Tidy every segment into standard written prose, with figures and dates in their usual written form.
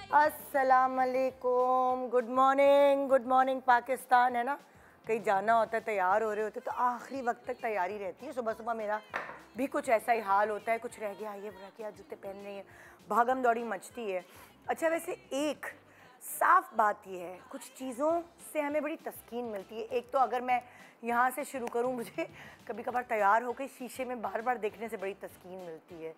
अस्सलाम वालेकुम, good morning Pakistan, है ना। कहीं जाना होता है, तैयार हो रहे होते तो आखिरी वक्त तक तैयारी रहती है। सुबह सुबह मेरा भी कुछ ऐसा ही हाल होता है, कुछ रह गया, ये रह गया, जूते पहन रही है, भागम दौड़ी मचती है। अच्छा, वैसे एक साफ बात ये है, कुछ चीज़ों से हमें बड़ी तस्कीन मिलती है। एक तो अगर मैं यहाँ से शुरू करूँ, मुझे कभी कभार तैयार होकर शीशे में बार बार देखने से बड़ी तस्कीन मिलती है।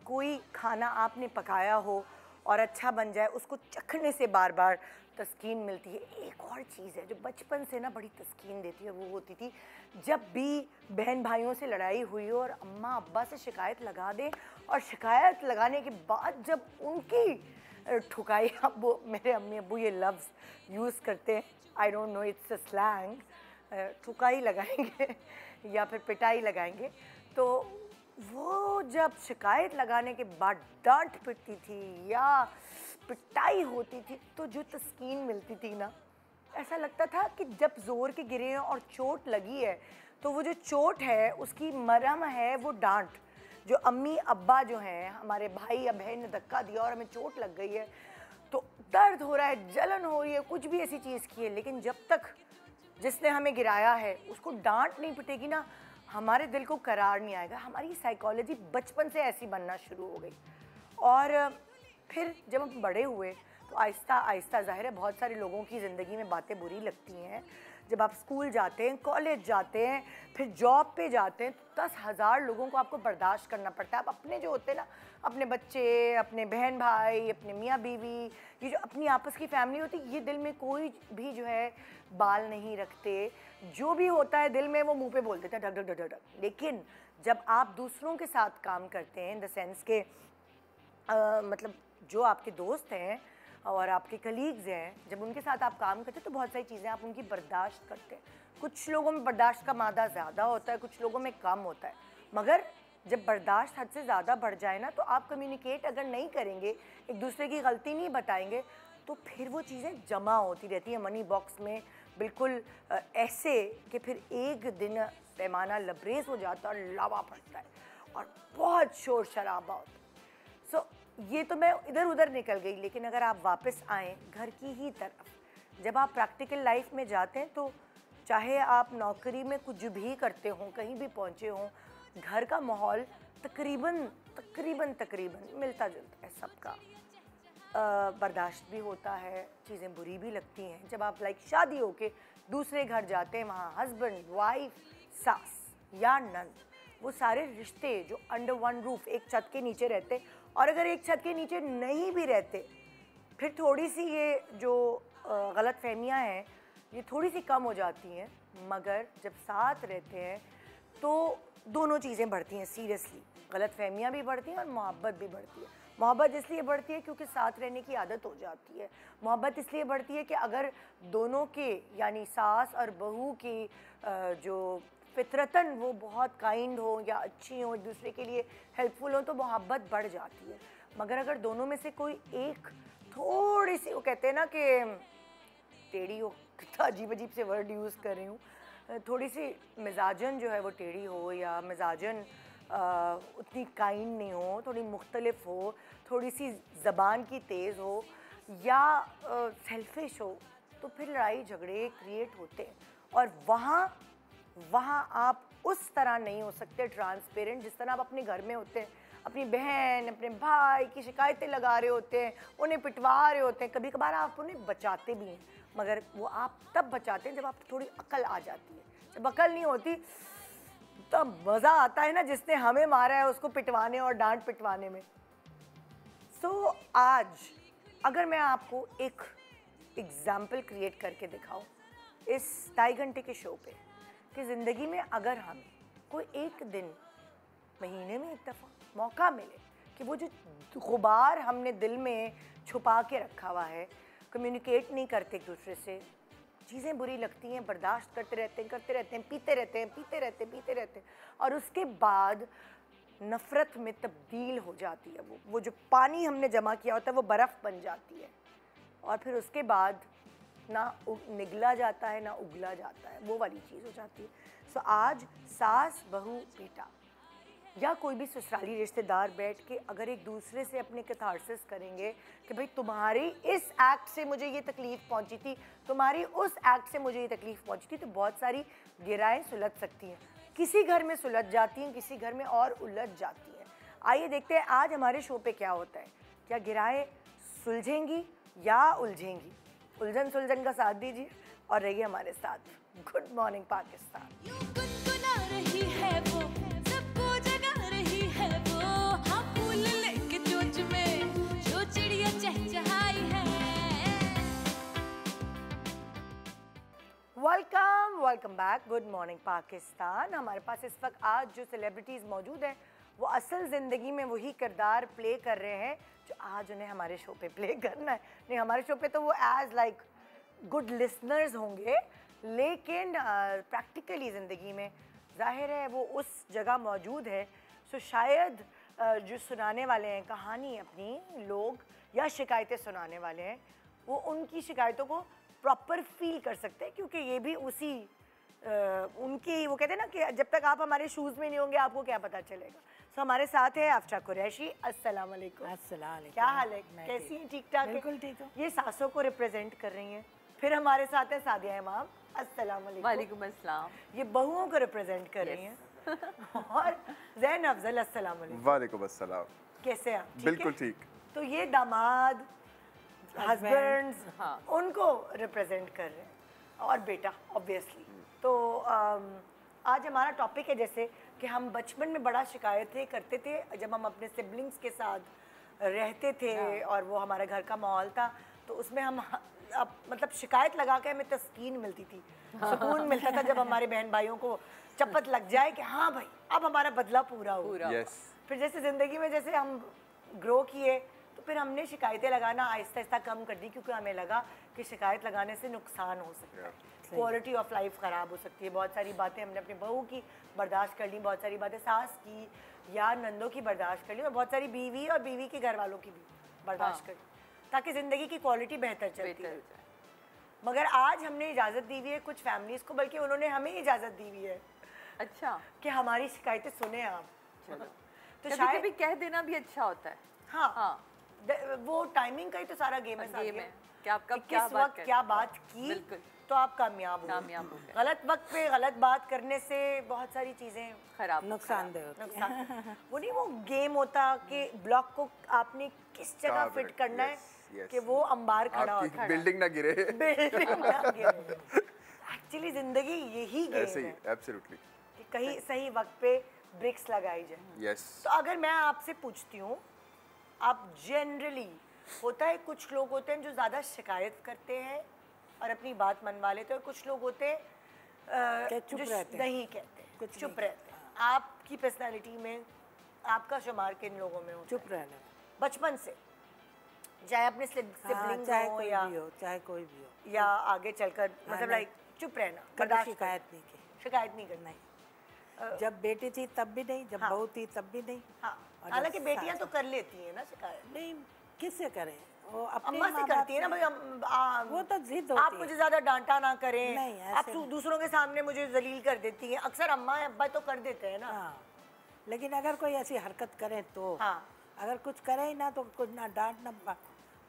कोई खाना आपने पकाया हो और अच्छा बन जाए, उसको चखने से बार बार तस्कीन मिलती है। एक और चीज़ है जो बचपन से ना बड़ी तस्कीन देती है, वो होती थी जब भी बहन भाइयों से लड़ाई हुई हो और अम्मा अब्बा से शिकायत लगा दें, और शिकायत लगाने के बाद जब उनकी ठुकाई, अब वो मेरे अम्मी अब्बू ये लफ्ज़ यूज़ करते हैं, I don't know it's a slang, ठुकाई लगाएंगे या फिर पिटाई लगाएंगे, तो वो जब शिकायत लगाने के बाद डांट पिटती थी या पिटाई होती थी, तो जो तस्कीन मिलती थी ना, ऐसा लगता था कि जब ज़ोर के गिरे हैं और चोट लगी है, तो वो जो चोट है उसकी मरहम है वो डांट। जो अम्मी अब्बा जो हैं, हमारे भाई या बहन ने धक्का दिया और हमें चोट लग गई है, तो दर्द हो रहा है, जलन हो रही है, कुछ भी ऐसी चीज़ की है, लेकिन जब तक जिसने हमें गिराया है उसको डांट नहीं पिटेगी ना, हमारे दिल को करार नहीं आएगा। हमारी साइकोलॉजी बचपन से ऐसी बनना शुरू हो गई। और फिर जब हम बड़े हुए तो आहिस्ता आहिस्ता, ज़ाहिर है बहुत सारे लोगों की ज़िंदगी में बातें बुरी लगती हैं। जब आप स्कूल जाते हैं, कॉलेज जाते हैं, फिर जॉब पे जाते हैं, तो 10,000 लोगों को आपको बर्दाश्त करना पड़ता है। आप अपने जो होते हैं ना, अपने बच्चे, अपने बहन भाई, अपने मियाँ बीवी, ये जो अपनी आपस की फैमिली होती है, ये दिल में कोई भी जो है बाल नहीं रखते। जो भी होता है दिल में वो मुंह पे बोल देते हैं, ढक ढक ढक ढक ढक। लेकिन जब आप दूसरों के साथ काम करते हैं, इन द सेंस के मतलब जो आपके दोस्त हैं और आपके कलीग्स हैं, जब उनके साथ आप काम करते हैं तो बहुत सारी चीज़ें आप उनकी बर्दाश्त करते हैं। कुछ लोगों में बर्दाश्त का मादा ज़्यादा होता है, कुछ लोगों में कम होता है, मगर जब बर्दाश्त हद से ज़्यादा बढ़ जाए ना, तो आप कम्युनिकेट अगर नहीं करेंगे, एक दूसरे की गलती नहीं बताएंगे, तो फिर वो चीज़ें जमा होती रहती हैं मनी बॉक्स में, बिल्कुल ऐसे कि फिर एक दिन पैमाना लबरेज हो जाता है और लावा पड़ता है और बहुत शोर शराबा होता है। सो ये तो मैं इधर उधर निकल गई, लेकिन अगर आप वापस आएँ घर की ही तरफ, जब आप प्रैक्टिकल लाइफ में जाते हैं, तो चाहे आप नौकरी में कुछ भी करते हों, कहीं भी पहुँचे हों, घर का माहौल तकरीबन तकरीबन तकरीबन मिलता जुलता है सबका। बर्दाश्त भी होता है, चीज़ें बुरी भी लगती हैं। जब आप लाइक शादी होके दूसरे घर जाते हैं, वहाँ हस्बैंड वाइफ, सास या नंद, वो सारे रिश्ते जो अंडर वन रूफ एक छत के नीचे रहते, और अगर एक छत के नीचे नहीं भी रहते, फिर थोड़ी सी ये जो गलत फहमियाँ हैं, ये थोड़ी सी कम हो जाती हैं। मगर जब साथ रहते हैं तो दोनों चीज़ें बढ़ती हैं, सीरियसली गलत फहमियाँ भी बढ़ती हैं और मोहब्बत भी बढ़ती है। मोहब्बत इसलिए बढ़ती है क्योंकि साथ रहने की आदत हो जाती है। मोहब्बत इसलिए बढ़ती है कि अगर दोनों के, यानी सास और बहू की जो फितरतन वो बहुत काइंड हो या अच्छी हो, एक दूसरे के लिए हेल्पफुल हो, तो मोहब्बत बढ़ जाती है। मगर अगर दोनों में से कोई एक थोड़ी सी, वो कहते हैं ना कि टेढ़ी हो, कितना अजीब अजीब से वर्ड यूज़ कर रही हूँ, थोड़ी सी मिजाजन जो है वो टेढ़ी हो, या मिजाजन उतनी काइंड नहीं हो, थोड़ी मुख्तलिफ हो, थोड़ी सी ज़बान की तेज़ हो, या सेल्फिश हो, तो फिर लड़ाई झगड़े क्रिएट होते हैं। और वहाँ आप उस तरह नहीं हो सकते ट्रांसपेरेंट जिस तरह आप अपने घर में होते हैं। अपनी बहन, अपने भाई की शिकायतें लगा रहे होते हैं, उन्हें पिटवा रहे होते हैं, कभी कभार आप उन्हें बचाते भी हैं, मगर वो आप तब बचाते हैं जब आप थोड़ी अकल आ जाती है। जब अकल नहीं होती तो मज़ा आता है ना जिसने हमें मारा है उसको पिटवाने और डांट पिटवाने में। सो आज अगर मैं आपको एक एग्ज़ाम्पल क्रिएट करके दिखाऊं इस 2.5 घंटे के शो पे, कि ज़िंदगी में अगर हमें कोई एक दिन, महीने में एक दफ़ा मौका मिले कि वो जो गुबार हमने दिल में छुपा के रखा हुआ है, कम्युनिकेट नहीं करते एक दूसरे से, चीज़ें बुरी लगती हैं, बर्दाश्त करते रहते हैं, पीते रहते हैं, और उसके बाद नफ़रत में तब्दील हो जाती है। वो जो पानी हमने जमा किया होता है वो बर्फ़ बन जाती है, और फिर उसके बाद ना निगला जाता है ना उगला जाता है, वो वाली चीज़ हो जाती है। सो आज सास बहू बेटा, या कोई भी ससुराली रिश्तेदार बैठ के अगर एक दूसरे से अपने कैथारसिस करेंगे कि भाई तुम्हारी इस एक्ट से मुझे ये तकलीफ़ पहुंची थी, तुम्हारी उस एक्ट से मुझे ये तकलीफ़ पहुंची थी, तो बहुत सारी गिराएं सुलझ सकती हैं। किसी घर में सुलझ जाती हैं, किसी घर में और उलझ जाती हैं। आइए देखते हैं आज हमारे शो पे क्या होता है। क्या गिराएं सुलझेंगी या उलझेंगी? उलझन सुलझन का साथ दीजिए और रहिए हमारे साथ। Good morning Pakistan. Welcome back. Good morning Pakistan. हमारे पास इस वक्त आज जो सेलिब्रिटीज़ मौजूद हैं वो असल ज़िंदगी में वही किरदार प्ले कर रहे हैं जो आज उन्हें हमारे शो पे प्ले करना है। नहीं, हमारे शो पे तो वो एज लाइक गुड लिसनर्स होंगे, लेकिन प्रैक्टिकली ज़िंदगी में जाहिर है वो उस जगह मौजूद है। सो शायद जो सुनाने वाले हैं कहानी अपनी लोग या शिकायतें सुनाने वाले हैं, वो उनकी शिकायतों को प्रॉपर फील कर सकते हैं, क्योंकि ये भी उसी उनकी, वो कहते हैं ना कि जब तक आप हमारे शूज़ में नहीं होंगे आपको क्या पता चलेगा। सो हमारे साथ है आफ्शा कुरैशी। अस्सलाम वालेकुम। अस्सलाम वालेकुम। क्या हाल है? कैसी हैं? ठीक ठाक? बिल्कुल ठीक हूँ। ये सासों को रिप्रेजेंट कर रही हैं। फिर हमारे साथ है सादिया इमाम। अस्सलाम वालेकुम। वालेकुम अस्सलाम। ये बहुओं को रिप्रेजेंट कर रही हैं। और ज़ैन अफजल। अस्सलाम वालेकुम। वालेकुम अस्सलाम। कैसे हैं आप? बिल्कुल ठीक। तो ये दामाद, हस्बैंड्स, हाँ। उनको रिप्रेजेंट कर रहे हैं और बेटा ऑब्वियसली। तो आज हमारा टॉपिक है जैसे कि हम बचपन में बड़ा शिकायतें करते थे जब हम अपने सिबलिंग्स के साथ रहते थे और वो हमारा घर का माहौल था, तो उसमें हम मतलब शिकायत लगा के हमें तस्कीन मिलती थी, सुकून मिलता था जब हमारे बहन भाइयों को चपत लग जाए कि हाँ भाई अब हमारा बदला पूरा हुआ। Yes. फिर जैसे ज़िंदगी में जैसे हम ग्रो किए तो फिर हमने शिकायतें लगाना आहिस्ता आहिस्ता कम कर दी, क्योंकि हमें लगा कि शिकायत लगाने से नुकसान हो सकता है, क्वालिटी ऑफ लाइफ ख़राब हो सकती है। बहुत सारी बातें हमने अपनी बहू की बर्दाश्त कर ली, बहुत सारी बातें सास की या नंदों की बर्दाश्त कर ली, और बहुत सारी बीवी और बीवी के घर वालों की भी बर्दाश्त कर ली, ताकि ज़िंदगी की क्वालिटी बेहतर चलती है। मगर आज हमने इजाज़त दी हुई है कुछ फैमिलीज़ को, बल्कि उन्होंने हमें इजाज़त दी हुई है अच्छा कि हमारी शिकायतें सुने आप। तो शायद कभी कह देना भी अच्छा होता है। हाँ, वो टाइमिंग का ही तो सारा गेम है कि आप कब किस वक्त क्या बात की तो आप कामयाब हो गए। गलत वक्त पे गलत बात करने से बहुत सारी चीज़ें खराब नुकसानदेह होती हैं। वो नहीं, वो गेम होता कि ब्लॉक को आपने किस जगह फिट करना है कि वो अंबार खड़ा हो, बिल्डिंग ना गिरे। एक्चुअली जिंदगी यही गेम है, एब्सोल्युटली, कि कहीं सही वक्त पे ब्रेक्स लगाई जाए। तो अगर मैं आपसे पूछती हूँ, आप जनरली, होता है कुछ लोग होते हैं जो ज़्यादा शिकायत करते हैं और अपनी बात मनवा लेते हैं, और कुछ लोग होते हैं चुप रहते नहीं कहते, कुछ चुप रहते हैं। आपकी पर्सनालिटी में आपका शुमार किन लोगों में होता? चुप रहना बचपन से, चाहे अपने सिबलिंग हो या चाहे कोई भी हो, या आगे चलकर, मतलब लाइक चुप रहना, कभी शिकायत नहीं की, शिकायत नहीं करना। जब बेटी थी तब भी नहीं, जब बहू थी तब भी नहीं। हालांकि बेटियां तो कर लेती हैं ना शिकायत। नहीं, किससे करें? वो अपनी अम्मा से करती है ना भाई, वो तो जिद होती है। आप मुझे ज्यादा डांटा ना करें, नहीं, आप दूसरों के सामने मुझे जलील कर देती हैं। अक्सर अम्मा अब्बा तो कर देते हैं ना। लेकिन अगर कोई ऐसी हरकत करे तो, अगर कुछ करे ही ना तो कुछ ना डांट ना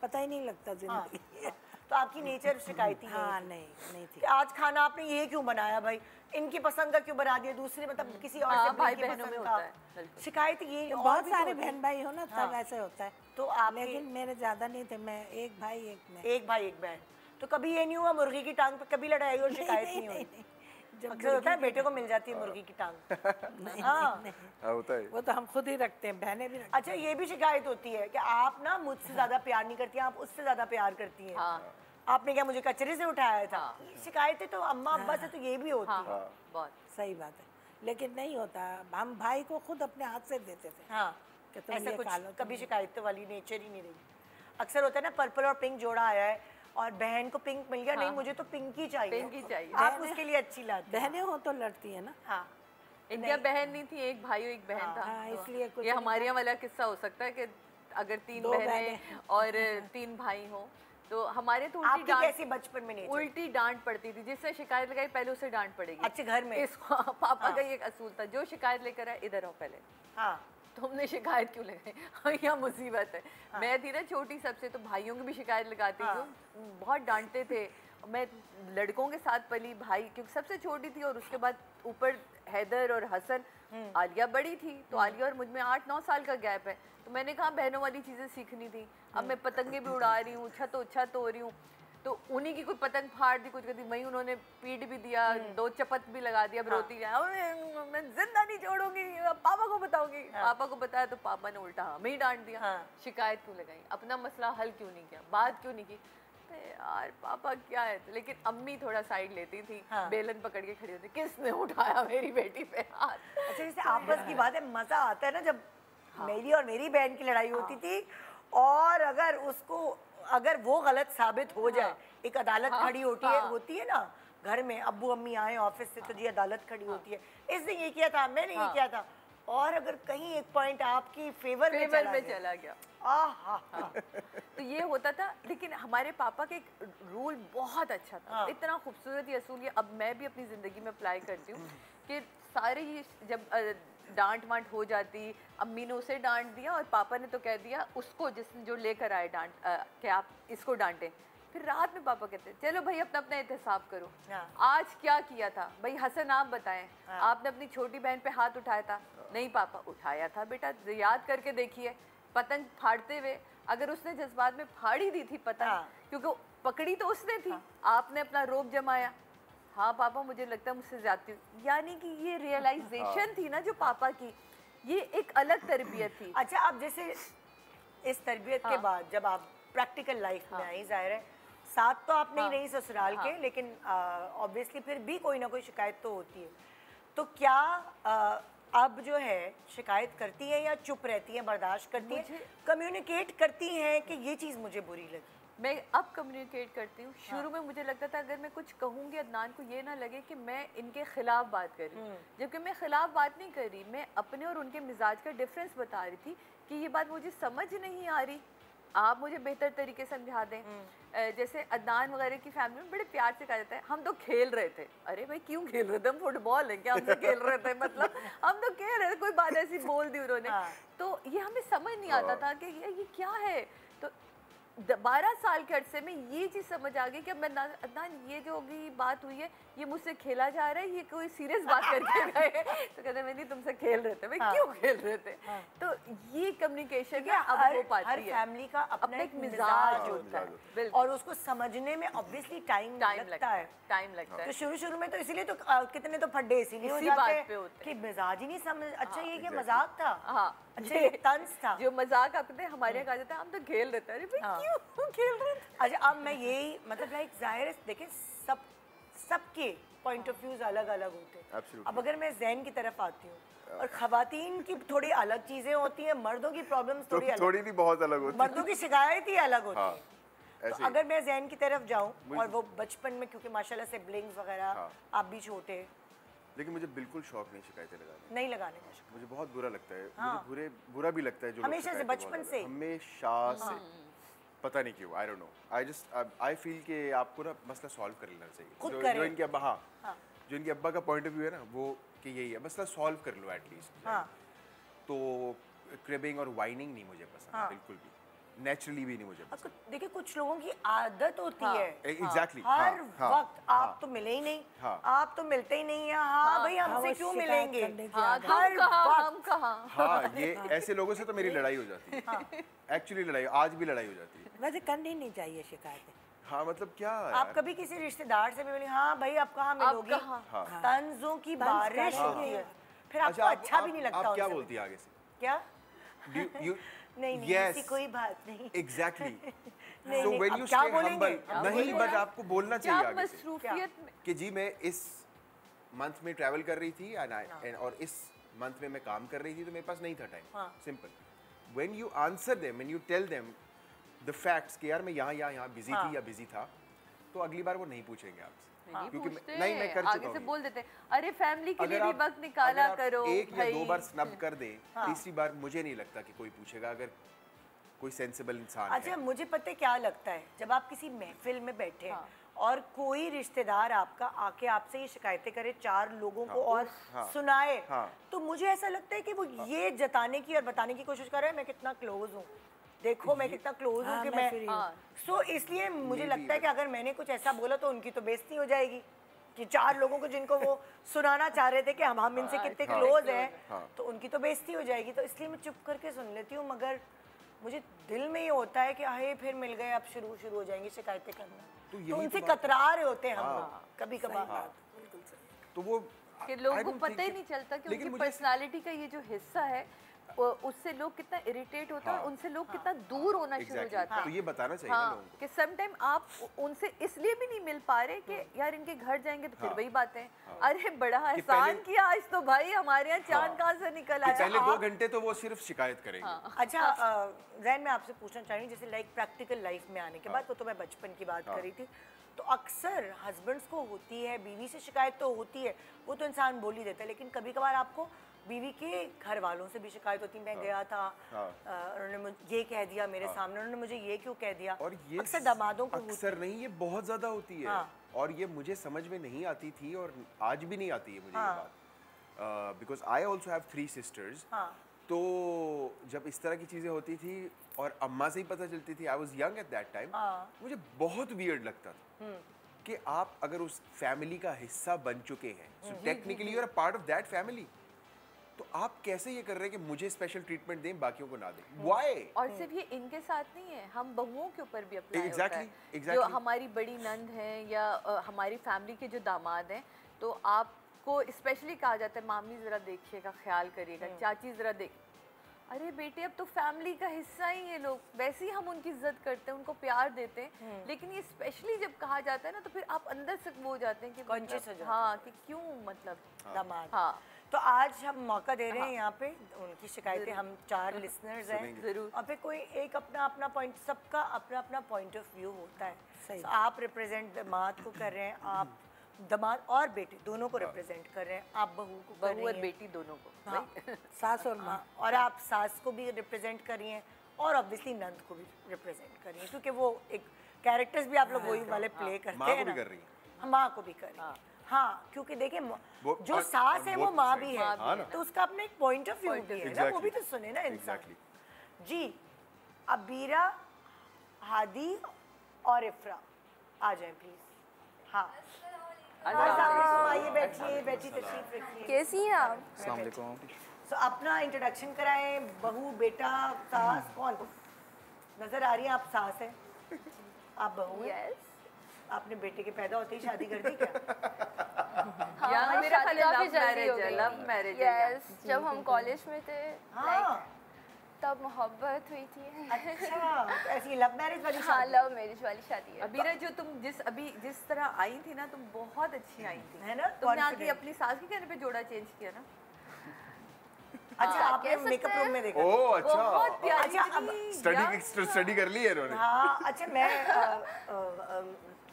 पता ही नहीं लगता जिंदगी। तो आपकी नेचर शिकायती नहीं थी। आज खाना आपने ये क्यों बनाया भाई, इनकी पसंद का क्यों बना दिया, दूसरे मतलब किसी और से भाई बहनों में होता है शिकायत। ये बहुत सारे बहन भाई हो ना तब ऐसे होता है। तो आप, लेकिन मेरे ज्यादा नहीं थे, मैं एक भाई एक मैं। एक भाई एक बहन। तो कभी ये नहीं हुआ मुर्गी की टांग पे कभी लड़ाई और शिकायत नहीं हुई? अक्सर होता है बेटे को मिल जाती है मुर्गी की टांग। होता है, वो तो हम खुद ही रखते हैं, बहनें भी रखती हैं। अच्छा, ये भी शिकायत होती है कि आप ना मुझसे ज्यादा प्यार नहीं करती हैं, आप उससे ज्यादा प्यार करती हैं। आपने क्या मुझे कचरे से उठाया था? शिकायतें तो अम्मा अब्बा से तो ये भी होती है। बहुत सही बात है, लेकिन नहीं होता। हम भाई को खुद अपने हाथ से देते थे। कि तुम ऐसा ये कुछ खा लो, कभी शिकायत वाली नेचर ही नहीं रही। अक्सर होता है ना, पर्पल और पिंक जोड़ा आया है और बहन को पिंक मिल गया, नहीं मुझे तो पिंक ही चाहिए, पिंक ही चाहिए। आप उसके लिए अच्छी लाती हैं। बहनें हो तो लड़ती है ना। इनका बहन नहीं थी, एक भाई और एक बहन था, इसलिए ये हमारे यहाँ वाला किस्सा हो सकता है कि अगर 3 बहनें और 3 भाई हो तो हमारे तो उल्टी डांट, कैसी बचपन में नहीं, उल्टी डांट पड़ती थी। जिसने शिकायत लगाई पहले उसे डांट पड़ेगी। अच्छे घर में इसको पापा का ये असूल था, जो शिकायत लेकर आए इधर आओ पहले, हाँ तुमने शिकायत क्यों लगाई? यहाँ मुसीबत है। हाँ। मैं थी ना छोटी सबसे, तो भाइयों की भी शिकायत लगाती थी। हाँ। बहुत डांटते थे। मैं लड़कों के साथ पली, भाई क्योंकि सबसे छोटी थी, और उसके बाद ऊपर हैदर और हसन। आलिया बड़ी थी, तो आलिया और मुझ में 8-9 साल का गैप है, तो मैंने कहा बहनों वाली चीज़ें सीखनी थी। अब मैं पतंगे भी उड़ा रही हूँ, छत हो रही हूँ, तो उन्हीं की कोई पतंग फाड़ दी, कुछ कर दी, वहीं उन्होंने पीट भी दिया, 2 चपत भी लगा दिया। अब रोती जाए, मैं जिंदा नहीं छोड़ूंगी, पापा को बताऊंगी। पापा को बताया तो पापा ने उल्टा हमें ही डांट दिया। शिकायत क्यों लगाई? अपना मसला हल क्यों नहीं किया? बात क्यों नहीं की? यार पापा क्या है, लेकिन अम्मी थोड़ा साइड लेती थी। बेलन पकड़ के खड़ी होती, किसने उठाया मेरी बेटी पे हाथ? अच्छा, जैसे आपस की बात है, मजा आता है ना जब मेरी और मेरी बहन की लड़ाई होती थी, और अगर वो गलत साबित हो जाए, एक अदालत खड़ी होती है ना घर में, अब्बू अम्मी आए ऑफिस से, तो जी अदालत खड़ी होती है, इसने ये किया था, मैंने ये किया था, और अगर कहीं एक पॉइंट आपकी फेवर में चला गया तो ये होता था। लेकिन हमारे पापा का एक रूल बहुत अच्छा था, इतना खूबसूरत ये असूल, अब मैं भी अपनी ज़िंदगी में अप्लाई करती हूँ कि सारे ही जब डांट वांट हो जाती, अम्मी ने उसे डांट दिया और पापा ने तो कह दिया उसको, जिसने जो लेकर आए डांट, कि आप इसको डांटें। फिर रात में पापा कहते चलो भाई अपना अपना एहतसाब करो, आज क्या किया था भाई? हसन आप बताएं, आपने अपनी छोटी बहन पे हाथ उठाया था? नहीं पापा, उठाया था बेटा, याद करके देखिए। पतंग फाड़ते हुए अगर उसने जज्बात में फाड़ी दी थी पतंग, क्योंकि पकड़ी तो उसने थी, आपने अपना रोब जमाया, हाँ पापा मुझे लगता है मुझसे ज्यादा, यानी कि ये रियलाइजेशन थी ना जो पापा की, ये एक अलग तरबियत थी। अच्छा, अब जैसे इस तरबियत के बाद जब आप प्रैक्टिकल लाइफ में आई, जाहिर है साथ तो आप नहीं रही ससुराल के, लेकिन ऑब्वियसली फिर भी कोई ना कोई शिकायत तो होती है, तो क्या अब जो है शिकायत करती है या चुप रहती है, बर्दाश्त करती है, कम्युनिकेट करती हैं कि ये चीज़ मुझे बुरी लगी? मैं अब कम्युनिकेट करती हूँ। शुरू में मुझे लगता था अगर मैं कुछ कहूँगी अदनान को ये ना लगे कि मैं इनके खिलाफ बात कर रही हूँ, जबकि मैं खिलाफ बात नहीं कर रही, मैं अपने और उनके मिजाज का डिफरेंस बता रही थी कि ये बात मुझे समझ नहीं आ रही, आप मुझे बेहतर तरीके समझा दें। जैसे अदनान वगैरह की फैमिली में बड़े प्यार से कहा जाता है हम तो खेल रहे थे। अरे भाई क्यों खेल रहे थे? हम फुटबॉल है क्या? हम तो खेल रहे थे, मतलब हम तो खेल रहे थे, कोई बात ऐसी बोल दी उन्होंने। तो ये हमें समझ नहीं आता था कि ये क्या है। तो 12 साल के अरसे में ये चीज़ समझ आ गई कि अब मैं अदनान ये जो होगी बात हुई है, ये मुझसे खेला जा रहा है, ये कोई सीरियस बात करके गए। तो कहते मैं नहीं तुमसे खेल रहे थे। भाई क्यों खेल रहे थे? तो ये कम्युनिकेशन अब हो पाती है। हर फैमिली का अपना एक मिजाज होता है और उसको समझने में ऑब्वियसली टाइम लगता है। तो शुरू में तो इसीलिए तो कितने तो फड्डे इसीलिए हो जाते हैं कि मिजाज ही नहीं समझ। अच्छा ये क्या मजाक था? अच्छा ये तंज था। जो मजाक आपने हमारे यहाँ कहा जाता है हम तो खेल रहे थे। अरे भाई क्यों खेल रहे थे? अच्छा अब मैं यही मतलब लाइक जाहिर है देखें सबके पॉइंट ऑफ व्यूज अलग अलग होते हैं। अब अगर मैं ज़ैन की तरफ आती हूँ और खवातीन की थोड़ी अलग चीजें होती हैं, मर्दों की प्रॉब्लम्स थोड़ी नहीं बहुत अलग होती है, मर्दों की शिकायत ही अलग होती है। तो अगर मैं ज़ैन की तरफ जाऊँ और वो बचपन में क्योंकि माशाल्लाह से सिबलिंग्स वगैरह आप भी छोटे, लेकिन मुझे बिल्कुल शौक नहीं शिकायतें नहीं लगाने का। मुझे बहुत बुरा लगता है। मुझे बुरा भी लगता है जो हमेशा से बचपन से पता नहीं क्यों, आई डोंट नो, आई फील कि आपको ना मसला सॉल्व कर लेना चाहिए। जो इनके अब्बा का पॉइंट ऑफ व्यू है ना वो कि यही है, मसला सॉल्व कर लो एटलीस्ट। तो क्रिबिंग और वाइनिंग नहीं मुझे पसंद बिल्कुल भी, नेचुरली भी नहीं मुझे पसंद। देखिए कुछ लोगों की आदत होती है एग्जैक्टली हर वक्त आप तो मिले ही नहीं, आप तो मिलते ही नहीं है। भाई हमसे क्यों मिलेंगे? ये ऐसे लोगों से तो मेरी लड़ाई हो जाती है। एक्चुअली लड़ाई, आज भी लड़ाई हो जाती है। वैसे करनी नहीं चाहिए शिकायतें। हाँ मतलब क्या आप कभी किसी रिश्तेदार से भी मिले, हाँ भाई आप कहाँ मिलोगी? तंजों की बारिश होती है, फिर आपको अच्छा भी नहीं लगता। आप क्या बोलती है आगे से? क्या? नहीं ऐसी कोई बात नहीं। Exactly. So when you stay humble, नहीं बट आपको बोलना चाहिए आगे से कि जी मैं इस मंथ में ट्रैवल कर रही थी और इस मंथ में मैं काम कर रही थी तो मेरे पास नहीं था time. Simple. When you answer them, when you tell them the facts कि यार मैं यहाँ बिजी थी या बिजी था, तो अगली बार वो नहीं पूछेंगे आपसे। क्योंकि नहीं मैं कर चुका हूँ। आगे से बोल देते अरे फैमिली के लिए भी वक्त निकाला करो। एक या 2 बार स्नब कर दे, तीसरी बार मुझे नहीं लगता कि कोई पूछेगा अगर कोई सेंसिबल इंसान है। अच्छा मुझे पता है क्या लगता है, जब आप किसी महफिल में बैठे और कोई रिश्तेदार आपका आके आपसे ये शिकायतें करे, 4 लोगों को और सुनाए, तो मुझे ऐसा लगता है कि वो ये जताने की और बताने की कोशिश कर रहे हैं मैं कितना क्लोज हूँ, देखो मैं कितना क्लोज हूँ कि मैं सो इसलिए मुझे लगता है कि अगर मैंने कुछ ऐसा बोला तो उनकी तो बेइज्जती हो जाएगी कि 4 लोगों को जिनको वो सुनाना चाह रहे थे कि हम इनसे कितने क्लोज हैं, तो उनकी तो बेइज्जती हो जाएगी। तो इसलिए मैं चुप करके सुन लेती हूँ, मगर मुझे दिल में ये होता है कि अरे फिर मिल गए, अब शुरू हो जाएंगी शिकायतें करना, तो उनसे कतरा रहे होते हैं हम लोग कभी कभार। तो वो कि लोगों को पता ही नहीं चलता कि उनकी पर्सनालिटी का ये जो हिस्सा है उससे लोग कितना इरिटेट होते हैं और उनसे लोग कितना दूर होना शुरू हो जाते हैं। तो ये बताना चाहिए ना लोगों को कि सम टाइम आप उनसे इसलिए भी नहीं मिल पा रहे कि यार इनके घर जाएंगे तो फिर वही बातें, अरे बड़ा एहसान किया आज तो भाई हमारे यहाँ चांद कहाँ से निकल आया। पहले 2 घंटे तो वो सिर्फ शिकायत करेंगे। अच्छा जैन, मैं आपसे पूछना चाह रही हूँ, जैसे लाइक प्रैक्टिकल लाइफ में आने के बाद, वो तो मैं बचपन की बात कर रही थी, तो अक्सर हस्बैंड्स को होती है, बीवी से शिकायत तो होती है, वो तो इंसान बोल ही देता है, लेकिन कभी कभार आपको बीवी के घर वालों से भी शिकायत होती है, मैं गया था उन्होंने मुझे ये कह दिया मेरे सामने, उन्होंने मुझे ये क्यों कह दिया। और ये अक्सर दामादों को अक्सर नहीं, ये बहुत ज़्यादा होती है और ये मुझे समझ में नहीं आती थी और आज भी नहीं आती है मुझे ये बात, because I also have 3 sisters. तो जब इस तरह की चीज़ें होती थी और अम्मा से ही पता चलती थी, I was young at that time, मुझे बहुत वियर्ड लगता था कि आप अगर उस फैमिली का हिस्सा बन चुके हैं, so technically you are a part of that family, तो आप कैसे ये कर रहे हैं कि मुझे स्पेशल ट्रीटमेंट दें बाकियों को ना दें? Why? और सिर्फ ये इनके साथ नहीं है, हम बहुओं के ऊपर भी अप्लाई होता है। जो हमारी बड़ी नंद हैं या हमारी फैमिली के जो दामाद हैं, तो आपको स्पेशली कहा जाता है मामी ज़रा देखिएगा, ख्याल करिएगा, चाची ज़रा देख, अरे बेटे अब तो फैमिली का हिस्सा ही ये लोग, वैसे ही हम उनकी इज्जत करते हैं, उनको प्यार देते हैं, लेकिन ये स्पेशली जब कहा जाता है ना, तो फिर आप अंदर से वो हो जाते हैं कि कॉन्शियस हो जाते हैं, हाँ कि क्यों मतलब दामाद। हाँ, तो आज हम मौका दे रहे हैं यहाँ पे उनकी शिकायतें, हम 4 लिसनर्स हैं जरूर, और फिर कोई एक अपना अपना पॉइंट, सबका अपना अपना पॉइंट ऑफ व्यू होता है। so, आप रिप्रेजेंट दामाद को कर रहे हैं, आप दामाद और बेटे दोनों को रिप्रेजेंट कर रहे हैं, आप बहू को, बहू और बेटी दोनों को, सास और माँ, और आप सास को भी रिप्रेजेंट कर रही हैं और ऑब्वियसली नंद को भी रिप्रेजेंट कर रही हैं, क्योंकि वो एक कैरेक्टर्स भी आप लोग वही वाले प्ले करते हैं ना, माँ को भी कर रही हैं। हाँ, क्योंकि देखिए जो सास है वो माँ भी है, तो उसका अपना एक पॉइंट ऑफ व्यू भी है ना, वो भी तो सुने ना इंसान। जी, अबीरा, हादी और इफ्रा आ जाए प्लीज। हाँ, आइए बैठिए, तशरीफ रखिए। कैसी हैं आप? अस्सलाम वालेकुम। सो अपना इंट्रोडक्शन कराएं, बहू, बेटा, सास, कौन नजर आ रही है? आप सास हैं, आप बहू हैं। आपने बेटे के पैदा होते ही शादी कर दी क्या? हाँ, मेरा लव मैरिज है। जब हम कॉलेज में थे तब मोहब्बत हुई थी। अच्छा, तो ऐसी लव मैरिज वाली शादी? हाँ, लव मैरिज वाली शादी है। अबीरा, जो तुम जिस तरह आई थी ना, तुम बहुत अच्छी आई थी, है ना? तुमने आके अपनी सास के कहने पे जोड़ा चेंज किया ना। अच्छा, आपने मेकअप रूम में देखा? ओह अच्छा, बहुत प्यारी। अच्छा, स्टडी कर ली है इन्होंने। हाँ, अच्छा, मैं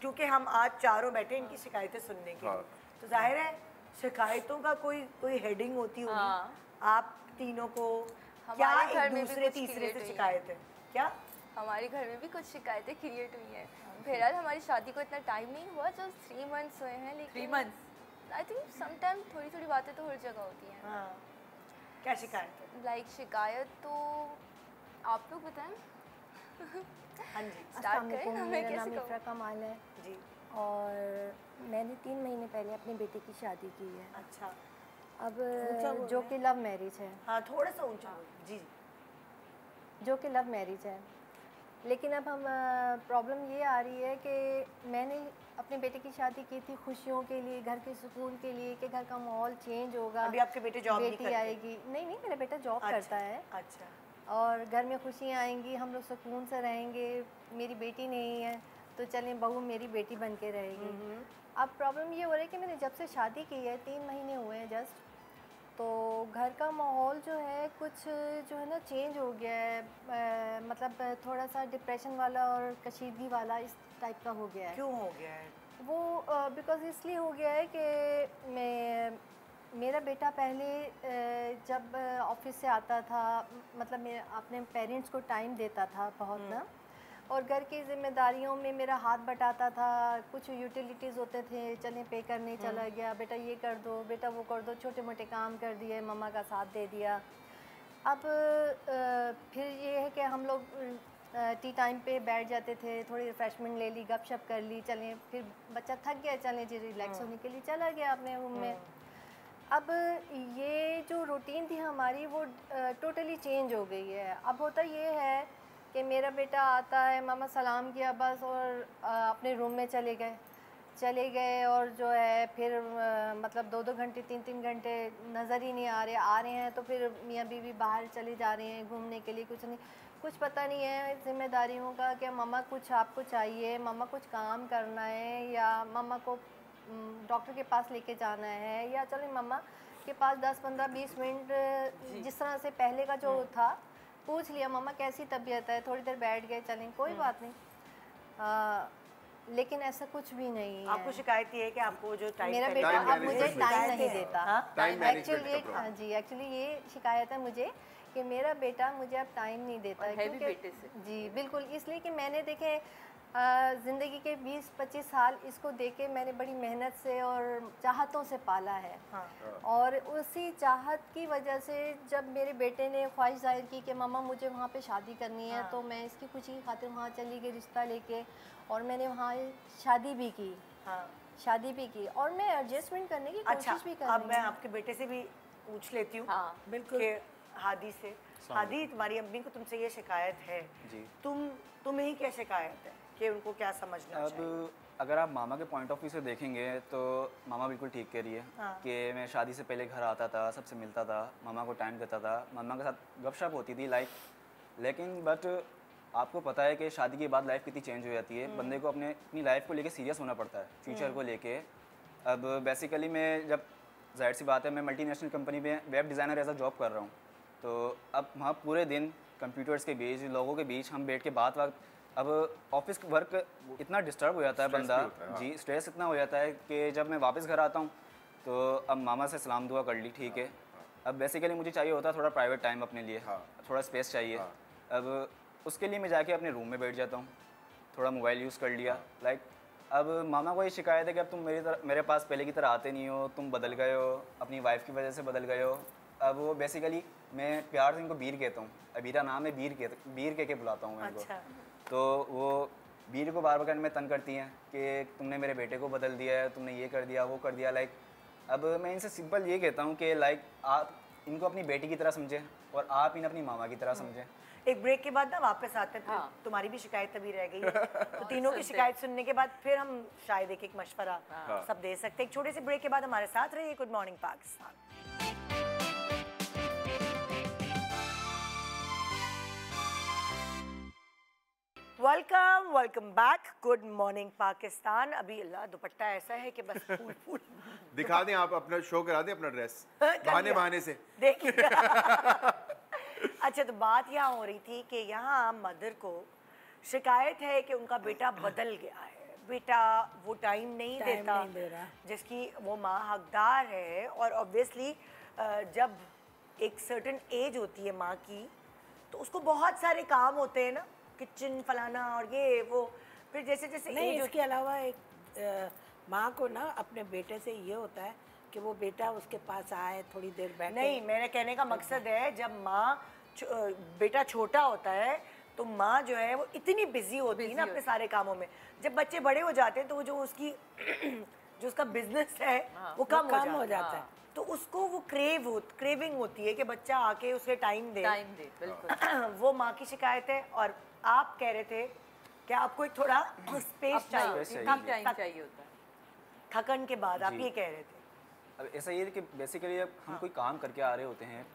क्योंकि हम आज चारों बैठे इनकी शिकायतें सुनने के लिए, तो जाहिर है शिकायतों का कोई हेडिंग होती होगी। आप तीनों को क्या एक दूसरे तीसरे से शिकायत है क्या? हमारे घर में भी कुछ शिकायतें क्रिएट हुई हैं। बहरहाल हमारी शादी को इतना टाइम नहीं हुआ, जो 3 मंथ्स हुए हैं, लेकिन 3 months I think some time थोड़ी बातें तो हर जगह होती हैं। हाँ, क्या शिकायत है? लाइक शिकायत तो आप लोग बताएं। हाँ जी, स्टार्ट करें। मेरा नाम इफ्रा कमाल है जी, और मैंने 3 महीने पहले अपने बेटे की शादी की है। अच्छा, अब जो कि लव मैरिज है। हाँ, थोड़ा सा ऊंचा जी, जो कि लव मैरिज है, लेकिन अब हम प्रॉब्लम ये आ रही है कि मैंने अपने बेटे की शादी की थी खुशियों के लिए, घर के सुकून के लिए कि घर का माहौल चेंज होगा। अभी आपके बेटे जॉब नहीं करते? आएगी? नहीं, मेरा बेटा जॉब करता है। अच्छा, और घर में खुशियाँ आएंगी, हम लोग सुकून से रहेंगे। मेरी बेटी नहीं है तो चलें बहू मेरी बेटी बन के रहेगी। अब प्रॉब्लम ये हो रही है कि मैंने जब से शादी की है, 3 महीने हुए हैं जस्ट, तो घर का माहौल जो है कुछ जो है ना चेंज हो गया है। मतलब थोड़ा सा डिप्रेशन वाला और कशीदगी वाला इस टाइप का हो गया है। क्यों हो गया है वो? बिकॉज इसलिए हो गया है कि मेरा बेटा पहले जब ऑफिस से आता था, मतलब मैं अपने पेरेंट्स को टाइम देता था बहुत ना, और घर की जिम्मेदारियों में मेरा हाथ बटाता था। कुछ यूटिलिटीज़ होते थे, चलें पे करने चला गया, बेटा ये कर दो, बेटा वो कर दो, छोटे मोटे काम कर दिए, मम्मा का साथ दे दिया। अब फिर ये है कि हम लोग टी टाइम पे बैठ जाते थे, थोड़ी रिफ़्रेशमेंट ले ली, गपशप कर ली, चलें, फिर बच्चा थक गया, चलें जी रिलैक्स होने के लिए चला गया अपने रूम में। अब ये जो रूटीन थी हमारी वो टोटली चेंज हो गई है। अब होता ये है कि मेरा बेटा आता है, मामा सलाम किया बस, और अपने रूम में चले गए और जो है फिर मतलब 2-2 घंटे 3-3 घंटे नज़र ही नहीं आ रहे हैं, तो फिर मियाँ बीवी बाहर चले जा रहे हैं घूमने के लिए, कुछ पता नहीं है जिम्मेदारियों का कि मम्मा कुछ आपको चाहिए, मम्मा कुछ काम करना है, या मम्मा को डॉक्टर के पास लेके जाना है, या चलो मम्मा के पास 10-15-20 मिनट जिस तरह से पहले का जो था पूछ लिया, मम्मा कैसी तबीयत है, थोड़ी देर बैठ गए, चलें कोई बात नहीं। लेकिन ऐसा कुछ भी नहीं है। आपको शिकायत ये है कि आपको जो टाइम मेरा बेटा अब मुझे टाइम नहीं देता। एक्चुअली ये शिकायत है मुझे कि मेरा बेटा मुझे अब टाइम नहीं देता है, क्योंकि जी बिल्कुल, इसलिए कि मैंने देखे ज़िंदगी के 20-25 साल इसको देके मैंने बड़ी मेहनत से और चाहतों से पाला है। हाँ। और उसी चाहत की वजह से जब मेरे बेटे ने ख्वाहिश जाहिर की कि मम्मा मुझे वहाँ पे शादी करनी है, हाँ। तो मैं इसकी खुशी की खातिर वहाँ चली गई रिश्ता लेके, और मैंने वहाँ शादी भी की। हाँ। शादी भी की और मैं एडजस्टमेंट करने की कोशिश भी कर रही हूँ। अब मैं आपके बेटे से भी पूछ लेती हूँ। हाँ, बिल्कुल। हादी से, हादी तुम्हारी अम्मी को तुमसे ये शिकायत है जी, तुम्हें ही क्या शिकायत है कि उनको क्या समझना चाहिए? अब अगर आप मामा के पॉइंट ऑफ व्यू से देखेंगे तो मामा बिल्कुल ठीक कह रही है। हाँ। कि मैं शादी से पहले घर आता था, सबसे मिलता था, मामा को टाइम देता था, मामा के साथ गपशप होती थी लेकिन बट आपको पता है कि शादी के बाद लाइफ कितनी चेंज हो जाती है। बंदे को अपनी लाइफ को लेके सीरियस होना पड़ता है, फ्यूचर को लेके। अब बेसिकली मैं जब जाहिर सी बात है मैं मल्टीनेशनल कंपनी में web designer as a job कर रहा हूँ, तो अब वहाँ पूरे दिन कंप्यूटर्स के बीच, लोगों के बीच हम बैठ के बात अब ऑफिस वर्क इतना डिस्टर्ब हो जाता है बंदा जी, स्ट्रेस इतना हो जाता है कि जब मैं वापस घर आता हूँ तो अब मामा से सलाम दुआ कर ली, ठीक है। अब बेसिकली मुझे चाहिए होता है थोड़ा प्राइवेट टाइम अपने लिए, थोड़ा स्पेस चाहिए। अब उसके लिए मैं जाके अपने रूम में बैठ जाता हूँ, थोड़ा मोबाइल यूज़ कर लिया। अब मामा को ये शिकायत है कि अब तुम मेरे पास पहले की तरह आते नहीं हो, तुम बदल गए हो, अपनी वाइफ की वजह से बदल गए हो। अब वो बेसिकली मैं प्यार से इनको बीर कहता हूँ, अबीरा नाम है, बीर कह के बुलाता हूँ मैं इनको। अच्छा। तो वो बीर को बार बार में तंग करती हैं कि तुमने मेरे बेटे को बदल दिया है, तुमने ये कर दिया, वो कर दिया। अब मैं इनसे सिंपल ये कहता हूँ कि आप इनको अपनी बेटी की तरह समझें और आप इन्हें अपनी मामा की तरह समझें। एक ब्रेक के बाद ना वापस आते थे। हाँ। तुम्हारी भी शिकायत अभी रह गई है तो तीनों की शिकायत सुनने के बाद फिर हम शायद एक मशवरा सब दे सकते हैं। एक छोटे से ब्रेक के बाद हमारे साथ रहिए। Good morning Pakistan. Welcome back. Good morning Pakistan. अभी अल्लाह दुपट्टा ऐसा है कि बस फूल फूल दिखा दें, आप अपना शो करा दें अपना ड्रेस बहाने से देखिए। अच्छा, तो बात यहाँ हो रही थी कि यहाँ मदर को शिकायत है कि उनका बेटा बदल गया है, बेटा वो टाइम नहीं देता जिसकी वो माँ हकदार है। और ऑब्वियसली जब एक सर्टेन एज होती है माँ की तो उसको बहुत सारे काम होते हैं ना, किचन फलाना और ये वो। फिर जैसे जैसे नहीं, इसके अलावा एक माँ को ना अपने बेटे से ये होता है कि वो बेटा उसके पास आए, थोड़ी देर बैठे। नहीं, मेरे कहने का मकसद है जब माँ बेटा छोटा होता है तो माँ जो है वो इतनी बिजी होती है ना अपने सारे कामों में। जब बच्चे बड़े हो जाते हैं तो वो जो उसका बिजनेस है वो कम हो जाता है। तो उसको वो क्रेविंग होती है कि बच्चा आके उसे टाइम दे। बिल्कुल। वो माँ की शिकायत है। और आप कह रहे थे कि आपको एक थोड़ा स्पेस चाहिए होता है थकन के बाद, आप ये कह रहे थे। अब ऐसा ये है कि बेसिकली अब हम कोई काम करके आ रहे होते हैं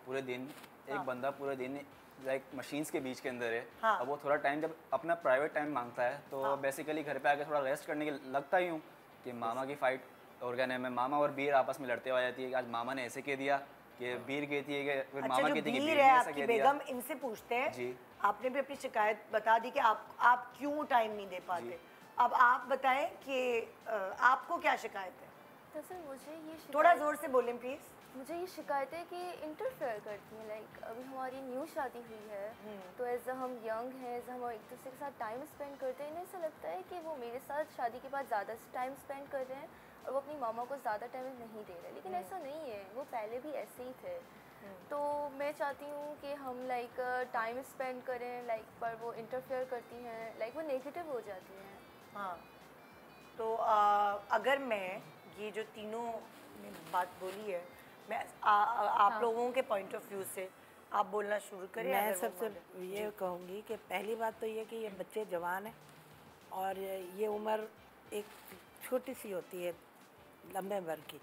पूरे दिन, एक बंदा पूरे दिन मशीन्स के बीच के अंदर है। अब वो थोड़ा टाइम जब अपना प्राइवेट टाइम मांगता है तो बेसिकली घर पे आके थोड़ा रेस्ट करने के लगता ही हूँ कि मामा की फाइट और क्या नाम है, मामा और बीर आपस में लड़ते हुए आ जाती है कि आज मामा ने ऐसे कह दिया कि बीर कहती है कि फिर मामा कहती है कि बीर ने ऐसा कह दिया। बेगम इनसे पूछते हैं जी, आपने भी अपनी शिकायत बता दी कि आप क्यों टाइम नहीं दे पाते। अब आप बताएं कि आपको क्या शिकायत है? दरअसल मुझे ये थोड़ा जोर से बोलें प्लीज। मुझे ये शिकायत है कि इंटरफेयर करती हैं। अभी हमारी न्यू न्यू शादी हुई है तो एज हम यंग हैं, एज हम एक दूसरे के साथ टाइम स्पेंड करते हैं, इन्हें ऐसा लगता है कि वो मेरे साथ शादी के बाद ज़्यादा टाइम स्पेंड कर रहे हैं और वो अपनी मामा को ज़्यादा टाइम नहीं दे रहे, लेकिन ऐसा नहीं है, वो पहले भी ऐसे ही थे। तो मैं चाहती हूँ कि हम लाइक टाइम स्पेंड करें, लाइक पर वो इंटरफेयर करती हैं, लाइक वो नेगेटिव हो जाती हैं। हाँ, तो अगर मैं ये जो तीनों बात बोली है, मैं आप लोगों के पॉइंट ऑफ व्यू से आप बोलना शुरू करें। मैं सबसे ये कहूँगी कि पहली बात तो ये कि ये बच्चे जवान हैं और ये उम्र एक छोटी सी होती है लंबे भर की,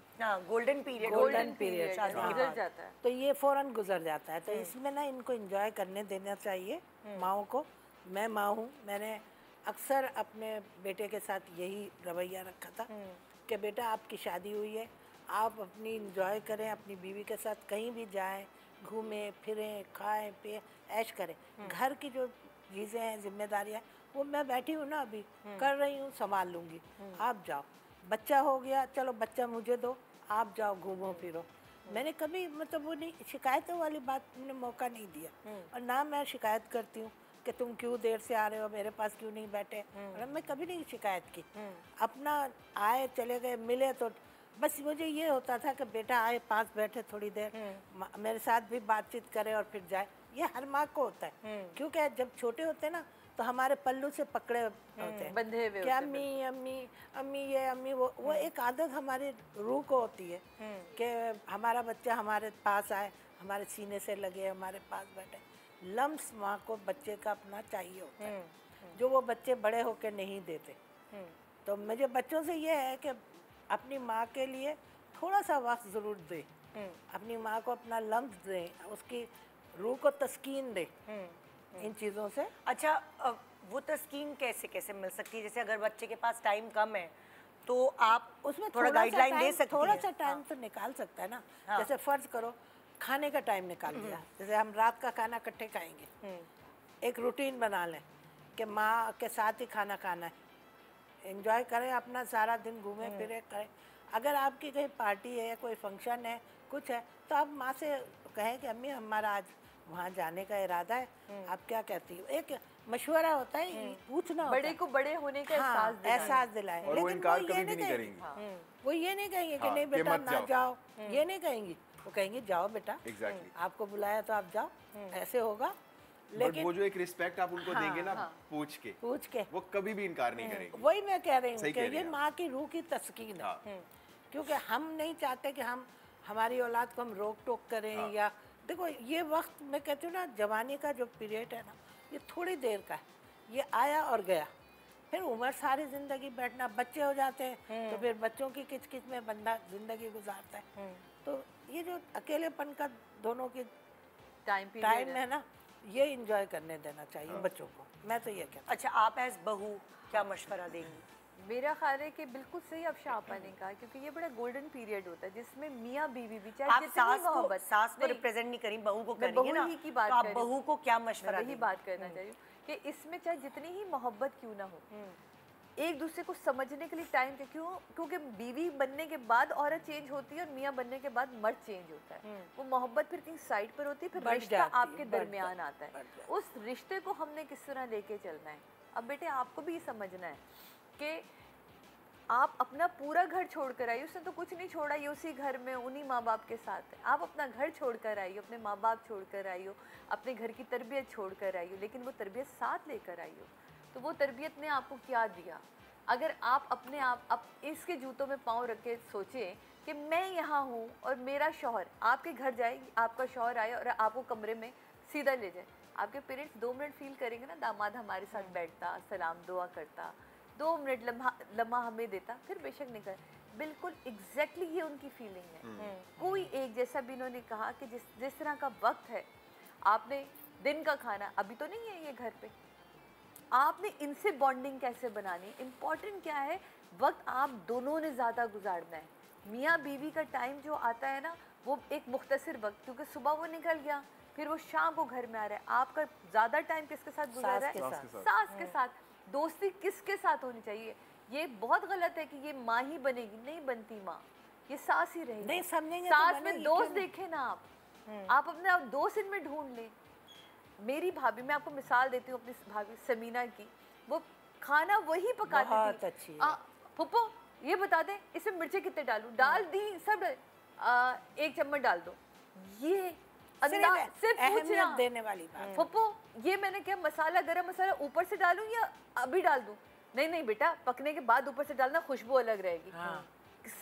गोल्डन पीरियड गुजर जाता है, तो ये फ़ौरन गुजर जाता है। तो इसमें ना इनको एंजॉय करने देना चाहिए माँओं को। मैं माँ हूँ, मैंने अक्सर अपने बेटे के साथ यही रवैया रखा था कि बेटा आपकी शादी हुई है, आप अपनी एंजॉय करें, अपनी बीवी के साथ कहीं भी जाएं, घूमें फिरें, खाएं पिएं, ऐश करें। घर की जो चीज़ें हैं, जिम्मेदारियाँ, वो मैं बैठी हूँ ना अभी कर रही हूँ, संभाल लूँगी, आप जाओ। बच्चा हो गया, चलो बच्चा मुझे दो, आप जाओ घूमो फिरो। मैंने कभी मतलब वो नहीं, शिकायतों वाली बात मैंने मौका नहीं दिया और ना मैं शिकायत करती हूँ कि तुम क्यों देर से आ रहे हो, मेरे पास क्यों नहीं बैठे, मैं कभी नहीं शिकायत की। अपना आए चले गए, मिले तो बस मुझे ये होता था कि बेटा आए पास बैठे थोड़ी देर, मेरे साथ भी बातचीत करे और फिर जाए। ये हर माँ को होता है, क्योंकि जब छोटे होते हैं ना तो हमारे पल्लू से पकड़े होते हैं, बंधे हुए कि अम्मी अम्मी अम्मी ये अम्मी वो एक आदत हमारी रूह को होती है कि हमारा बच्चा हमारे पास आए, हमारे सीने से लगे, हमारे पास बैठे। लम्स माँ को बच्चे का अपना चाहिए होता है, जो वो बच्चे बड़े होकर नहीं देते। तो मुझे बच्चों से ये है कि अपनी माँ के लिए थोड़ा सा वक्त ज़रूर दें, अपनी माँ को अपना लम्स दें, उसकी रूह को तस्कीन दें इन चीज़ों से। अच्छा, वो तस्कीन कैसे कैसे मिल सकती है? जैसे अगर बच्चे के पास टाइम कम है तो आप उसमें थोड़ा गाइडलाइन दे सकते हैं। थोड़ा सा टाइम तो निकाल सकता है ना। जैसे फ़र्ज़ करो खाने का टाइम निकाल लिया, जैसे हम रात का खाना इकट्ठे खाएंगे, एक रूटीन बना लें कि माँ के साथ ही खाना खाना है, एंजॉय करें अपना सारा दिन, घूमें फिरे करें। अगर आपकी कहीं पार्टी है, कोई फंक्शन है, कुछ है, तो आप माँ से कहें कि अम्मी हमारा आज वहाँ जाने का इरादा है, आप क्या कहती हो। एक मशवरा होता है, पूछना होता है, बड़े को बड़े होने का एहसास दिलाएं। और वो इनकार कभी भी नहीं करेंगी। वो ये नहीं कहेंगे कि नहीं बेटा ना जाओ, ये नहीं कहेंगी, वो कहेंगे जाओ बेटा, आपको बुलाया तो आप जाओ, ऐसे होगा। लेकिन वो जो एक रिस्पेक्ट आप उनको देंगे ना, पूछ के वो कभी भी इनकार नहीं करेंगे। वही मैं कह रही हूँ कि ये माँ की रूह की तस्कीन है, क्योंकि हम नहीं चाहते कि हम हमारी औलाद को हम रोक टोक करें। या देखो ये वक्त मैं कहती हूँ ना, जवानी का जो पीरियड है ना, ये थोड़ी देर का है, ये आया और गया, फिर उम्र सारी ज़िंदगी बैठना, बच्चे हो जाते हैं तो फिर बच्चों की किचकिच में बंदा ज़िंदगी गुजारता है। तो ये जो अकेलेपन का दोनों की टाइम है ना, ये इंजॉय करने देना चाहिए बच्चों को। मैं तो ये कहता हूँ। अच्छा, आप एज बहू क्या मशवरा देंगी? मेरा ख्याल है कि बिल्कुल सही अफशा आपा ने कहा, क्योंकि ये बड़ा गोल्डन पीरियड होता है जिसमें मियाँ बीवी भी, चाहे सास को रिप्रेजेंट नहीं करी, बहू को करी है ना, की बात तो आप बहू को क्या मशवरा देंगी? बात करना चाहिए कि इसमें चाहे जितनी ही मोहब्बत क्यों ना हो, एक दूसरे को समझने के लिए टाइम दे। क्योंकि बीवी बनने के बाद औरत चेंज होती है और मियाँ बनने के बाद मर्द चेंज होता है। वो मोहब्बत फिर कहीं साइड पर होती है, फिर रिश्ता आपके दरमियान आता है। उस रिश्ते को हमने किस तरह लेके चलना है। अब बेटे आपको भी समझना है कि आप अपना पूरा घर छोड़ कर आइए, उसने तो कुछ नहीं छोड़ा, ये उसी घर में उन्हीं माँ बाप के साथ है। आप अपना घर छोड़ कर आइए, अपने माँ बाप छोड़ कर आइए, अपने घर की तरबियत छोड़ कर आइए, लेकिन वो तरबियत साथ लेकर आइए। तो वो तरबियत ने आपको क्या दिया? अगर आप अपने आप इसके जूतों में पाँव रख के सोचें कि मैं यहाँ हूँ और मेरा शौहर आपके घर जाए, आपका शौहर आए और आपको कमरे में सीधा ले जाए, आपके पेरेंट्स 2 मिनट फील करेंगे ना, दामाद हमारे साथ बैठता, सलाम दुआ करता, 2 मिनट लम्हा हमें देता, फिर बेशक निकल। बिल्कुल एग्जैक्टली ये उनकी फीलिंग है। कोई एक, जैसा भी इन्होंने कहा कि जिस तरह का वक्त है, आपने दिन का खाना अभी तो नहीं है ये घर पे, आपने इनसे बॉन्डिंग कैसे बनानी। इम्पॉर्टेंट क्या है, वक्त आप दोनों ने ज़्यादा गुजारना है। मियाँ बीवी का टाइम जो आता है ना, वो एक मुख्तसर वक्त, क्योंकि सुबह वो निकल गया, फिर वो शाम को घर में आ रहा है। आपका ज़्यादा टाइम किसके साथ गुजार रहा है? सास के साथ। दोस्ती किसके साथ होनी चाहिए? ये बहुत गलत है कि ये माँ ही बनेगी, नहीं बनती माँ, ये सास ही रहेगी। नहीं समझेंगे सास में दोस्त देखें ना आप अपने दोस्त इनमें ढूंढ लें। मेरी भाभी, मैं आपको मिसाल देती हूँ अपनी भाभी समीना की, वो खाना वही पकाती थी। बहुत अच्छी है। फुप्पो ये बता दें इसमें मिर्चें कितने डालूं, डाल दी सब, 1 चम्मच डाल दो, ये अंदाज सिर्फ पूछना देने वाली बात। फुप्पो ये मैंने क्या मसाला, गरम मसाला ऊपर से डालूं या अभी डाल दूं? नहीं नहीं बेटा, पकने के बाद ऊपर से डालना, खुशबू अलग रहेगी। हाँ।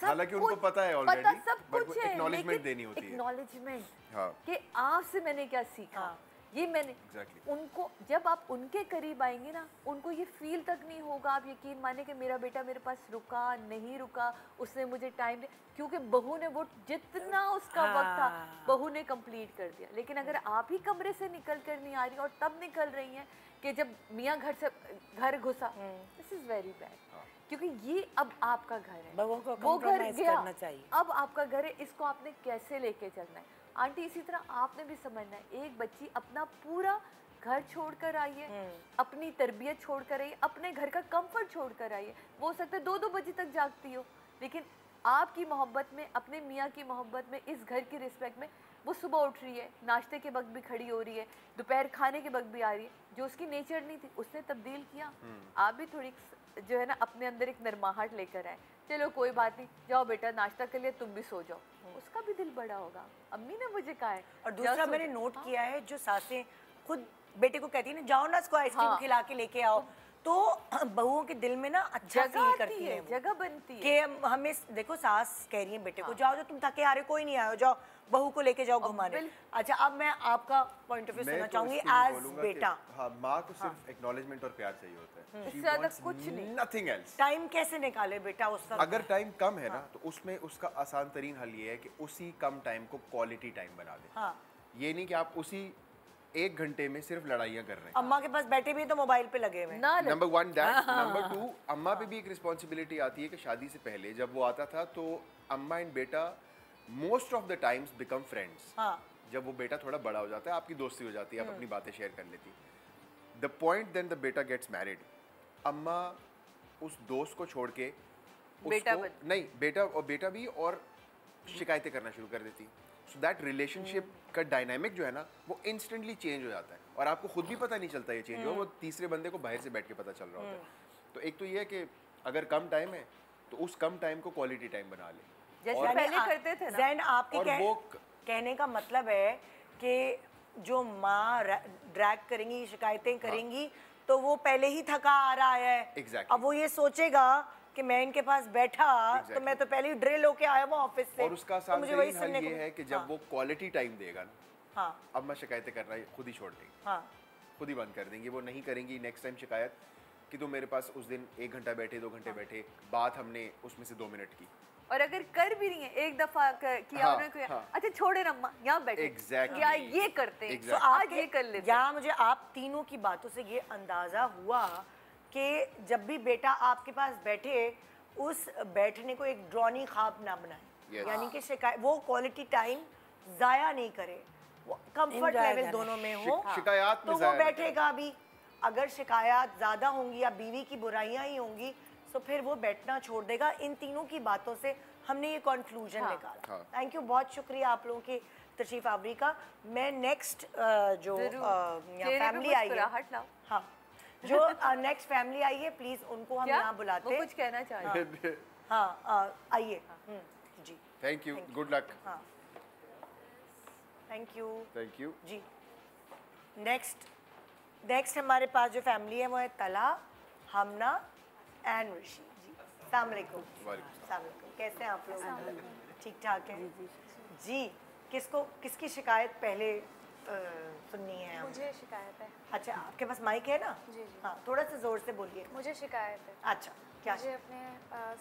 हालांकि उनको पता है ऑलरेडी, पता सब कुछ है, एक्नॉलेजमेंट देनी होती है। एक्नॉलेजमेंट हाँ। कि आपसे मैंने क्या सीखा। हाँ। ये मैंने उनको, जब आप उनके करीब आएंगे ना, उनको ये फील तक नहीं होगा, आप यकीन माने कि मेरा बेटा मेरे पास रुका नहीं रुका, उसने मुझे टाइम, क्योंकि बहू ने वो जितना उसका वक्त था बहू ने कंप्लीट कर दिया। लेकिन अगर आप ही कमरे से निकल कर नहीं आ रही और तब निकल रही हैं कि जब मियाँ घर घुसा, दिस इज वेरी बैड, क्योंकि ये अब आपका घर है, वो घर गया, अब आपका घर है, इसको आपने कैसे लेके चलना है। आंटी इसी तरह आपने भी समझना है, एक बच्ची अपना पूरा घर छोड़कर आई है, अपनी तरबियत छोड़कर आई है, अपने घर का कंफर्ट छोड़कर आई है। वो हो सकता है 2-2 बजे तक जागती हो, लेकिन आपकी मोहब्बत में, अपने मियाँ की मोहब्बत में, इस घर की रिस्पेक्ट में वो सुबह उठ रही है, नाश्ते के वक्त भी खड़ी हो रही है, दोपहर खाने के वक्त भी आ रही है। जो उसकी नेचर नहीं थी उसने तब्दील किया। आप भी थोड़ी जो है ना अपने अंदर एक नरमाहट लेकर आए, चलो कोई बात नहीं, जाओ बेटा नाश्ता कर लिया, तुम भी सो जाओ, उसका भी दिल बड़ा होगा, अम्मी ने मुझे कहा है। और दूसरा मैंने नोट किया है, जो सासें खुद बेटे को कहती है ना, जाओ ना इसको आइसक्रीम खिला के लेके आओ, तो बहुओं के दिल में ना अच्छा फील करती है, जगह बनती है कि हमें देखो सास कह रही है बेटे को, जाओ जो तुम थके आ रहे हो, कोई नहीं आयो, जाओ बहू को लेके जाओ घुमाने। अच्छा अब मैं आपका पॉइंट ऑफ व्यू सुनना चाहूंगी एज बेटा। हाँ, माँ को सिर्फ एक्नॉलेजमेंट और प्यार चाहिए होता है, इससे ज्यादा कुछ नहीं, नथिंग एल्स। टाइम कैसे निकाले बेटा उस वक्त? अगर टाइम कम है ना, तो उसमें उसका आसान तरीन हल ये है कि उसी कम टाइम को क्वालिटी टाइम बना दे। ये नहीं कि आप उसी 1 घंटे में सिर्फ लड़ाइयाँ कर रहे हैं। अम्मा के पास बैठे भी तो मोबाइल पे लगे हुए। नंबर 1 दैट, नंबर 2 अम्मा पे भी एक रिस्पॉन्सिबिलिटी आती है कि शादी से पहले जब वो आता था तो अम्मा एंड बेटा most of the times become friends. जब वो बेटा थोड़ा बड़ा हो जाता है, आपकी दोस्ती हो जाती है, आप अपनी बातें शेयर कर लेती। द पॉइंट देन द बेटा गेट्स मैरिड, अम्मा उस दोस्त को छोड़ के नहीं, बेटा भी और शिकायतें करना शुरू कर देती। सो दैट रिलेशनशिप का डायनामिक जो है ना, वो इंस्टेंटली चेंज हो जाता है और आपको खुद भी पता नहीं चलता ये चेंज हो, वो तीसरे बंदे को बाहर से बैठ के पता चल रहा होता है। तो एक तो ये है कि अगर कम टाइम है तो उस कम टाइम को क्वालिटी टाइम बना ले, जैसे पहले करते थे ना। ज़ैन आपके कहने का मतलब है कि जो माँ ड्रैग करेंगी, शिकायतें करेंगी, तो वो पहले ही थका आ रहा है। अब वो ये सोचेगा कि मैं इनके पास बैठा तो मैं तो पहले ही ड्रिल होके आया हूँ ऑफिस से, और उसका आसान हल ये है कि जब वो क्वालिटी टाइम देगा ना, अब मैं शिकायतें कर रहा है खुद ही छोड़ देंगी, खुद ही बंद कर देंगी, वो नहीं करेंगी नेक्स्ट टाइम शिकायत कि तुम मेरे पास उस दिन 1 घंटा बैठे, 2 घंटे बैठे, बात हमने उसमें से 2 मिनट की। और अगर कर भी रही है, एक दफा किया अच्छा छोड़े रम्मा यहाँ बैठे, या ये करते हैं, तो आज ये कर लेते। यहाँ मुझे आप तीनों की बातों से ये अंदाजा हुआ कि जब भी बेटा आपके पास बैठे, उस बैठने को एक ड्रॉनी ख्वाब ना बनाए, यानी कि शिकायत, वो क्वालिटी टाइम जाया नहीं करे, वो कंफर्ट लेवल दोनों में हो, शिकायत तो वो बैठेगा भी। अगर शिकायत ज़्यादा होंगी या बीवी की बुराइयां ही होंगी तो फिर वो बैठना छोड़ देगा। इन तीनों की बातों से हमने ये कंक्लूजन निकाला। थैंक यू, बहुत शुक्रिया आप लोगों की तशरीफ आवरी का। मैं नेक्स्ट जो फैमिली आई है, हाँ, जो नेक्स्ट फैमिली आई है, प्लीज उनको हम यहाँ बुलाते हैं। कुछ कहना चाहिए? हाँ आइए जी। Thank you, good luck. हाँ थैंक यू जी। नेक्स्ट हमारे पास जो फैमिली है वो है तला, हमना एंड ऋषि जी। अस्सलाम वालेकुम। कैसे हैं आप लोग? ठीक ठाक है जी। किसकी शिकायत पहले सुननी है? मुझे शिकायत है। अच्छा, आपके पास माइक है ना? जी। हाँ, थोड़ा सा जोर से बोलिए। मुझे शिकायत है। अच्छा, क्या? मुझे अपने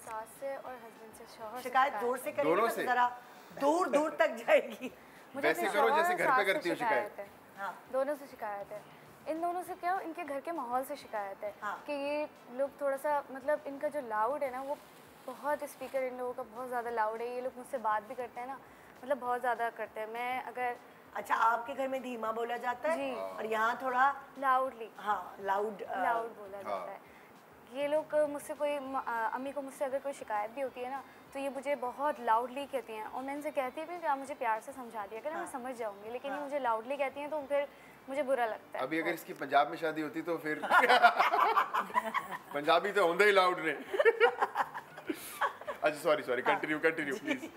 सास से और हस्बैंड से, शौहर से शिकायत जोर से करिए ना, जरा दूर तक जाएगी। वैसे करो जैसे घर पे करती हो शिकायत। हाँ, दोनों से शिकायत है। इन दोनों से क्या, इनके घर के माहौल से शिकायत है। कि ये लोग थोड़ा सा, मतलब इनका जो लाउड है ना, वो बहुत, स्पीकर इन लोगों का बहुत ज़्यादा लाउड है। ये लोग मुझसे बात भी करते हैं ना, मतलब बहुत ज़्यादा करते हैं। मैं अगर, अच्छा, आपके घर में धीमा बोला जाता है और यहाँ थोड़ा लाउडली, हाँ लाउड बोला जाता है। ये लोग मुझसे कोई, अम्मी को मुझसे अगर कोई शिकायत भी होती है ना, तो ये मुझे बहुत लाउडली कहती हैं। और मैं इनसे कहती भी कि आप मुझे प्यार से समझा दिया करें, मैं समझ जाऊँगी, लेकिन ये मुझे लाउडली कहती हैं, तो फिर मुझे बुरा लगता है। अभी अगर इसकी पंजाब में शादी होती तो फिर पंजाबी तो होंगे ही लाउड ने। अच्छा सॉरी कंटिन्यू प्लीज।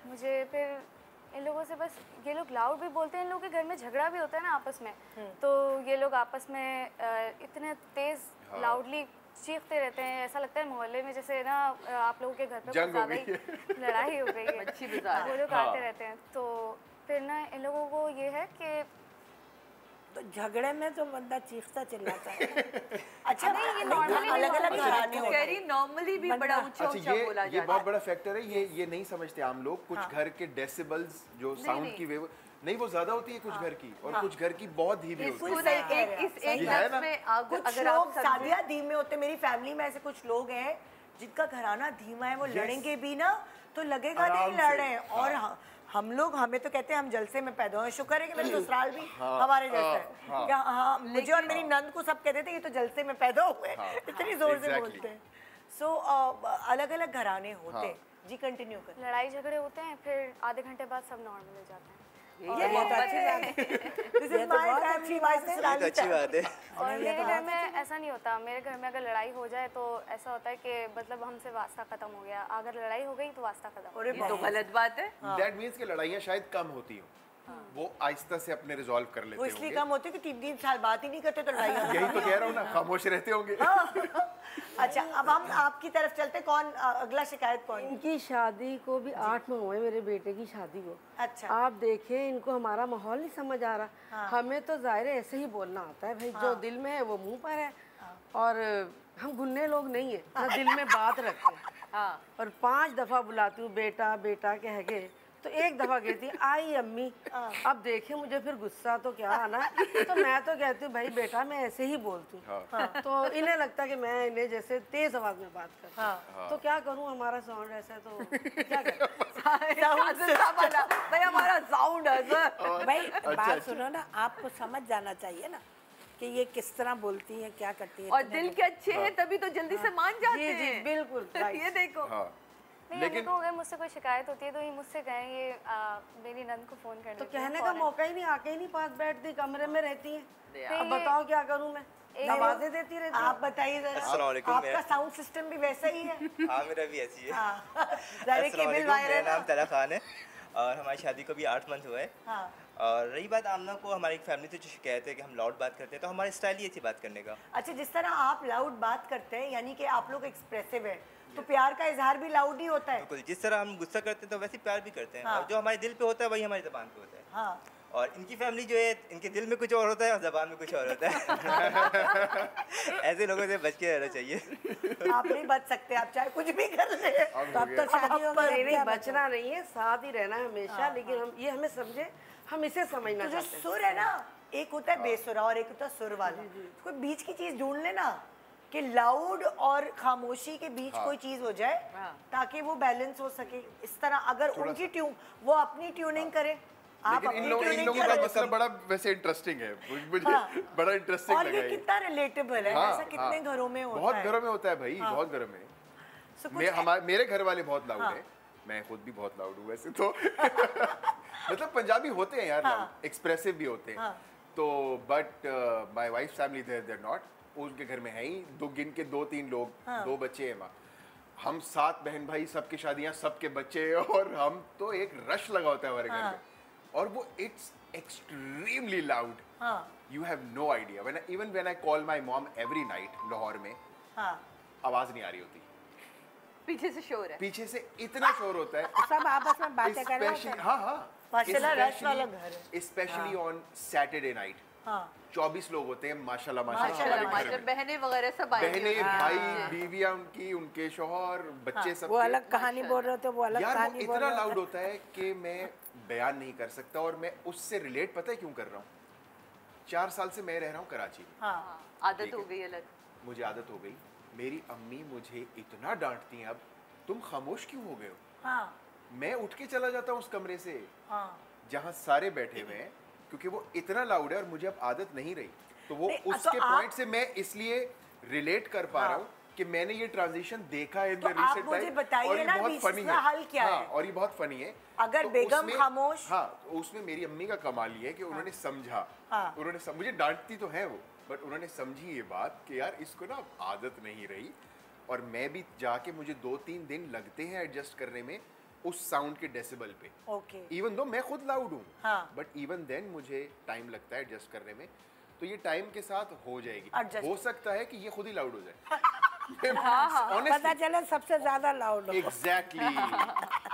मुझे फिर इन लोगों से बस, ये लोग लाउड भी बोलते हैं, इन लोगों के घर में झगड़ा भी होता है ना आपस में, तो ये लोग आपस में इतने तेज लाउडली चीखते रहते हैं, ऐसा लगता है मोहल्ले में जैसे ना आप लोगों के घर पे कुछ ज़्यादा ही लड़ाई हो गई है। अच्छी बात। वो लोग आते रहते हैं, तो फिर ना इन लोगों को ये है कि तो झगड़े में तो बंदा चीखता चिल्लाता है। अच्छा नहीं, ये नॉर्मली अलग-अलग घराने होते हैं। कह रही नॉर्मली भी बड़ा ऊंचा बोला जाता है। ये बहुत बड़ा फैक्टर है, ये नहीं समझते आम लोग। कुछ घर के डेसिबल्स जो साउंड की वेव नहीं वो ज्यादा होती है कुछ घर की, और कुछ घर की बहुत धीमी होती है। कुछ लोग शादियां धीमे होते, मेरी फैमिली में ऐसे कुछ लोग हैं जिनका घराना धीमा है, वो लड़ेंगे भी ना तो लगेगा नहीं लड़ रहे हैं। और हम लोग, हमें तो कहते हैं हम जलसे में पैदा हुए, शुक्र है कि मेरे ससुराल भी हमारे जैसा है। हाँ, मुझे और मेरी नंद को सब कहते थे ये तो जलसे में पैदा हुए, इतनी जोर से बोलते हैं। सो अलग अलग घराने होते हैं। जी कंटिन्यू कर। लड़ाई झगड़े होते हैं, फिर आधे घंटे बाद सब नॉर्मल हो जाते हैं। ये तो अच्छी बात है। और मेरे घर में ऐसा नहीं होता। मेरे घर में अगर लड़ाई हो जाए तो ऐसा होता है कि मतलब हमसे वास्ता खत्म हो गया, अगर लड़ाई हो गई तो वास्ता खत्म। ये तो गलत बात है। दैट मींस कि लड़ाइयाँ शायद कम होती हो, वो आहिस्ता से अपने रिजॉल्व कर लेते होंगे। वो इसलिए कम होती है कि 3 साल बात ही नहीं करते तो लड़ाइयाँ। यही तो कह रहा हूँ ना, खामोश रहते होंगे। अच्छा, अब हम आपकी तरफ चलते। कौन अगला शिकायत कौन? इनकी शादी को भी 8 माह हुए, मेरे बेटे की शादी को। अच्छा, आप देखें इनको हमारा माहौल नहीं समझ आ रहा। हमें तो जाहिर है ऐसे ही बोलना आता है भाई, जो दिल में है वो मुंह पर है। और हम गुन्ने लोग नहीं है ना, दिल में बात रखते हैं। और 5 दफा बुलाती हूँ बेटा बेटा कह के, तो एक दफा कहती है आई अम्मी। अब देखे मुझे फिर गुस्सा तो क्या आना, तो मैं तो कहती हूँ भाई बेटा मैं ऐसे ही बोलती हूँ। तो इन्हें लगता है कि मैं इन्हें जैसे तेज आवाज में बात करती हूँ। तो क्या करूँ, हमारा साउंड ऐसा है तो क्या करूँ। भाई हमारा साउंड है। भाई बात सुनो ना, आपको समझ जाना चाहिए ना कि ये किस तरह बोलती है, क्या करती है। और दिल के अच्छे हैं तभी तो जल्दी से मान जाते हैं। जी बिल्कुल। ये देखो। लेकिन अगर मुझसे कोई शिकायत होती है तो ये मुझसे कहें, ये मेरी नंद को फोन कर तो कहने का मौका ही नहीं, आके ही नहीं पास बैठती, कमरे में रहती है। अब बताओ क्या करूं मैं, आवाजें देती रहती। आप बताइए जरा, आपका साउंड सिस्टम भी वैसा ही है? हाँ मेरा भी ऐसी है। मेरा नाम तला खान है और हमारी शादी को भी 8 मंथ हुए हैं। और रही बात आमना को, हमारी फैमिली से जो शिकायत है कि हम लाउड बात करते हैं, तो हमारी स्टाइल ही अच्छी बात करने का। अच्छा, जिस तरह आप लाउड बात करते हैं यानी कि आप लोग एक्सप्रेसिव है, तो प्यार का इजहार भी लाउड ही होता है। बिल्कुल, जिस तरह हम गुस्सा करते हैं तो वैसे प्यार भी करते हैं। और जो हमारे दिल पे होता है वही हमारी ज़बान पे होता है। और इनकी फैमिली जो है, इनके दिल में कुछ और होता है और ज़बान में कुछ और होता है। ऐसे लोगों से बच के रहना चाहिए। आप नहीं बच सकते, आप चाहे कुछ भी कर ले। तब तो शादी बचना नहीं है, साथ ही रहना है हमेशा। लेकिन हम ये हमें समझे, हम इसे समझना चाहते हैं। जो सुर है ना, एक होता है बेसुरा और एक होता है सुर वाला। कोई बीच की चीज ढूंढ लेना कि लाउड और खामोशी के बीच कोई चीज हो जाए, ताकि वो बैलेंस हो सके। इस तरह अगर उनकी ट्यून, वो अपनी ट्यूनिंग करे, आप अपनी ट्यूनिंग करें। मतलब बड़ा वैसे इंटरेस्टिंग है, मुझे बड़ा इंटरेस्टिंग लगा। और ये कितना रिलेटेबल है, ऐसा कितने घरों में होता है। बहुत घरों में होता है भाई, बहुत घरों में। मेरे घर वाले बहुत लाउड है, मैं खुद भी बहुत लाउड हूँ वैसे तो। मतलब पंजाबी होते हैं यार, एक्सप्रेसिव भी होते हैं। तो but my wife family they're not. उनके घर में है ही गिन के 2-3 लोग, 2 बच्चे हैं। हम 7 बहन भाई, सबकी शादियां, सबके बच्चे, और हम तो एक रश लगा होता है हमारे घर में। और वो it's extremely loud, you have no idea. Even when I call my mom every night Lahore में, आवाज नहीं आ रही होती, पीछे से शोर है, पीछे से इतना शोर होता है, सब आपस में बातें कर रहे हैं। स्पेशली ऑन सैटरडे नाइट 24 लोग होते हैं माशाल्लाह माशाल्लाह, बहनें वगैरह सब, बहनें, भाई, बीवियां उनकी, उनके शौहर, बच्चे, सब। वो अलग कहानी बोल रहे थे, वो अलग कहानी बोल रहे थे। इतना लाउड होता है कि मैं बयान नहीं कर सकता। और मैं उससे रिलेट पता है क्यों कर रहा हूँ? 4 साल से मैं रह रहा हूँ कराची में। आदत हो गई अलग, मुझे आदत हो गई। मेरी अम्मी मुझे इतना डांटती हैं, अब तुम खामोश क्यों हो गए हो? मैं उठ के चला जाता हूँ उस कमरे से जहाँ सारे बैठे हुए हैं, क्योंकि वो इतना लाउड है और मुझे अब आदत नहीं रही। तो वो उसके पॉइंट से मैं इसलिए रिलेट कर पा रहा हूँ कि मैंने ये ट्रांजिशन देखा इन द तो रिसेंट मुझे बताइए ना बीच में हल क्या है? और ये बहुत फनी है। अगर बेगम खामोश, हाँ, तो उसमें मेरी अम्मी का कमाल ये है कि उन्होंने समझा, उन्होंने मुझे डांटती तो है वो, बट उन्होंने समझी ये बात कि यार इसको ना आदत नहीं रही, और मैं भी जाके मुझे 2-3 दिन लगते हैं एडजस्ट करने में उस साउंड के डेसिबल पे। ओके। इवन दो मैं खुद लाउड हूँ, बट इवन देन मुझे टाइम लगता है एडजस्ट करने में, तो ये टाइम के साथ हो जाएगी। हो सकता है कि ये खुद ही लाउड हो जाए। पता चले सबसे ज्यादा लाउड हो। एग्जैक्टली,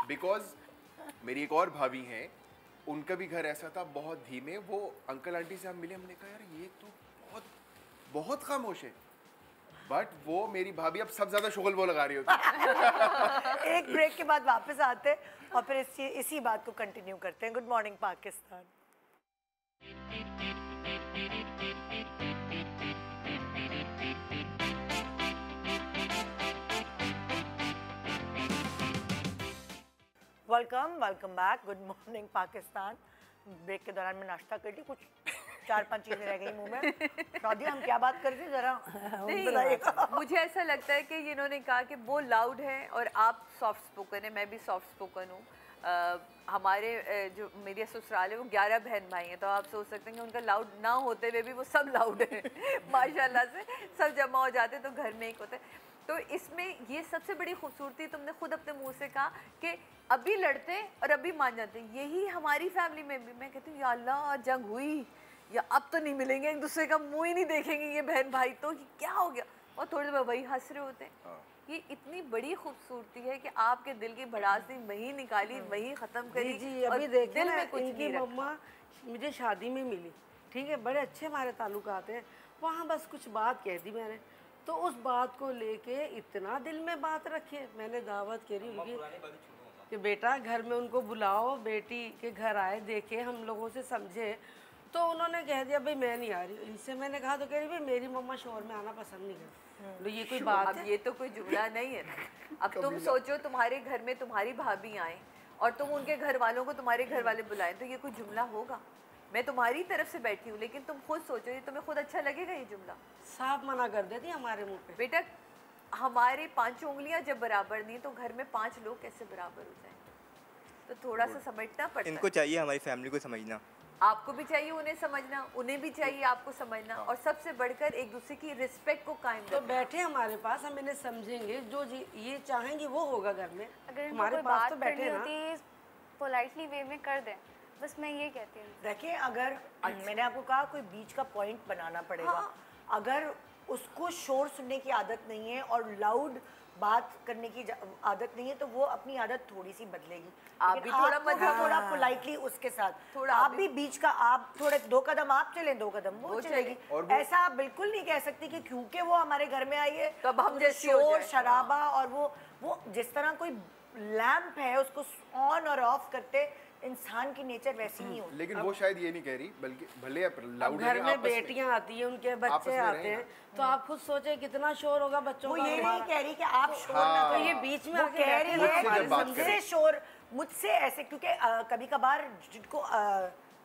बिकॉज मेरी एक और भाभी हैं, उनका भी घर ऐसा था, बहुत धीमे। वो अंकल आंटी से हम मिले, हमने कहा यार ये तो बहुत बहुत खामोश है, बट वो मेरी भाभी अब सब ज्यादा शोगल वो लगा रही होती। एक ब्रेक के बाद वापस आते हैं और फिर इसी बात को कंटिन्यू करते हैं। Good morning Pakistan. Welcome back. Good morning Pakistan. Break के दौरान मैं नाश्ता कर ली, कुछ 4-5 चीजें रह गई मुंह में। शादी हम क्या बात कर रहे थे जरा नहीं, मुझे ऐसा लगता है कि इन्होंने कहा कि वो लाउड है और आप सॉफ्ट स्पोकन है, मैं भी सॉफ्ट स्पोकन हूँ। हमारे जो मेरे ससुराल है वो 11 बहन भाई हैं, तो आप सोच सकते हैं कि उनका लाउड ना होते हुए भी वो सब लाउड है। माशाल्लाह से सब जमा हो जाते तो घर में एक होता है। तो इसमें ये सबसे बड़ी खूबसूरती, तुमने खुद अपने मुंह से कहा कि अभी लड़ते और अभी मान जाते। यही हमारी फैमिली में भी, मैं कहती हूँ या अल्लाह जंग हुई या अब तो नहीं मिलेंगे, एक दूसरे का मुंह ही नहीं देखेंगे ये बहन भाई, तो क्या हो गया, और थोड़ी देर वही हंस रहे होते हैं। ये इतनी बड़ी खूबसूरती है कि आपके दिल की भड़ासी वही निकाली, वही खत्म करी। जी अभी देखिए ना, इनकी मम्मा मुझे शादी में मिली, ठीक है, बड़े अच्छे हमारे ताल्लुकात हैं। वहाँ बस कुछ बात कह दी मैंने, तो उस बात को लेके इतना दिल में बात रखे। मैंने दावत करी उनकी कि बेटा घर में उनको बुलाओ, बेटी के घर आए, देखे, हम लोगों से समझे। तो उन्होंने कह दिया भाई मैं नहीं आ रही। इनसे मैंने कहा तो कह रही भाई मेरी मम्मा शोर में आना पसंद नहीं करती। तो ये कोई बात है? ये तो कोई जुमला नहीं है ना। अब तुम सोचो तुम्हारे घर में तुम्हारी भाभी आए और तुम उनके घर वालों को तुम्हारे घर वाले बुलाएं, तो ये कोई जुमला होगा? मैं तुम्हारी तरफ से बैठी हूँ, लेकिन तुम खुद सोचो, ये तुम्हें खुद अच्छा लगेगा ये जुमला? साफ मना कर देती हमारे मुंह पे। बेटा हमारे 5 उंगलियां जब बराबर नहीं तो घर में 5 लोग कैसे बराबर हो जाएं? तो थोड़ा सा समझना पड़ता है। इनको चाहिए हमारी फैमिली को समझना, आपको भी चाहिए उन्हें समझना, उन्हें भी चाहिए आपको समझना, और सबसे बढ़कर एक दूसरे की रिस्पेक्ट को कायम तो बैठे हमारे पास, हम इन्हें समझेंगे, जो ये चाहेंगे वो होगा घर में। अगर हमारे पास तो बैठे ना, पोलाइटली वे में कर दें, बस मैं ये कहती हूँ। देखिए अगर मैंने आपको कहा कोई बीच का पॉइंट बनाना पड़ेगा। अगर उसको शोर सुनने की आदत नहीं है और लाउड बात करने की आदत नहीं है, तो वो अपनी आदत थोड़ी सी बदलेगी। आप भी थोड़ा पोलाइटली उसके साथ आप भी बीच का, आप थोड़े 2 कदम आप चलें, 2 कदम वो चलेगी। ऐसा आप बिल्कुल नहीं कह सकती कि क्योंकि वो हमारे घर में आई है तो हम शोर शराबा, और वो जिस तरह कोई लैंप है उसको ऑन और ऑफ करते, इंसान की नेचर वैसी नहीं होती। लेकिन वो शायद ये नहीं कह रही, बल्कि भले लाउड घर में बेटियां आती हैं, उनके बच्चे आते हैं, तो आप खुद सोचे कितना शोर होगा बच्चों का। वो ये नहीं कह रही कि आप शोर ना करो, ये बीच में कह रही है मुझसे शोर, मुझसे ऐसे, क्योंकि कभी कभार जिनको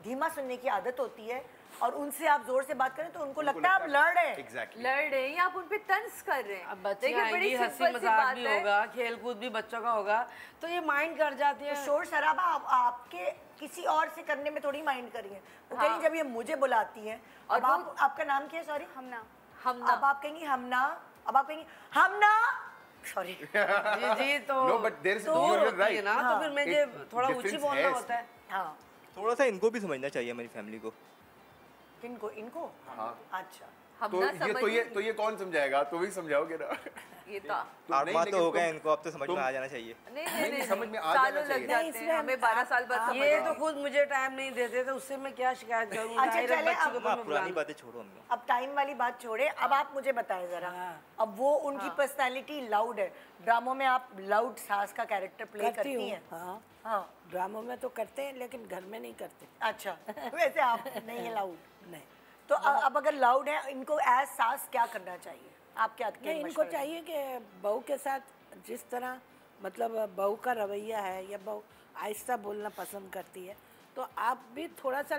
धीमा सुनने की आदत होती है और उनसे आप जोर से बात करें तो उनको लगता है आप लड़ रहे हैं। Exactly. लड़ रहे हैं या आप उन पे तंज कर रहे हैं। अब बच्चे आएंगी, हंसी मजाक भी होगा, खेल कूद भी बच्चों का होगा, तो ये माइंड कर जाती है। तो शोर शराबा आपके किसी और से करने में थोड़ी माइंड करिए। वो कहीं जब ये मुझे बुलाती है, और आपका नाम क्या है? सॉरी, हमना। अब आप कहेंगी हमना, अब आप कहेंगी हमना, सॉरी जी तो no, but there is right ना, तो फिर मुझे थोड़ा ऊंची बोलना होता है। हाँ, थोड़ा सा इनको भी समझना चाहिए हमारी फैमिली को। किनको? इनको? हाँ। अच्छा, तो ये कौन समझाएगा? तो भी समझाओगे ना। ये तो 8 माह तो हो गए इनको, अब तो समझ में आ जाना चाहिए। नहीं समझ में आ जाना चाहिए। हमें 12 साल बाद समझ ये तो खुद मुझे टाइम नहीं देते, तो उससे मैं क्या शिकायत करूँ? अच्छा चले, अब पुरानी बातें छोड़ो हम लोग, अब टाइम वाली बात छोड़े। अब आप मुझे बताएं जरा, अब वो उनकी पर्सनालिटी लाउड है, ड्रामों में आप लाउड सास का कैरेक्टर प्ले करती हैं? हाँ, ड्रामों में तो करते हैं, लेकिन घर में नहीं करते। अच्छा, वैसे आप नहीं है लाउड? नहीं। तो अब अगर लाउड है, इनको एज सास क्या करना चाहिए? आप क्या नहीं, इनको चाहिए कि बहू के साथ जिस तरह, मतलब बहू का रवैया है, या बहू आहिस्ता बोलना पसंद करती है, तो आप भी थोड़ा सा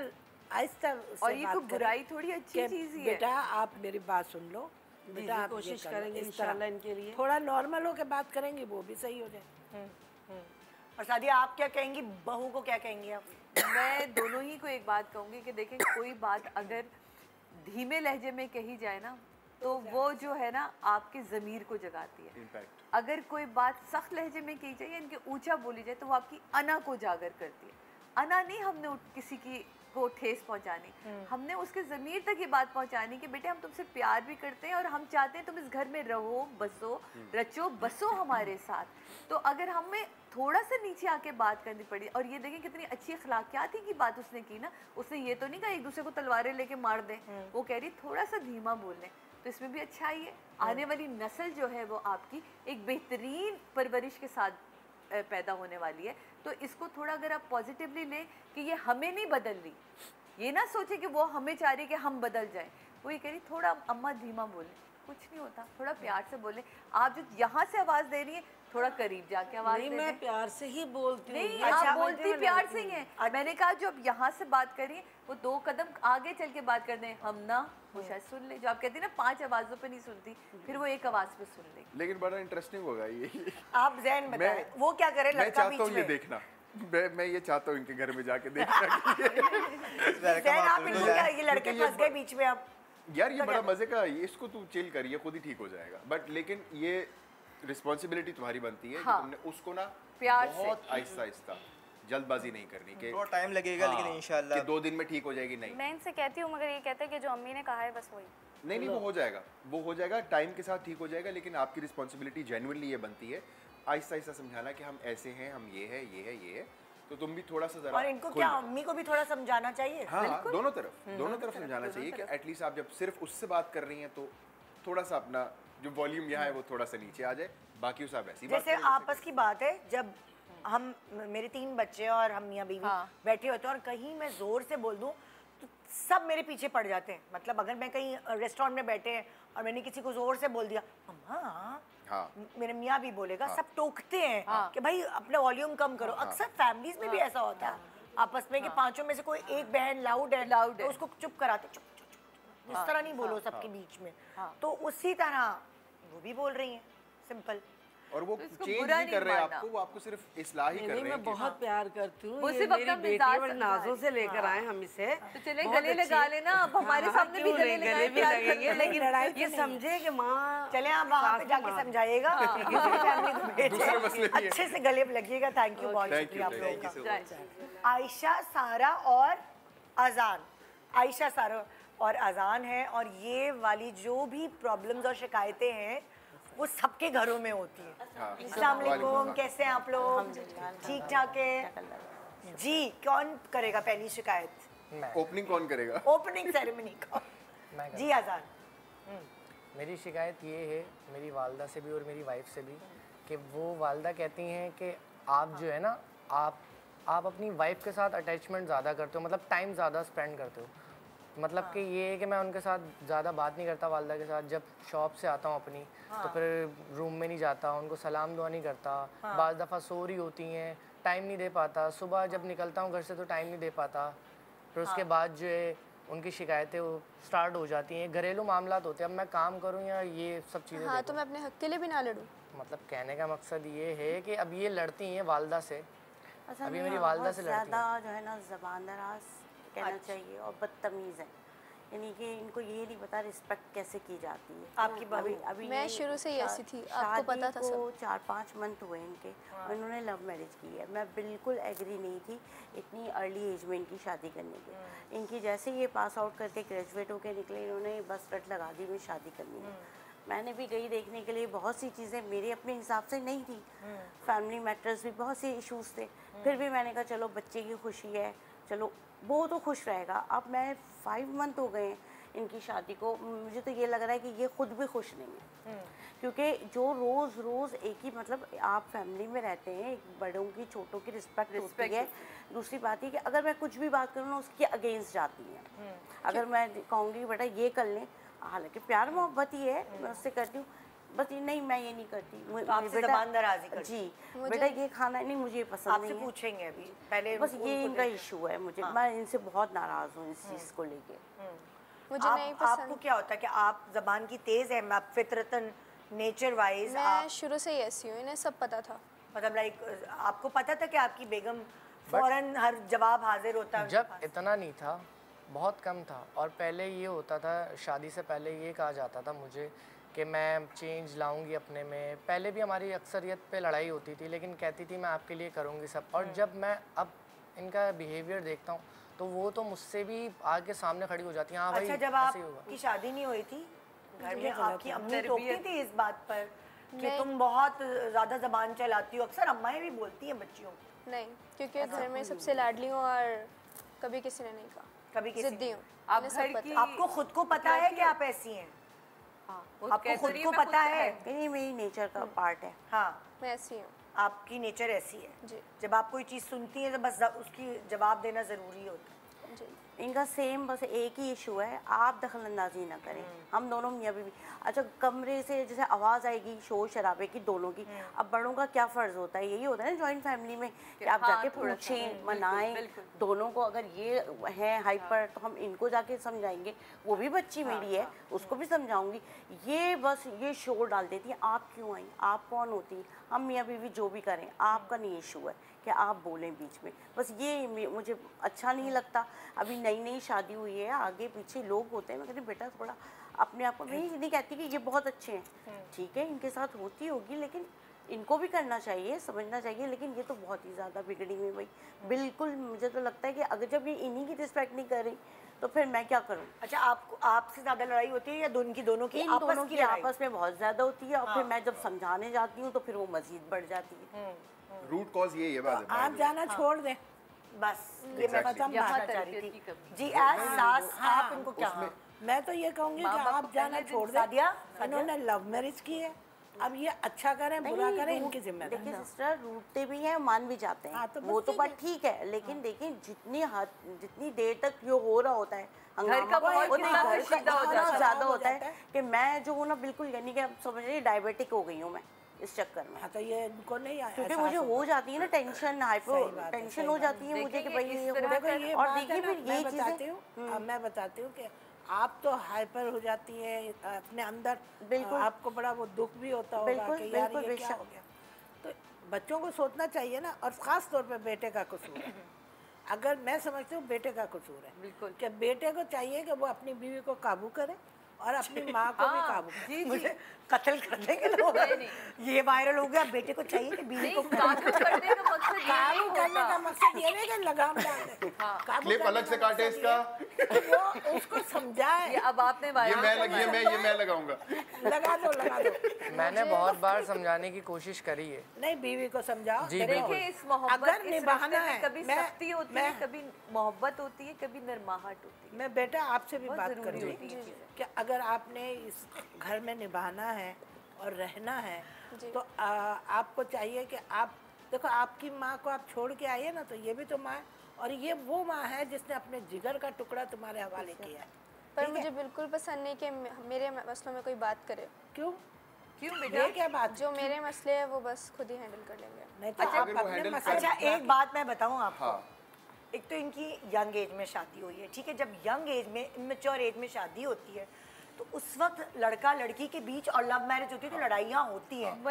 आहिस्ता। और ये कोई बुराई थोड़ी अच्छी चीज़ ही है। बेटा आप मेरी बात सुन लो, बेटा आप कोशिश ये करेंगे इस तरह इंशाल्लाह इनके लिए। थोड़ा नॉर्मल होकर बात करेंगे वो भी सही हो जाए। और सादिया आप क्या कहेंगी, बहू को क्या कहेंगी आप? मैं दोनों ही को एक बात कहूँगी कि देखें, कोई बात अगर धीमे लहजे में कही जाए ना तो वो जो है ना आपके ज़मीर को जगाती है। इम्पैक्ट अगर कोई बात सख्त लहजे में की जाए या इनके ऊंचा बोली जाए तो वो आपकी अना को जागर करती है। अना नहीं हमने किसी की को ठेस पहुंचानी, हमने उसके ज़मीर तक ये बात पहुंचानी कि बेटे हम तुमसे प्यार भी करते हैं और हम चाहते हैं तुम इस घर में रहो, बसो, रचो बसो हमारे साथ। तो अगर हमें थोड़ा सा नीचे आके बात करनी पड़ी, और ये देखें कितनी अच्छी अखलाकियात की बात उसने की ना, उसने ये तो नहीं कहा एक दूसरे को तलवारें लेके मार दें, वो कह रही थोड़ा सा धीमा बोल लें। तो इसमें भी अच्छा ही है, आने वाली नस्ल जो है वो आपकी एक बेहतरीन परवरिश के साथ पैदा होने वाली है। तो इसको थोड़ा अगर आप पॉजिटिवली लें कि ये हमें नहीं बदल रही, ये ना सोचे कि वो हमें चाह रही कि हम बदल जाएं। वो ये कह रही थोड़ा अम्मा धीमा बोलें, कुछ नहीं होता, थोड़ा प्यार से बोलें। आप जो यहाँ से आवाज़ दे रही हैं थोड़ा करीब जाके आवाज़ दे दें। मैं प्यार से ही बोलती हूँ। नहीं, आप बोलती प्यार से ही हैं। मैंने कहा जो अब यहाँ से बात करिए वो 2 कदम आगे चल के बात कर दें, हम ना वो शायद सुन ले। जो आप कहती ना 5 आवाज़ों पे नहीं सुनती, फिर वो एक आवाज़ पे सुन ले। लेकिन बड़ा इंटरेस्टिंग होगा ये। आप ज़हन बताएं वो क्या करे, मैं लड़का चाहता हूँ ये देखना, मैं ये चाहता हूँ इनके घर में जाके देखना। ज़हन आप इनको क्या, ये लड़के फंस गए बीच में अब। यार ये बड़ा मजे का, इसको तू चिल करिए, खुद ही ठीक हो जाएगा। बट लेकिन ये रिस्पॉन्सिबिलिटी तुम्हारी बनती है कि तुमने उसको ना प्यार बहुत आहिस्ता आहिस्ता, जल्दबाजी नहीं करनी कि थोड़ा टाइम लगेगा, लेकिन इंशाल्लाह कि 2 दिन में ठीक हो जाएगी। नहीं, मैं इनसे कहती हूँ मगर ये कहते हैं कि जो अम्मी ने कहा है बस वही। नहीं, वो हो जाएगा, वो हो जाएगा, टाइम के साथ ठीक हो जाएगा। लेकिन आपकी रिस्पॉन्सिबिलिटी जेन्युइनली ये बनती है आहिस्ता आहिस्ता समझाना कि हम ऐसे हैं, हम ये है, ये है, ये है। तो तुम भी थोड़ा सा जरा, और इनको क्या अम्मी को भी थोड़ा समझाना चाहिए। हाँ, दोनों तरफ समझाना चाहिए कि एटलीस्ट आप जब सिर्फ उससे बात कर रही हैं तो थोड़ा सा अपना जो वॉल्यूम यहाँ है वो थोड़ा सा नीचे आ जाए, बाकी उस आप ऐसी बात जैसे आपस की बात है, जब हम, मेरे 3 बच्चे और हम मियाँ बीवी बैठे होते हैं और कहीं मैं जोर से बोल दूं तो सब मेरे पीछे पड़ जाते हैं। मतलब अगर मैं कहीं रेस्टोरेंट में बैठे हैं और मैंने किसी को जोर से बोल दिया, अम्मा, मेरे मियाँ भी बोलेगा, सब टोकते हैं कि भाई अपना वॉल्यूम कम करो। अक्सर फैमिलीज में भी ऐसा होता है आपस में कि 5 में से कोई एक बहन लाउड है तो उसको चुप कराते, चुप चुप चुप, इस तरह नहीं बोलो सबके बीच में। तो उसी तरह वो भी बोल रही हैं, सिंपल। और वो चेंज नहीं कर रहे आपको, वो आपको सिर्फ इस्लाह ही कर रहे हैं। मैं बहुत प्यार करती हूँ, वो ये सिर्फ मेरी अपना बेटी मिजाज बड़े नाजों से लेकर आए हम इसे। तो चले गले लगा लेना, अब हमारे सामने भी गले भी लगेंगे, लेकिन लड़ाई ये समझे कि माँ, चले आप वहाँ पे जाके समझाइएगा, अच्छे से गले लगिएगा। थैंक यू, बहुत शुक्रिया आप लोगों का। आयशा, सारा और अजान, आयशा, सारा और अजान है। और ये वाली जो भी प्रॉब्लम्स और शिकायतें हैं वो सबके घरों में होती है। अस्सलाम वालेकुम, कैसे हैं आप लोग? ठीक ठाक है जी। कौन करेगा पहली शिकायत? ओपनिंग कौन करेगा? ओपनिंग सेरेमनी का जी आजान। मेरी शिकायत ये है मेरी वालदा से भी और मेरी वाइफ से भी कि वो वालदा कहती हैं कि आप जो है ना, आप अपनी वाइफ के साथ अटैचमेंट ज़्यादा करते हो, मतलब टाइम ज़्यादा स्पेंड करते हो। मतलब कि ये है कि मैं उनके साथ ज़्यादा बात नहीं करता वालदा के साथ। जब शॉप से आता हूँ अपनी तो फिर रूम में नहीं जाता, उनको सलाम दुआ नहीं करता। बाज़ दफ़ा सो रही होती हैं, टाइम नहीं दे पाता। सुबह जब निकलता हूँ घर से तो टाइम नहीं दे पाता। फिर उसके बाद जो है उनकी शिकायतें वो स्टार्ट हो जाती हैं, घरेलू मामलात होते हैं। अब मैं काम करूँ या ये सब चीज़ें हाँ, तो मैं अपने हक के लिए भी ना लड़ूँ। मतलब कहने का मकसद ये है कि अब ये लड़ती हैं वालदा से, अभी मेरी वालदा से लड़ती हैं। ज़्यादा जो है ना ज़बान दराज कहना चाहिए और बदतमीज़ है, यानी कि इनको ये नहीं पता रिस्पेक्ट कैसे की जाती है। आपकी अभी मैं शुरू से ही ऐसी थी, आपको पता था सब। 4-5 मंथ हुए इनके और इन्होंने लव मैरिज की है। मैं बिल्कुल एग्री नहीं थी इतनी अर्ली एज में इनकी शादी करने की। इनकी जैसे ये पास आउट करके ग्रेजुएट होकर निकले, इन्होंने बस रट लगा दी मुझे शादी करनी है। मैंने भी गई देखने के लिए, बहुत सी चीज़ें मेरे अपने हिसाब से नहीं थी, फैमिली मैटर्स भी बहुत से इश्यूज़ थे। फिर भी मैंने कहा चलो बच्चे की खुशी है, चलो वो तो खुश रहेगा। अब मैं 5 मंथ हो गए इनकी शादी को, मुझे तो ये लग रहा है कि ये खुद भी खुश नहीं है। क्योंकि जो रोज़ रोज़ एक ही, मतलब आप फैमिली में रहते हैं, एक बड़ों की छोटों की रिस्पेक्ट होती है। दूसरी बात है कि अगर मैं कुछ भी बात करूँ ना उसके अगेंस्ट जाती हैं। अगर मैं कहूँगी बेटा ये कर लें, हालांकि प्यार मोहब्बत ही है, मैं उससे करती हूँ, बस ये नहीं मैं ये नहीं करती। आपसे ज़बान दराज़ी करती जी, बेटा ये खाना नहीं, मुझे पसंद नहीं है। आपसे पूछेंगे अभी पहले, बस ये इनका इशू है। मुझे मैं इनसे बहुत नाराज़ हूँ इस चीज़ को लेके। मुझे नहीं पसंद। आपको क्या होता है कि आप ज़बान की तेज़ है, आप फितरतन नेचर वाइज? मैं शुरू से ही ऐसी हूँ, इन्हें सब पता था। मतलब लाइक आपको पता था कि आपकी बेगम फौरन हर जवाब हाजिर होता है? जब इतना नहीं था, बहुत कम था। और पहले ये होता था, शादी से पहले ये कहा जाता था मुझे कि मैं चेंज लाऊंगी अपने में। पहले भी हमारी अक्सरियत पे लड़ाई होती थी, लेकिन कहती थी मैं आपके लिए करूंगी सब। और जब मैं अब इनका बिहेवियर देखता हूँ तो वो तो मुझसे भी आगे सामने खड़ी हो जाती है। हाँ भाई, अच्छा, जब आपकी शादी नहीं हुई थी घर में आपकी अम्मी टोकती थी इस बात पर कि तुम बहुत ज़्यादा ज़बान चलाती हो? अक्सर अम्माएं भी बोलती हैं बच्चियों को। नहीं, क्योंकि घर में सबसे लाडली हूँ और कभी किसी ने नहीं कहा, कभी किसी जिद्दी हूँ। आपको खुद को पता है कि आप ऐसी हैं? आपको खुद को पता है? नहीं, मेरी नेचर का पार्ट है। हाँ, मैं ऐसी हूँ। आपकी नेचर ऐसी है जी। जब आप कोई चीज़ सुनती हैं तो बस उसकी जवाब देना ज़रूरी होता है। जी। इनका सेम बस एक ही इशू है, आप दखल अंदाजी ना करें। हम दोनों मियाँ बीवी, अच्छा कमरे से जैसे आवाज़ आएगी शोर शराबे की दोनों की, अब बड़ों का क्या फ़र्ज़ होता है? यही होता है ना जॉइंट फैमिली में कि आप जाके पूछें, मनाएं दोनों को। अगर ये है हाइपर तो हम इनको जाके समझाएंगे, वो भी बच्ची मेरी है, उसको भी समझाऊंगी। ये बस ये शोर डाल देती है, आप क्यों आई, आप कौन होती? हम मियाँ बीवी जो भी करें, आपका नहीं इशू है कि आप बोलें बीच में। बस ये मुझे अच्छा नहीं लगता। अभी नई नई शादी हुई है, आगे पीछे लोग होते हैं, मैं कहती बेटा थोड़ा अपने आप को, मैं नहीं कहती कि ये बहुत अच्छे हैं, ठीक है इनके साथ होती होगी, लेकिन इनको भी करना चाहिए, समझना चाहिए। लेकिन ये तो बहुत ही ज़्यादा बिगड़ी हुई भाई, बिल्कुल। मुझे तो लगता है कि अगर जब ये इन्हीं की रिस्पेक्ट नहीं कर रही तो फिर मैं क्या करूं? अच्छा, आपको आपसे ज़्यादा लड़ाई होती है या दोनों की दोनों की आपस में बहुत ज़्यादा होती है। और फिर मैं जब समझाने जाती हूँ तो फिर वो मज़ीद बढ़ जाती है। रूट कॉज ये है। आप जाना छोड़ दें बस, ये मैं खत्म बात चाह रही थी जी। एज सास आप इनको क्या? मैं तो ये कहूँगी कि आप जाना छोड़ दें। इन्होंने लव मैरिज की है, अब ये अच्छा करें बुरा करें इनकी जिम्मेदारी। देखिए सिस्टर, रूठते भी हैं, मान भी जाते हैं, तो वो तो बात ठीक है। लेकिन देखिए जितनी देर तक ये हो रहा होता है ज़्यादा होता है कि मैं जो हूँ ना बिल्कुल, यानी कि आप समझ रही डायबिटिक हो गई हूँ मैं इस चक्कर में। तो ये इनको नहीं आया, क्योंकि मुझे हो जाती है ना टेंशन, हाइपर टेंशन हो जाती है मुझे कि भाई ये हो रहा है। और देखिए फिर ये चीज़ें मैं बताती हूँ कि आप तो हाइपर हो जाती है अपने अंदर, बिल्कुल आपको बड़ा वो दुख भी होता होगा कि यार ये क्या हो गया। तो बच्चों को सोचना चाहिए ना, और ख़ास तौर पे बेटे का कसूर है। अगर मैं समझती हूँ बेटे का कसूर है बिल्कुल, कि बेटे को चाहिए कि वो अपनी बीवी को काबू करे और अपनी माँ को भी काबू करे। मुझे कत्ल कर देंगे लोग। ये वायरल हो गया, बेटे को चाहिए कि बीवी को काबू करने का मकसद ये नहीं कि लगाम डाल दे। क्लिप अलग से काटे इसका, वो उसको समझाए। अब आपने ये मैं लगाऊंगा। लगा दो। मैंने बहुत बार समझाने की कोशिश करी है। नहीं, बीवी को समझाओ। देखिए इस मोहब्बत अगर निभाना है, कभी सख्ती होती है, कभी मोहब्बत होती है, कभी नरमाहट होती है। मैं बेटा आपसे भी बात कर रही हूँ कि अगर आपने इस घर में निभाना है और रहना है तो आपको चाहिए कि आप देखो, आपकी माँ को आप छोड़ के आइए ना, तो ये भी तो माँ है, और ये वो माँ है जिसने अपने जिगर का टुकड़ा तुम्हारे हवाले किया है। पर मुझे बिल्कुल पसंद नहीं कि मेरे मसलों में कोई बात करे। क्यों बेटा? ये क्या बात? जो मेरे मसले हैं वो बस खुद ही हैंडल कर लेंगे। नहीं तो आप अपने मसले। अच्छा, एक बात मैं बताऊँ आपको। एक तो इनकी यंग एज में शादी हुई है, ठीक है। जब यंग एज में, इमेच्योर एज में शादी होती है तो उस वक्त लड़का लड़की के बीच, और लव मैरिज होती है तो लड़ाइयाँ होती हैं।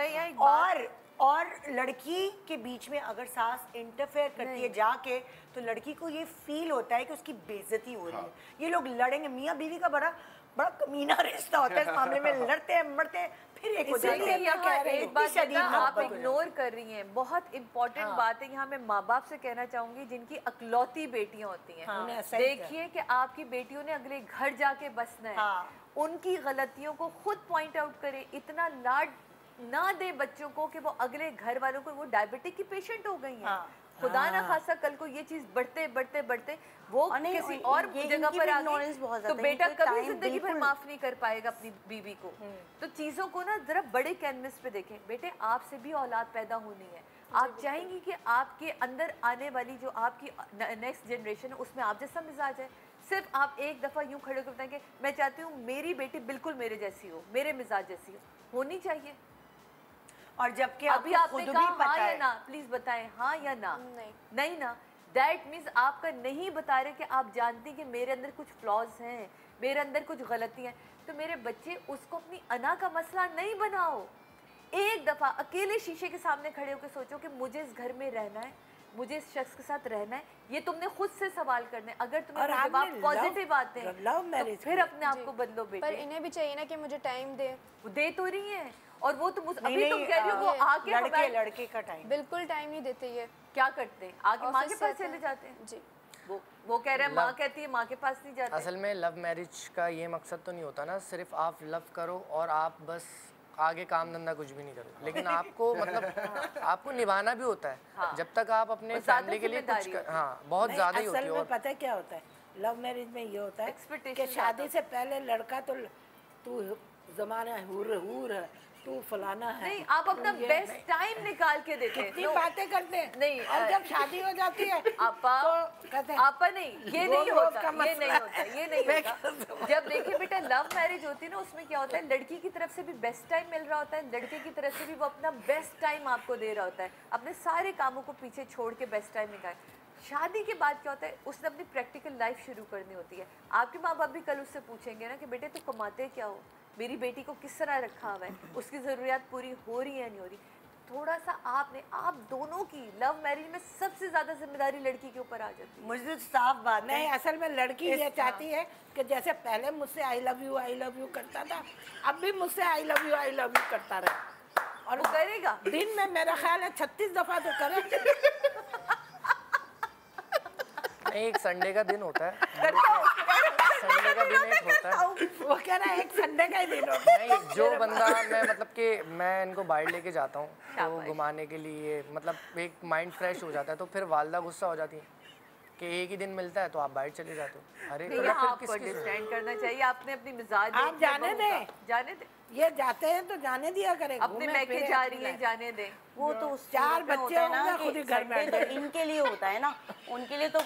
और लड़की के बीच में अगर सास इंटरफेयर करती है जाके, तो लड़की को ये फील होता है कि उसकी बेइज्जती हो रही है। ये लोग लड़ेंगे, मियाँ बीवी का बड़ा कमीना रिश्ता होता है इस मामले में। लड़ते हैं मरते हैं, फिर एक हो जाते हैं। एक बात आप इग्नोर कर रही हैं, बहुत इंपॉर्टेंट बात है। यहाँ मैं माँ बाप से कहना चाहूंगी जिनकी अकलौती बेटियां होती हैं, देखिए कि आपकी बेटियों ने अगले घर जाके बसना है, उनकी गलतियों को खुद पॉइंट आउट करें। इतना लाड ना दे बच्चों को कि वो अगले घर वालों को, वो डायबिटिक की पेशेंट हो गई हैं, खुदा ना खासा कल को ये चीज बढ़ते वो किसी और जगह पर आ गई तो बेटा कभी जिंदगी भर माफ नहीं कर पाएगा अपनी बीवी को। तो चीजों को ना जरा बड़े कैनवस पे देखें। बेटे, आपसे भी औलाद पैदा होनी है, आप चाहेंगी कि आपके अंदर आने वाली जो आपकी नेक्स्ट जनरेशन है उसमें आप जैसा मिजाज है। सिर्फ आप एक दफ़ा यूँ खड़े होकर बताएं कि मैं चाहती हूँ मेरी बेटी बिल्कुल मेरे जैसी हो, मेरे मिजाज जैसी हो, होनी चाहिए। और जबकि अभी आपने कहा हाँ या ना, प्लीज बताएं, हाँ या ना? नहीं ना। दैट मीन्स आपका नहीं बता रहे कि आप जानते हैं कि मेरे अंदर कुछ फ्लॉज हैं, मेरे अंदर कुछ गलतियाँ हैं। तो मेरे बच्चे उसको अपनी अना का मसला नहीं बनाओ। एक दफ़ा अकेले शीशे के सामने खड़े होकर सोचो कि मुझे इस घर में रहना है, मुझे इस शख्स के साथ रहना है। ये तुमने खुद से सवाल करने, अगर तुम्हें जवाब पॉजिटिव आते हैं तो फिर अपने आप को बदलो बेटे। पर इन्हें भी चाहिए ना कि मुझे टाइम दे तो रही है। और वो तुम अभी तुम कह रही हो वो आके लड़के का टाइम बिल्कुल टाइम नहीं देते। ये क्या करते हैं? आगे माँ के पास चले जाते हैं जी। वो कह रहे हैं माँ कहती है माँ के पास नहीं जाते। असल में लव मैरिज का ये मकसद तो नहीं होता ना सिर्फ आप लव करो और आप बस आगे काम धंधा कुछ भी नहीं करो, लेकिन आपको मतलब आपको निभाना भी होता है। हाँ। जब तक आप अपने फैमिली के लिए कुछ बहुत ज़्यादा ही होती है। असल में पता है क्या होता है लव मैरिज में? ये होता है कि शादी से पहले लड़का तो तू जमाना हूर है, तू फलाना है। नहीं, आप अपना बेस्ट टाइम निकाल के देते हैं। कितनी बातें करते हैं। नहीं, और जब शादी हो जाती है आपा तो कहते हैं आपा नहीं, ये नहीं होता, ये नहीं होता। जब देखिए बेटा लव मैरिज होती है ना, उसमें क्या होता है, लड़की की तरफ से भी बेस्ट टाइम मिल रहा होता है, लड़के की तरफ से भी वो अपना बेस्ट टाइम आपको दे रहा होता है, अपने सारे कामों को पीछे छोड़ के बेस्ट टाइम निकाल। शादी के बाद क्या होता है, उसने अपनी प्रैक्टिकल लाइफ शुरू करनी होती है। आपके माँ बाप भी कल उससे पूछेंगे ना कि बेटे तू कमाते क्या हो, मेरी बेटी को किस तरह रखा हुआ है, उसकी ज़रूरियात पूरी हो रही है नहीं हो रही। थोड़ा सा आप दोनों की लव मैरिज में सबसे ज़्यादा जिम्मेदारी लड़की के ऊपर आ जाती है। मुझे साफ बात नहीं, असल में लड़की ये चाहती है कि जैसे पहले मुझसे आई लव यू करता था, अब भी मुझसे आई लव यू करता रहे। और वो करेगा दिन में मेरा ख्याल है 36 दफ़ा तो करे। एक संडे का दिन होता है, संडे का दिन एक होता है। वो कह रहा है एक संडे का ही दिन होता है। नहीं, जो बंदा मैं मतलब कि मैं इनको बाहर लेके जाता हूँ तो घुमाने के लिए, मतलब एक माइंड फ्रेश हो जाता है, तो फिर वालदा गुस्सा हो जाती है कि एक ही दिन मिलता है तो आप बाहर चले जाते हो। अरे तो आपको अंडरस्टैंड करना चाहिए, आपने अपनी मिजाज आप जाने दें, ये जाते हैं तो जाने दिया करें। अपने मैके जा रही है, जाने दें। वो तो 4 बच्चे हैं ना, खुद ही घर में तो इनके लिए होता है ना, उनके लिए तो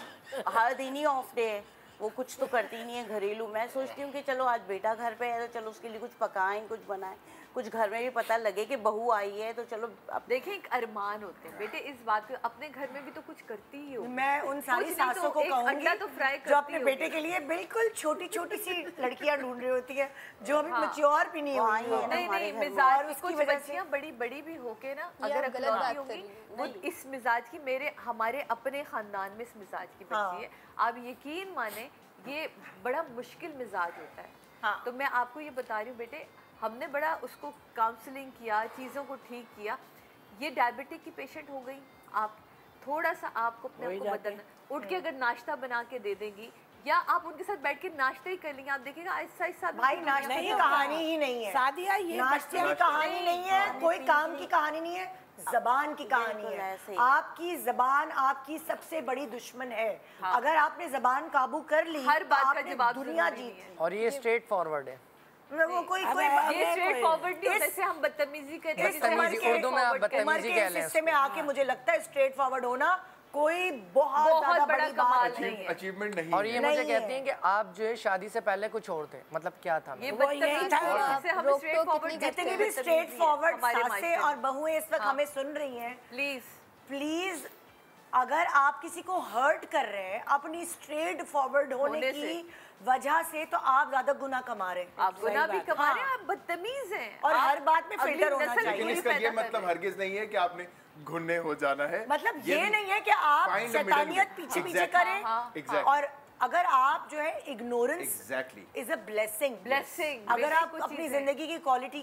हर दिन ही ऑफ डे है, वो कुछ तो करती नहीं है घरेलू। मैं सोचती हूँ कि चलो आज बेटा घर पे है तो चलो उसके लिए कुछ पकाएं, कुछ बनाएं, कुछ घर में भी पता लगे कि बहू आई है तो चलो। अब देखें एक अरमान होते हैं बेटे, इस बात को अपने घर में भी तो कुछ करती ही हो। मैं उन सारी सासों को कहूँगी तो फ्राई जो अपने बेटे के लिए बिल्कुल छोटी छोटी सी लड़कियां ढूंढ रही होती है जो अभी मैच्योर भी नहीं हुई है। नहीं, मिजाज कुछ बच्चियां बड़ी बड़ी भी होके ना अगर गलत होंगी, वो इस मिजाज की, हमारे अपने खानदान में इस मिजाज की बच्ची है। आप यकीन माने ये बड़ा मुश्किल मिजाज होता है। तो मैं आपको ये बता रही हूँ बेटे, हमने बड़ा उसको काउंसलिंग किया, चीज़ों को ठीक किया। ये डायबिटिक की पेशेंट हो गई, आप थोड़ा सा आपको अपने आप को बदलना, उठ के अगर नाश्ता बना के दे देंगी या आप उनके साथ बैठ के नाश्ता ही कर लेंगे, आप देखिएगा आहिस्ता आहिस्ता। भाई नाश्ते की कहानी ही नहीं है, सादिया ये नाश्ते की कहानी नहीं है, कोई काम की कहानी नहीं है, जबान की कहानी है। आपकी जबान आपकी सबसे बड़ी दुश्मन है। अगर आपने जबान काबू कर ली, हर बात का जवाब दुनिया जीती। और ये स्ट्रेट फॉरवर्ड है। वो कोई ये स्ट्रेट फॉरवर्ड नहीं होता, जैसे हम बदतमीजी करते हैं। उर्दू में आप बदतमीजी कह लें। हिस्से में आके मुझे लगता है स्ट्रेट फॉरवर्ड होना कोई बहुत बड़ा कमाल नहीं है, अचीवमेंट नहीं। और ये मुझे कहती हैं कि आप जो है शादी से पहले कुछ और थे, मतलब क्या था? ये बदतमीजी से हम स्ट्रेट फॉरवर्ड, जितनी भी स्ट्रेट फॉरवर्ड सासें और बहुएं इस वक्त हमें सुन रही हैं, प्लीज अगर आप किसी को हर्ट कर रहे हैं अपनी स्ट्रेट फॉरवर्ड होने की वजह से, तो आप ज्यादा गुनाह कमा रहे हैं। आप गुनाह भी कमा रहे हैं, आप बदतमीज हैं और हर बात में फिल्टर होना चाहिए। लेकिन इसका ये मतलब हरगिज नहीं है कि आपने घुन्ने हो जाना है। मतलब ये नहीं है कि आप शैतानियत पीछे पीछे करें। और अगर आप जो है इग्नोरेंस इज अ ब्लेसिंग। अगर आप अपनी जिंदगी की क्वालिटी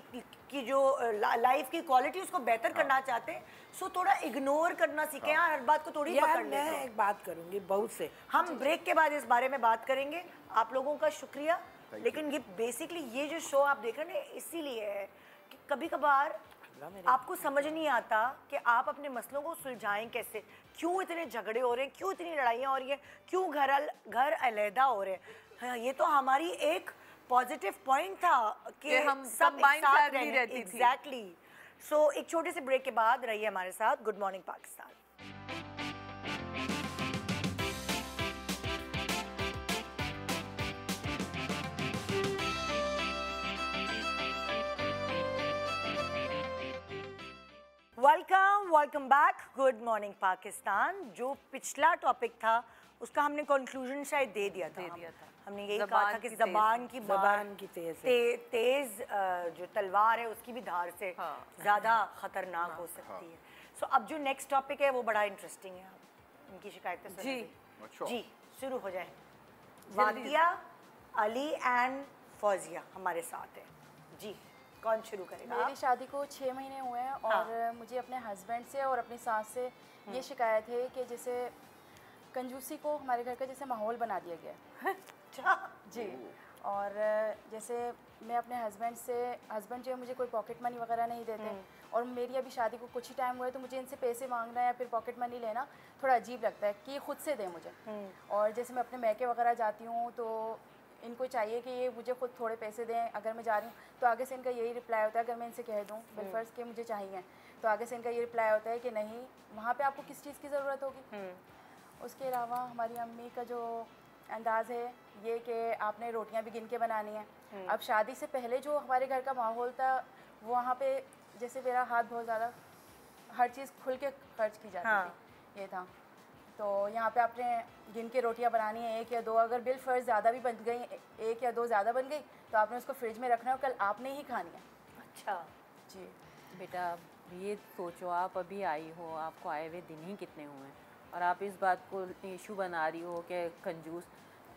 की जो लाइफ की क्वालिटी उसको बेहतर करना चाहते हैं, सो थोड़ा इग्नोर करना सीखें। हर बात को थोड़ी पकड़ने। मैं एक बात करूंगी बहुत से, हम ब्रेक के बाद इस बारे में बात करेंगे। आप लोगों का शुक्रिया। लेकिन ये बेसिकली ये जो शो आप देख रहे हैं इसीलिए है कि कभी कभार आपको समझ नहीं आता कि आप अपने मसलों को सुलझाएं कैसे, क्यों इतने झगड़े हो रहे हैं, क्यों इतनी लड़ाइयाँ हो रही हैं, क्यों घर अलहदा हो रहे हैं। ये तो हमारी एक पॉजिटिव पॉइंट था कि हम सब साथ रहते थे। एग्जैक्टली। सो एक छोटे से ब्रेक के बाद रहिए हमारे साथ। Good morning Pakistan. Welcome back. Good morning Pakistan. जो पिछला टॉपिक था उसका हमने कंक्लूजन शायद दे दिया था। हमने यही कहा था कि ज़बान की तेज जो तलवार है उसकी भी धार से ज़्यादा ख़तरनाक हो सकती है। सो अब जो नेक्स्ट टॉपिक है वो बड़ा इंटरेस्टिंग है। उनकी शिकायतें जी शुरू हो जाए। वादिया, अली एंड फौजिया हमारे साथ है जी। कौन शुरू करेगा? मेरी शादी को 6 महीने हुए हैं और मुझे अपने हस्बैंड से और अपनी सास से ये शिकायत है कि जैसे कंजूसी को हमारे घर का जैसे माहौल बना दिया गया है। जी। और जैसे मैं अपने हस्बैंड जो है मुझे कोई पॉकेट मनी वगैरह नहीं देते और मेरी अभी शादी को कुछ ही टाइम हुआ है तो मुझे इनसे पैसे मांगना या फिर पॉकेट मनी लेना थोड़ा अजीब लगता है कि खुद से दें मुझे। और जैसे मैं अपने मैके वगैरह जाती हूँ तो इनको चाहिए कि ये मुझे खुद थोड़े पैसे दें। अगर मैं जा रही हूँ तो आगे से इनका यही रिप्लाई होता है, अगर मैं इनसे कह दूँ बिलफर्ज के मुझे चाहिए तो आगे से इनका ये रिप्लाई होता है कि नहीं, वहाँ पे आपको किस चीज़ की ज़रूरत होगी। उसके अलावा हमारी अम्मी का जो अंदाज़ है ये कि आपने रोटियां भी गिन के बनानी है। अब शादी से पहले जो हमारे घर का माहौल था वहाँ पे जैसे मेरा हाथ बहुत ज़्यादा हर चीज़ खुल के खर्च की जाती थी, ये था। तो यहाँ पे आपने गिन के रोटियां बनानी है 1 या 2, अगर बिल फर्ज ज़्यादा भी बन गई, 1 या 2 ज़्यादा बन गई तो आपने उसको फ्रिज में रखना है और कल आपने ही खानी है। अच्छा जी। बेटा ये सोचो, आप अभी आई हो, आपको आए हुए दिन ही कितने हुए हैं और आप इस बात को इशू बना रही हो कि कंजूस।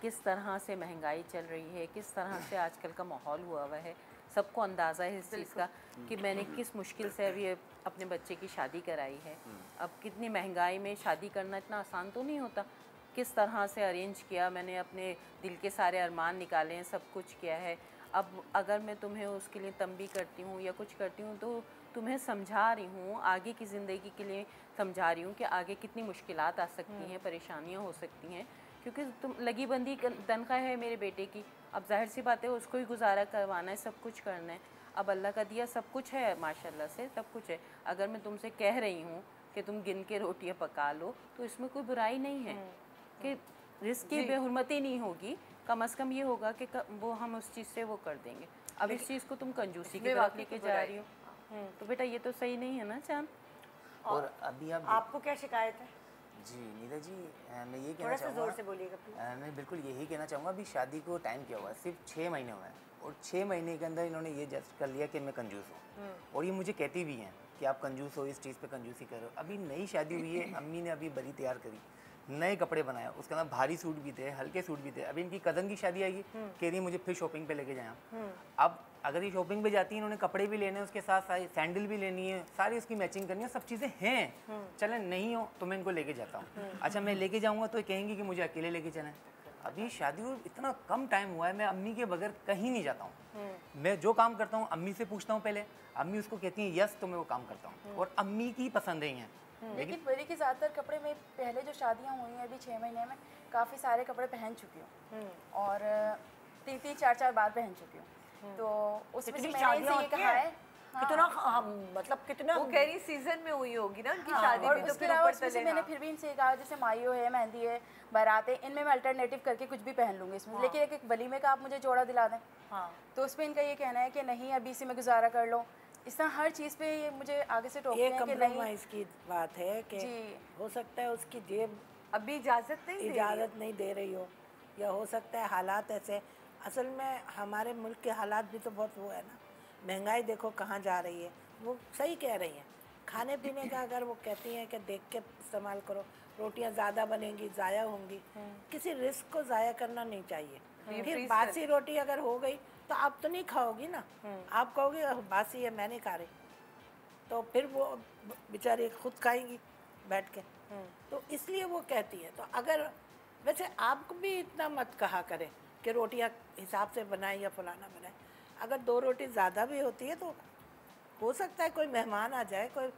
किस तरह से महंगाई चल रही है, किस तरह से आजकल का माहौल हुआ हुआ है, सबको अंदाज़ा है इस चीज़ का कि मैंने किस मुश्किल से अभी अपने बच्चे की शादी कराई है। अब कितनी महंगाई में शादी करना इतना आसान तो नहीं होता। किस तरह से अरेंज किया मैंने, अपने दिल के सारे अरमान निकाले हैं, सब कुछ किया है। अब अगर मैं तुम्हें उसके लिए तंबी करती हूँ या कुछ करती हूँ तो तुम्हें समझा रही हूँ, आगे की ज़िंदगी के लिए समझा रही हूँ कि आगे कितनी मुश्किलात आ सकती हैं, परेशानियाँ हो सकती हैं, क्योंकि तुम लगी बंदी तनख्वाह है मेरे बेटे की। अब जाहिर सी बात है उसको ही गुजारा करवाना है, सब कुछ करना है। अब अल्लाह का दिया सब कुछ है, माशाल्लाह से सब कुछ है। अगर मैं तुमसे कह रही हूँ कि तुम गिन के रोटियाँ पका लो तो इसमें कोई बुराई नहीं है कि रिस्क की बेहुरमती नहीं होगी। कम अज़ कम ये होगा कि वो हम उस चीज़ से वो कर देंगे। अब इस चीज़ को तुम कंजूसी की तरफ लेके जा रही हो तो बेटा ये तो सही नहीं है ना चांद। और अभी आपको क्या शिकायत है? जी नीता जी, मैं ये कहना चाहूँगा, जोर से बोलिएगा। मैं बिल्कुल यही कहना चाहूँगा, अभी शादी को टाइम क्या हुआ है, सिर्फ 6 महीने हुए हैं और 6 महीने के अंदर इन्होंने ये जज कर लिया कि मैं कंजूस हूँ। और ये मुझे कहती भी हैं कि आप कंजूस हो, इस चीज़ पे कंजूसी करो। अभी नई शादी हुई है, अम्मी ने अभी बरी तैयार करी, नए कपड़े बनाया, उसके अंदर भारी सूट भी थे, हल्के सूट भी थे। अभी इनकी कज़न की शादी आएगी, कह रही मुझे फिर शॉपिंग पे लेके जाए। अब अगर ये शॉपिंग पे जाती है, इन्होंने कपड़े भी लेने हैं, उसके साथ साथ सैंडल भी लेनी है, सारी उसकी मैचिंग करनी है, सब चीज़ें हैं। चलें नहीं हो तो मैं इनको लेके जाता हूँ। अच्छा मैं लेके जाऊँगा तो कहेंगी कि मुझे अकेले लेके चलें। अभी शादी को इतना कम टाइम हुआ है, मैं अम्मी के बगैर कहीं नहीं जाता हूँ। मैं जो काम करता हूँ अम्मी से पूछता हूँ पहले, अम्मी उसको कहती हैं यस तो मैं वो काम करता हूँ और अम्मी की पसंद ही हैं। लेकिन मेरी के ज़्यादातर कपड़े में पहले जो शादियाँ हुई हैं अभी 6 महीने में काफ़ी सारे कपड़े पहन चुकी हूँ और 3-3, 4-4 बार पहन चुकी हूँ। तो उसमें से मैंने इनसे ये कहा है कितना मतलब कितना वो कह रही सीजन में हुई होगी ना उनकी शादी और भी, तो उसके अलावा मैंने फिर भी इनसे कहा जैसे माइयो है, मेहंदी है, बारात है, इनमें मैं अल्टरनेटिव करके कुछ भी पहन लूँगी इसमें। लेकिन एक वलीमे का आप मुझे जोड़ा दिला दें तो उसमें इनका ये कहना है कि नहीं अभी इसी में गुजारा कर लो। इस तरह हर चीज़ पे ये मुझे आगे से टोकते हैं कि नहीं। इसकी बात है कि हो सकता है उसकी जेब अभी इजाज़त नहीं दे रही हो, या हो सकता है हालात ऐसे। असल में हमारे मुल्क के हालात भी तो बहुत वो है ना, महंगाई देखो कहाँ जा रही है। वो सही कह रही हैं, खाने पीने का अगर वो कहती हैं कि देख के इस्तेमाल करो, रोटियां ज़्यादा बनेंगी, ज़ाया होंगी, किसी रिस्क को ज़ाया करना नहीं चाहिए। फिर बासी रोटी अगर हो गई तो आप तो नहीं खाओगी ना, आप कहोगे बासी है मैं नहीं खा रही, तो फिर वो बेचारी खुद खाएंगी बैठ के। तो इसलिए वो कहती है। तो अगर वैसे आपको भी इतना मत कहा करें कि रोटियां हिसाब से बनाए या फलाना बनाए। अगर 2 रोटी ज़्यादा भी होती है तो हो सकता है कोई मेहमान आ जाए, कोई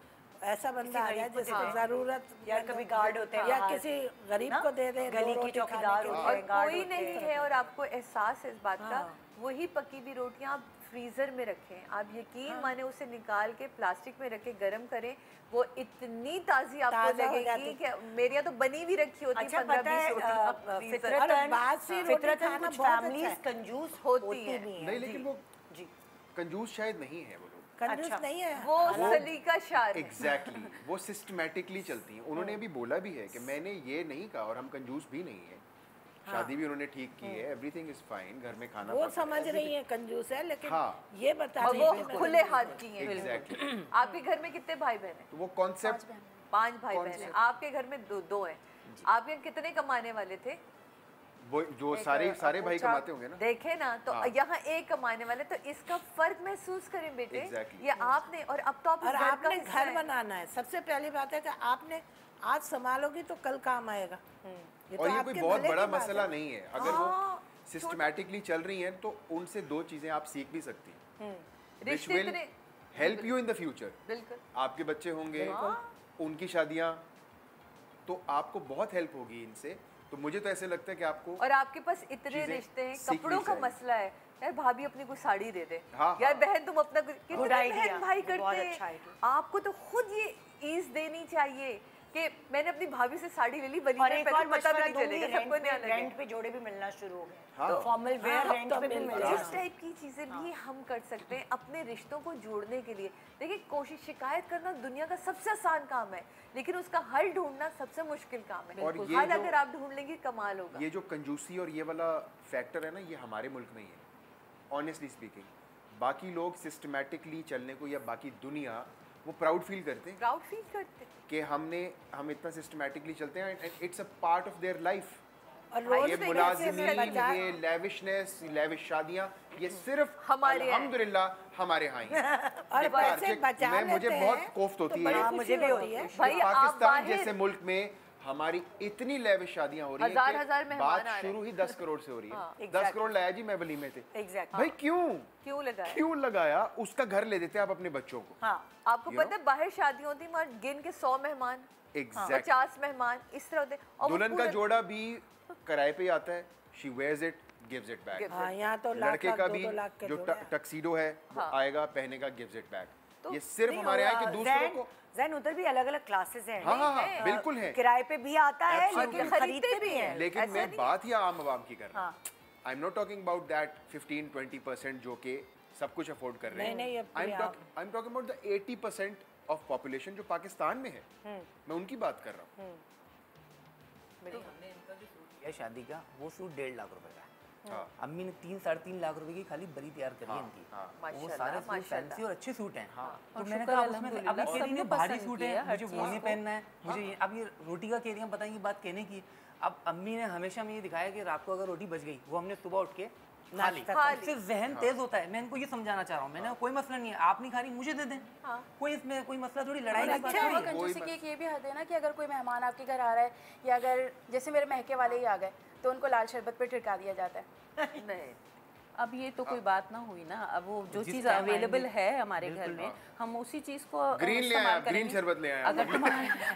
ऐसा बंदा आ जाए जिसको ज़रूरत, या कभी गार्ड होते हैं या किसी गरीब को दे दे, गली की चौकीदार होते हैं, कोई नहीं है और आपको एहसास है इस बात का, वही पकी हुई रोटियां आप फ्रीज़र में रखें। आप यकीन माने उसे निकाल के प्लास्टिक में रखे गर्म करें, वो इतनी ताज़ी आपको लगेगी कि मेरी यहाँ तो बनी भी रखी होती है 15-20 रोटी। फितरतन कुछ फैमिलीज कंजूस होती है नहीं, लेकिन वो कंजूस शायद नहीं है वो लोग। कंजूस नहीं है, वो सलीका शार है। एग्जैक्टली, वो सिस्टमैटिकली चलती हैं। उन्होंने भी बोला भी है कि मैंने ये नहीं कहा और हम कंजूस भी नहीं है। शादी भी उन्होंने ठीक की है, एवरीथिंग इज फाइन, घर में खाना वो समझ रही है कंजूस है, लेकिन ये बता और वो खुले हाथ की है। एग्जैक्टली। आपके घर में कितने भाई बहन हैं? तो वो कॉन्सेप्ट 5 भाई बहन हैं। आपके घर में 2 हैं। आपके कितने कमाने वाले थे? वो जो सारे भाई कमाते होंगे ना। देखे ना, तो यहाँ एक कमाने वाले, तो इसका फर्क महसूस करें बेटे। ये आपने, और अब तो आपने घर बनाना है। सबसे पहली बात है कि आपने आज संभालोगी तो कल काम आएगा। और ये कोई बहुत बड़ा मसला नहीं है। अगर वो सिस्टमैटिकली चल रही हैं तो उनसे 2 चीजें आप सीख भी सकती हैं, which will help you in the future। बिल्कुल। आपके बच्चे होंगे, उनकी शादियां, तो आपको बहुत हेल्प होगी इनसे। तो मुझे तो ऐसे लगता है कि आपको, और आपके पास इतने रिश्ते हैं, कपड़ों का मसला है, यार भाभी अपनी कोई साड़ी दे दे, हाँ, यार बहन तुम अपना, कितने बहन भाई करते हैं। आपको तो खुद ये ईज देनी चाहिए कि मैंने अपनी भाभी से साड़ी ले ली, बनी और एक और पता भी नहीं चलेगा, सबको नया लगेगा। रेंट पे जोड़े भी मिलना शुरू हो गए, तो फॉर्मल वेयर रेंट पे भी मिल रहा है। इस टाइप की चीजें भी हम कर सकते हैं अपने रिश्तों को जोड़ने के लिए। देखिए, कोशिश, शिकायत करना दुनिया का सबसे आसान काम है, लेकिन उसका हल ढूंढना सबसे मुश्किल काम है। और हल अगर आप ढूंढ लेंगे, कमाल होगा। ये जो कंजूसी और ये वाला फैक्टर है ना, ये हमारे मुल्क में ही है, ऑनेस्टली स्पीकिंग। बाकी लोग सिस्टमैटिकली चलने को, या बाकी दुनिया, वो प्राउड फील करते हैं कि हम इतना सिस्टमैटिकली चलते हैं, it's a part of their life. ये मुलाजिमी, ये लेविशनेस, लेविश शादियां, ये सिर्फ अल्हम्दुलिल्लाह हमारे यहाँ ही है। मुझे बहुत कोफ्त होती है, मुझे भी होती है। पाकिस्तान जैसे मुल्क में हमारी इतनी लेविश शादियां हो रही हैं कि बात शुरू ही 10 करोड़ से हो रही है। 10 करोड़ लाया जी, मैं वलीमे थे। भाई क्यों लगाया? उसका घर ले देते आप अपने बच्चों को। आपको पता है बाहर शादी होती है, मगर गिन के 100 मेहमान, 50 मेहमान इस तरह होते। दुल्हन का जोड़ा भी किराए पे आता है, she wears it, gives it back. यहाँ तो लड़के का भी जो टक्सीडो है वो आएगा, पहनेगा, गिव्स इट बैक। ये सिर्फ हमारे यहाँ के दूसरों को। जैन उधर भी अलग-अलग क्लासेस हैं। हाँ, बिल्कुल है। किराए पे भी आता है, लेकिन खरीदते भी हैं। लेकिन मैं बात ही आम आवाम की कर रहा हूँ। I am not talking about that 15-20% जो के सब कुछ अफोर्ड कर रहे हैं। I am talking about the 80% of population जो पाकिस्तान में है, मैं उनकी बात कर रहा हूँ। हमने इनका जो सूट किया शादी का, वो सूट 1.5 लाख रुपए का है। अम्मी ने 3-3.5 लाख रुपए की खाली बरी तैयार करी है इनकी। वो सारे सूट फैंसी और अच्छे सूट हैं। तो मैंने कहा उसमें से, अब ये कह रही है भारी सूट है, मुझे वो नहीं पहनना है, मुझे अब ये रोटी का कह रही है, बताइए बात कहने की। अब अम्मी ने हमेशा में ये दिखाया कि रात को अगर रोटी बच गई, वो हमने सुबह उठ के इससे जहन तेज होता है। मैं इनको ये समझाना चाह रहा हूँ, मैंने कोई मसला नहीं है, आप नहीं खा रही मुझे दे दें, कोई इसमें कोई मसला थोड़ी, लड़ाई की बात नहीं है। कंजूसी की ये भी हद है ना कि अगर कोई मेहमान आपके घर आ रहा है, या अगर जैसे मेरे महके वाले ही आ गए, तो उनको लाल शरबत पे छिड़का दिया जाता है। नहीं, अब ये तो कोई बात ना हुई ना। अब वो जो चीज़ अवेलेबल है हमारे घर में, हम उसी चीज़ को इस्तेमाल करेंगे। ग्रीन शरबत ले आया। अगर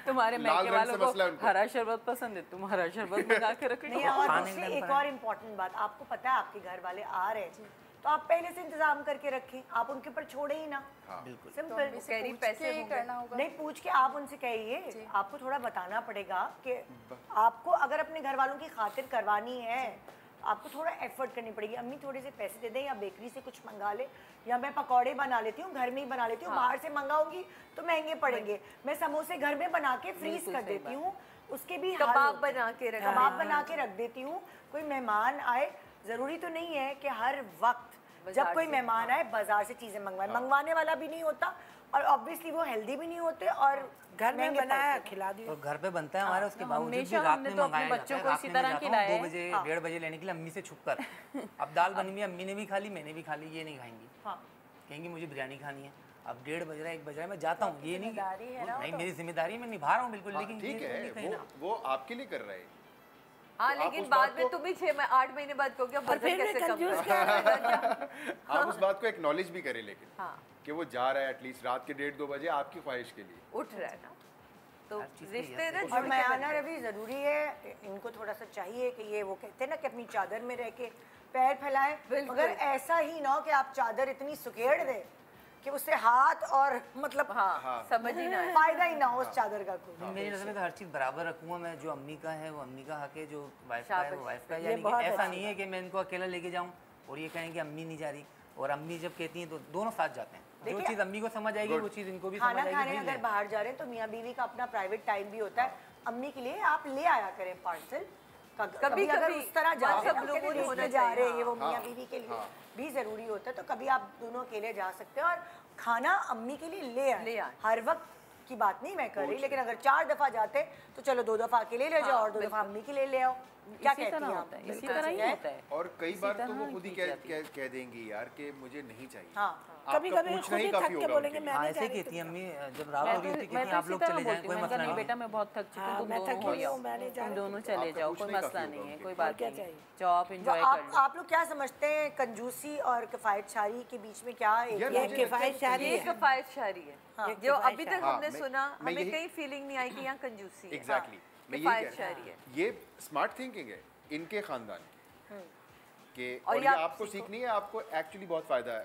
तुम्हारे महके वालों को हरा शरबत पसंद है, तुम हरा शरबत मंगा के रखो। नहीं, और दूसरी एक और इम्पोर्टेंट बात, आपको पता है आपके घर वाले आ रहे हैं, तो आप पहले से इंतजाम करके रखें, आप उनके ऊपर छोड़े ही ना। बिल्कुल सिंपल, पैसे करना होगा। नहीं, पूछ के आप उनसे कहिए। आपको थोड़ा बताना पड़ेगा कि आपको अगर अपने घर वालों की खातिर करवानी है, आपको थोड़ा एफर्ट करनी पड़ेगी। अम्मी थोड़े से पैसे दे दें, या बेकरी से कुछ मंगा ले, या मैं पकौड़े बना लेती हूँ, घर में ही बना लेती हूँ। बाहर से मंगाऊंगी तो महंगे पड़ेंगे। मैं समोसे घर में बना के फ्रीज कर देती हूँ, उसके भी कबाब बना के रख देती हूँ। कोई मेहमान आए, ज़रूरी तो नहीं है कि हर वक्त जब कोई मेहमान आए बाजार से चीज़ें मंगवाए। मंगवाने वाला भी नहीं होता, और ऑब्वियसली वो हेल्दी भी नहीं होते, और घर में बनाया खिला दिया। और घर पे बनता है हमारे, उसके बावजूद भी रात में मंगाया बच्चों को इसी तरह खिलाया 2 बजे 1:30 बजे लेने के लिए अम्मी से छुप कर। अब दाल बनी हुई, अम्मी ने भी खा ली, मैंने भी खा ली, ये नहीं खाएंगी, कहेंगी मुझे बिरयानी खानी है। अब 1:30 बज रहा है, 1 बज रहा है, मैं जाता हूँ, ये नहीं मेरी जिम्मेदारी, मैं निभा रहा हूँ बिल्कुल, लेकिन ठीक है, वो आपके लिए कर रहे हैं। हाँ, लेकिन बाद में तुम ही 6-8 महीने बाद कहोगे वजन कैसे कम। आप उस बात को एक्नॉलेज भी करें, लेकिन कि वो जा रहा है एटलीस्ट रात के 1:30-2 बजे आपकी ख्वाहिश के लिए उठ रहा है ना, तो रिश्ते ना। और मयाना रवि, ज़रूरी है, इनको थोड़ा सा चाहिए कि ये, वो कहते हैं ना कि अपनी चादर में रह के पैर फैलाएं, मगर ऐसा ही ना कि आप चादर इतनी सुकेड़ दे कि उससे हाथ और मतलब समझ ही ना, फायदा ही ना हो उस चादर का कोई। मेरी नज़र में तो हर चीज़ बराबर रखूँगा मैं, जो अम्मी का है वो अम्मी का हक है, जो वाइफ का है वो वाइफ का। यानी कि ऐसा नहीं है कि मैं इनको अकेला लेके जाऊँ और ये कहें कि अम्मी नहीं जा रही। और अम्मी जब कहती हैं तो दोनों साथ जाते हैं। जो चीज़ अम्मी को समझ आएगी वो चीज़ इनको भी समझ आएगी। खाना खाने अगर बाहर जा रहे हैं तो मियाँ बीवी का अपना प्राइवेट टाइम भी होता है। अम्मी के लिए आप ले आया करें पार्सल, कभी अगर उस तरह जा रहे हैं वो मियाँ बीवी के लिए भी जरूरी होता है, तो कभी आप दोनों अकेले जा सकते हैं। और खाना अम्मी के लिए ले आए, हर वक्त की बात नहीं मैं कर रही, लेकिन अगर 4 दफ़ा जाते तो चलो 2 दफ़ा अकेले ले जाओ और 2 दफ़ा अम्मी के लिए ले आओ। क्या कहती हैं आप? इसी तरह ही होता है। और कई बार तो वो खुद ही कह देंगी यार कि मुझे नहीं चाहिए। कभी कभी खुद ही थक के बोलेंगे मैं नहीं ऐसे कहती हैं अम्मी, जब रात हो रही होती कहती हैं आप लोग चले जाएं, कोई मसला नहीं। बेटा मैं बहुत थक चुकी हूं, तुम दोनों चले जाओ, कोई मसला नहीं है, कोई बात नहीं, जाओ आप एंजॉय कर लो। आप लोग क्या समझते हैं कंजूसी और किफायतशारी के बीच में क्या है? ये किफायतशारी है। जो अभी तक हमने सुना, हमें कहीं फीलिंग नहीं आई कि यहाँ कंजूसी है। एग्जैक्टली, ये स्मार्ट थिंकिंग है इनके खानदान के, और ये आपको सीखनी है, आपको एक्चुअली बहुत फायदा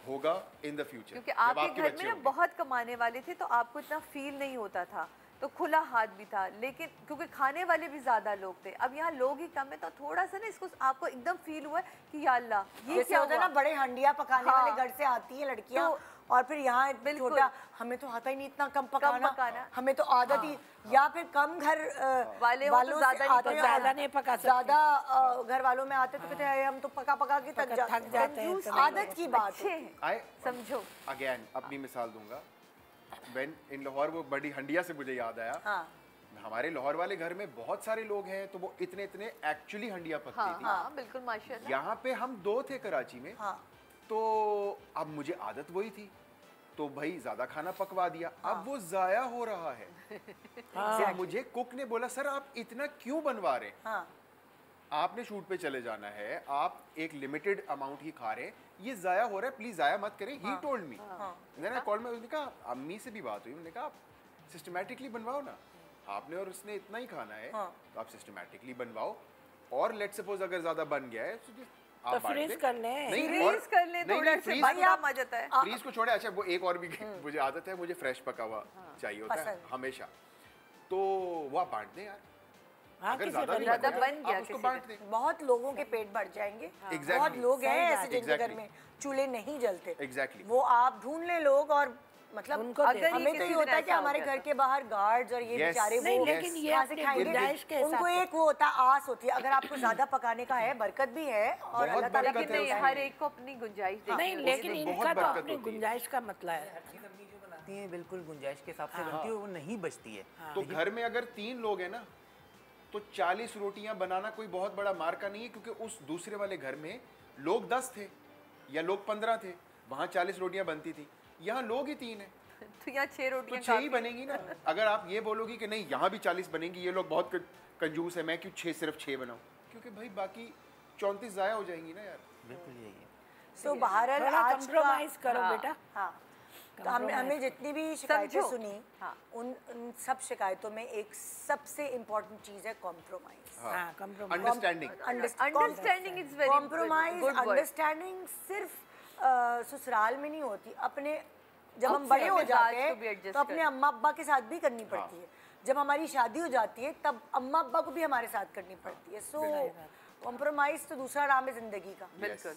होगा इन द फ्यूचर। क्योंकि आपके घर में ना बहुत कमाने वाले थे तो आपको इतना फील नहीं होता था, तो खुला हाथ भी था, लेकिन क्योंकि खाने वाले भी ज्यादा लोग थे, अब यहाँ लोग ही कम है, तो थोड़ा सा ना इसको आपको एकदम फील हुआ कि या अल्लाह ये क्या होता है ना, बड़े हंडिया पकाने वाले घर से आती है लड़कियाँ, और फिर यहाँ छोटा, हमें तो आता ही नहीं इतना कम पकाना, हमें तो आदत ही, या फिर कम घर वालों से ज्यादा नहीं पका सकते, ज्यादा घर वालों में आते तो कहते हैं हम तो पका पका के थक जाते हैं। आदत की बात है, समझो। अगेन अपनी मिसाल दूंगा, व्हेन इन लाहौर, वो बड़ी हंडिया से मुझे याद आया, हमारे लाहौर वाले घर में बहुत सारे लोग हैं, तो वो इतने एक्चुअली हंडिया पकती थी। बिल्कुल माशाल्लाह। यहाँ पे हम 2 थे कराची में, तो अब मुझे आदत वही थी, तो भाई ज्यादा खाना पकवा दिया, अब वो जाया हो रहा है। तो मुझे कुक ने बोला सर आप इतना क्यों बनवा रहे हैं, आपने शूट पे चले जाना है, आप एक लिमिटेड अमाउंट ही खा रहे हैं, ये जाया हो रहा है, प्लीज जाया मत करें। ही टोल्ड मी, मैंने कॉल में, उसने कहा अम्मी से भी बात हुई, उन्होंने कहा आप सिस्टमैटिकली बनवाओ ना, आपने और उसने इतना ही खाना है, तो आप सिस्टमैटिकली बनवाओ, और लेट सपोज अगर ज्यादा बन गया है तो फ्रीज कर ले, फ्रीज कर ले, थोड़ा से भाई आप आ जाता है। फ्रीज को छोड़े, अच्छा वो एक और भी मुझे आदत है, मुझे फ्रेश पका हुआ चाहिए होता है हमेशा, तो वो आप बांट दें यार, अगर ज्यादा बन गया उसको बांट दें, बहुत लोगों के पेट बढ़ जाएंगे। बहुत लोग हैं ऐसे जिनके घर में चूल्हे नहीं जलते, वो आप ढूंढ ले लोग, और मतलब उनको हमें तो ये होता है कि हमारे घर के बाहर गार्ड्स और ये बेचारे वो लेकिन ये खाएंगे, उनको एक वो होता है, आस होती है, अगर आपको ज्यादा पकाने का है, बरकत भी है, और अल्लाह ताला की नहीं, हर एक को अपनी गुंजाइश नहीं, लेकिन इनका तो अपनी गुंजाइश का मतलब है, बनाती हैं बिल्कुल गुंजाइश के हिसाब से बनती है, वो नहीं बचती है। तो घर में अगर 3 लोग हैं ना, तो 40 रोटियां बनाना कोई बहुत बड़ा मार्का नहीं है, क्योंकि उस दूसरे वाले घर में लोग 10 थे या लोग 15 थे, वहाँ 40 रोटियां बनती थी, यहाँ लोग ही 3 हैं, तो यहाँ 6 रोटियां 6 ही बनेंगी ना। अगर आप ये बोलोगी कि नहीं यहाँ भी 40 बनेंगी, ये लोग बहुत कंजूस है, मैं क्यों सिर्फ 6 बनाऊँ, क्योंकि भाई बाकी 34 ज़ाया हो जाएंगी ना यार। बिल्कुल यही है। सो बहरहाल आज कंप्रोमाइज करो बेटा। तो हमने जितनी भी शिकायतें सुनी, उन सब शिकायतों में एक सबसे इम्पोर्टेंट चीज़ है compromise, understanding is very compromise, understanding सिर्फ ससुराल में नहीं होती, अपने जब हम बड़े हो जाते हैं तो अपने अम्मा अब्बा के साथ भी करनी पड़ती है, जब हमारी शादी हो जाती है तब अम्मा अब्बा को भी हमारे साथ करनी पड़ती है। सो कॉम्प्रोमाइज तो दूसरा नाम है जिंदगी का। बिल्कुल।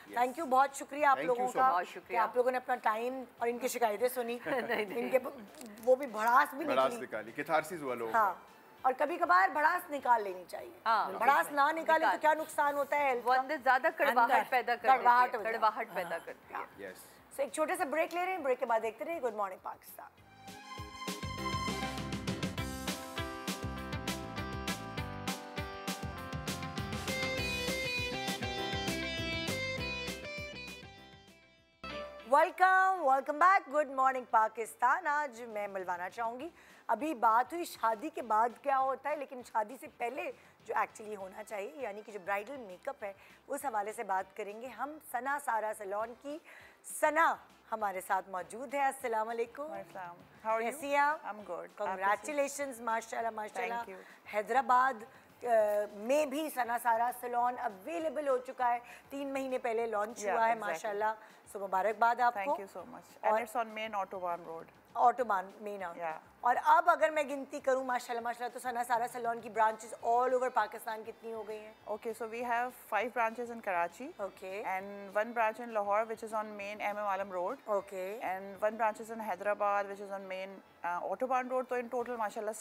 थैंक यू, बहुत शुक्रिया आप लोगों का कि आप लोगों ने अपना टाइम और इनकी शिकायतें सुनी, इनके वो भी भड़ास भी निकाली, कैथारसिस हुआ लोगों का। और कभी कभार भड़ास निकाल लेनी चाहिए, भड़ास ना निकाले तो क्या नुकसान होता है, ज्यादा कड़वाहट पैदा करती है। सो एक छोटे से ब्रेक ले रहे हैं, ब्रेक के बाद देखते रहिए good morning Pakistan. Welcome back, good morning Pakistan. आज मैं मिलवाना चाहूँगी, अभी बात हुई शादी के बाद क्या होता है, लेकिन शादी से पहले जो एक्चुअली होना चाहिए, यानी कि जो ब्राइडल मेकअप है, उस हवाले से बात करेंगे हम। सना सारा सैलून की सना हमारे साथ मौजूद है। अस्सलाम वालेकुम, कैसी हैं आप? कांग्रेचुलेशंस, माशाल्लाह माशाल्लाह। हैदराबाद में भी सना सारा सैलून अवेलेबल हो चुका है, 3 महीने पहले लॉन्च हुआ है माशाल्लाह, सो मुबारकबाद आपको। Thank you so much, and it's on main autobahn road. Autobahn main और अब अगर मैं गिनती करूं माशाल्लाह माशाल्लाह तो सना सारा सैलून की ब्रांचेस ऑल ओवर पाकिस्तान कितनी हो गई हैं? Okay, so we have 5 branches in Karachi. Okay. And 1 branch in Lahore, which is on main MM Alam Road. Okay. And 1 branch is in Hyderabad, which is on main Autobahn Road. So in total, mashallah,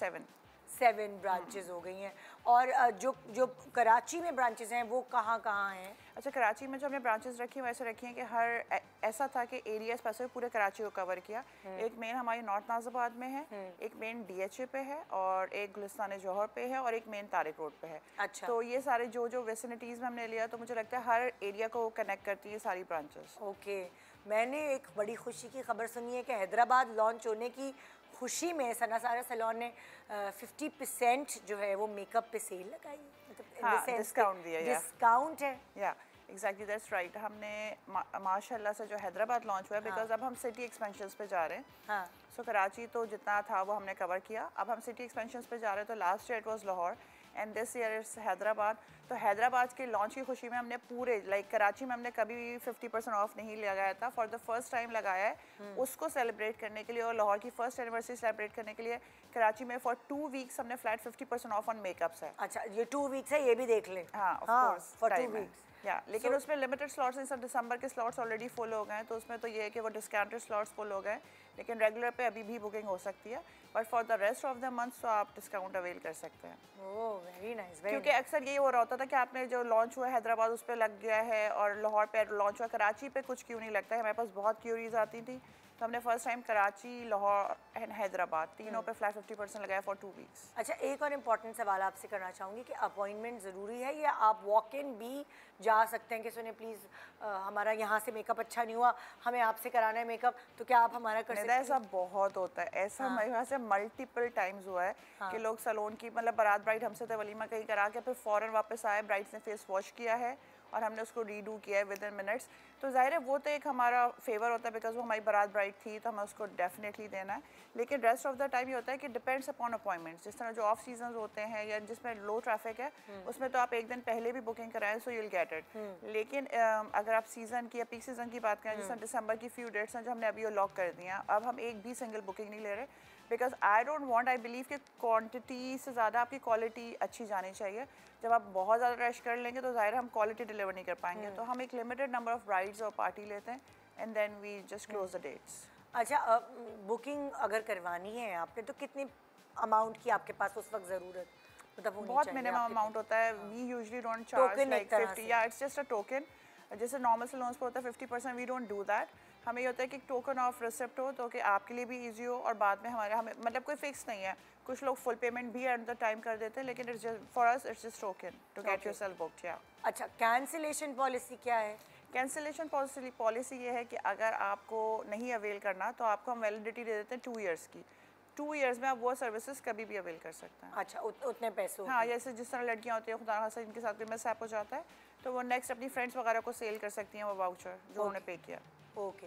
7 branches हो गई हैं। और जो कराची में branches हैं वो कहाँ हैं? अच्छा, कराची में जो हमने ब्रांचेस रखी हैं वैसे रखी हैं कि हर ऐसा था कि एरिया स्पेसिफिक पूरे कराची को कवर किया। एक मेन हमारी नॉर्थ नाज़िबाद में है, एक मेन DHA पे है और एक गुलिस्तान जौहर पे है और एक मेन तारिक रोड पे है। अच्छा। तो ये सारे जो वेसिनिटीज़ में हमने लिया तो मुझे लगता है हर एरिया को कनेक्ट करती है सारी ब्रांचेस। ओके, मैंने एक बड़ी खुशी की खबर सुनी है कि हैदराबाद लॉन्च होने की खुशी में सना सारा सैलून ने 50% जो है वो मेकअप पे सेल लगाई, मतलब डिस्काउंट दिया। डिस्काउंट है या एग्जैक्टली, दैट्स राइट। हमने माशाल्लाह से जो हैदराबाद लॉन्च हुआ है, बिकॉज अब हम सिटी एक्सपेंशंस पे जा रहे हैं। सो कराची तो जितना था वो हमने कवर किया, अब हम सिटी एक्सपेंशंस पे जा रहे हैं। तो last year it was Lahore and this year it's Hyderabad. तो हैदराबाद के लॉन्च की खुशी में हमने पूरे कराची में हमने कभी भी 50% ऑफ नहीं लगाया था, फॉर द फर्स्ट टाइम लगाया है उसको सेलिब्रेट करने के लिए और लाहौर की फर्स्ट एनिवर्सरी सेलिब्रेट करने के लिए कराची में फॉर 2 वीक्स हमने फ्लैट 50% ऑफ ऑन मेकअप्स है। अच्छा, ये 2 वीक्स है, ये भी देख लें। हाँ, ऑफ कोर्स फॉर 2 वीक्स। या लेकिन उसमें लिमिटेड स्लॉट्स हैं, सब दिसंबर के स्लॉट्स ऑलरेडी फुल हो गए हैं, तो उसमें तो ये है कि वो डिस्काउंटेड स्लॉट्स फुल हो गए, लेकिन रेगुलर पे अभी भी बुकिंग हो सकती है, but for the rest of the month तो आप डिस्काउंट अवेल कर सकते हैं। Oh very nice. क्योंकि अक्सर यही हो रहा होता था कि आपने जो लॉन्च हुआ हैदराबाद उस पर लग गया है और लाहौर पे लॉन्च हुआ, कराची पे कुछ क्यों नहीं लगता है। हमारे पास बहुत क्यूरीज आती थी, तो हमने first time Karachi, Lahore and Hyderabad तीनों पे फ्लैट 50% लगाया फॉर 2 वीक्स। अच्छा, एक और इम्पॉर्टेंट सवाल आपसे करना चाहूँगी कि अपॉइंटमेंट ज़रूरी है या आप वॉक इन भी जा सकते हैं कि सुने प्लीज़ हमारा यहाँ से मेकअप अच्छा नहीं हुआ, हमें आपसे कराना है मेकअप, तो क्या आप हमारा कर सकते हैं? ऐसा बहुत होता है, ऐसा मेरे यहाँ से मल्टीपल टाइम्स हुआ है कि लोग सैलून की मतलब बारात ब्राइड हमसे तो वलीमा कहीं करा के फिर फ़ौरन वापस आए, ब्राइड्स ने फेस वॉश किया है और हमने उसको रीडू किया है विद इन मिनट्स। तो ज़ाहिर है वो तो एक हमारा फेवर होता है बिकॉज वो हमारी बारात ब्राइड थी, तो हमें उसको डेफिनेटली देना है। लेकिन रेस्ट ऑफ द टाइम ये होता है कि डिपेंड्स अपॉन अपॉइंटमेंट्स, जिस तरह जो ऑफ सीजन होते हैं या जिसमें लो ट्रैफिक है उसमें तो आप एक दिन पहले भी बुकिंग कराएं सो यूल गेट इट। लेकिन अगर आप सीज़न की या पीक सीज़न की बात करें, जैसे दिसंबर की फ्यू डेट्स हैं जो हमने अभी लॉक कर दिया, अब हम एक भी सिंगल बुकिंग नहीं ले रहे because I don't want, I believe कि क्वांटिटी से ज़्यादा आपकी क्वालिटी अच्छी जानी चाहिए। जब आप बहुत ज़्यादा रश कर लेंगे तो ज़ाहिर हम क्वालिटी डिलीवर नहीं कर पाएंगे, तो हम एक लिमिटेड नंबर ऑफ ब्राइड्स और पार्टी लेते हैं and then we just close the dates. अच्छा, बुकिंग अगर करवानी है आपने तो कितनी अमाउंट की आपके पास उस वक्त ज़रूरत, मतलब बहुत मिनिमम अमाउंट होता है। We usually don't charge like 50, या इट्स जस्ट अ टोकन, जैसे नॉर्मल सैलून्स पे होता है 50%, वी डोंट डू दैट। हमें ये होता है कि टोकन ऑफ रिसिप्ट हो तो कि आपके लिए भी इजी हो और बाद में हमें मतलब कोई फिक्स नहीं है, कुछ लोग फुल पेमेंट भी एट द टाइम कर देते हैं, लेकिन it's just for us it's just token to get yourself booked. या अच्छा, कैंसिलेशन पॉलिसी क्या है? कैंसिलेशन पॉलिसी ये है कि अगर आपको नहीं अवेल करना तो आपको हम वैलिडिटी दे देते हैं 2 ईयर्स की। 2 ईयर्स में आप वो सर्विसेज कभी भी अवेल कर सकते हैं। अच्छा, उतने पैसों? हाँ, जैसे जिस तरह लड़कियाँ होती हैं खुदा खासा इनके साथ कोई मिसहैप हो जाता है तो वो नेक्स्ट अपनी फ्रेंड्स वगैरह को सेल कर सकती हैं वो वाउचर जो उन्होंने पे किया। ओके।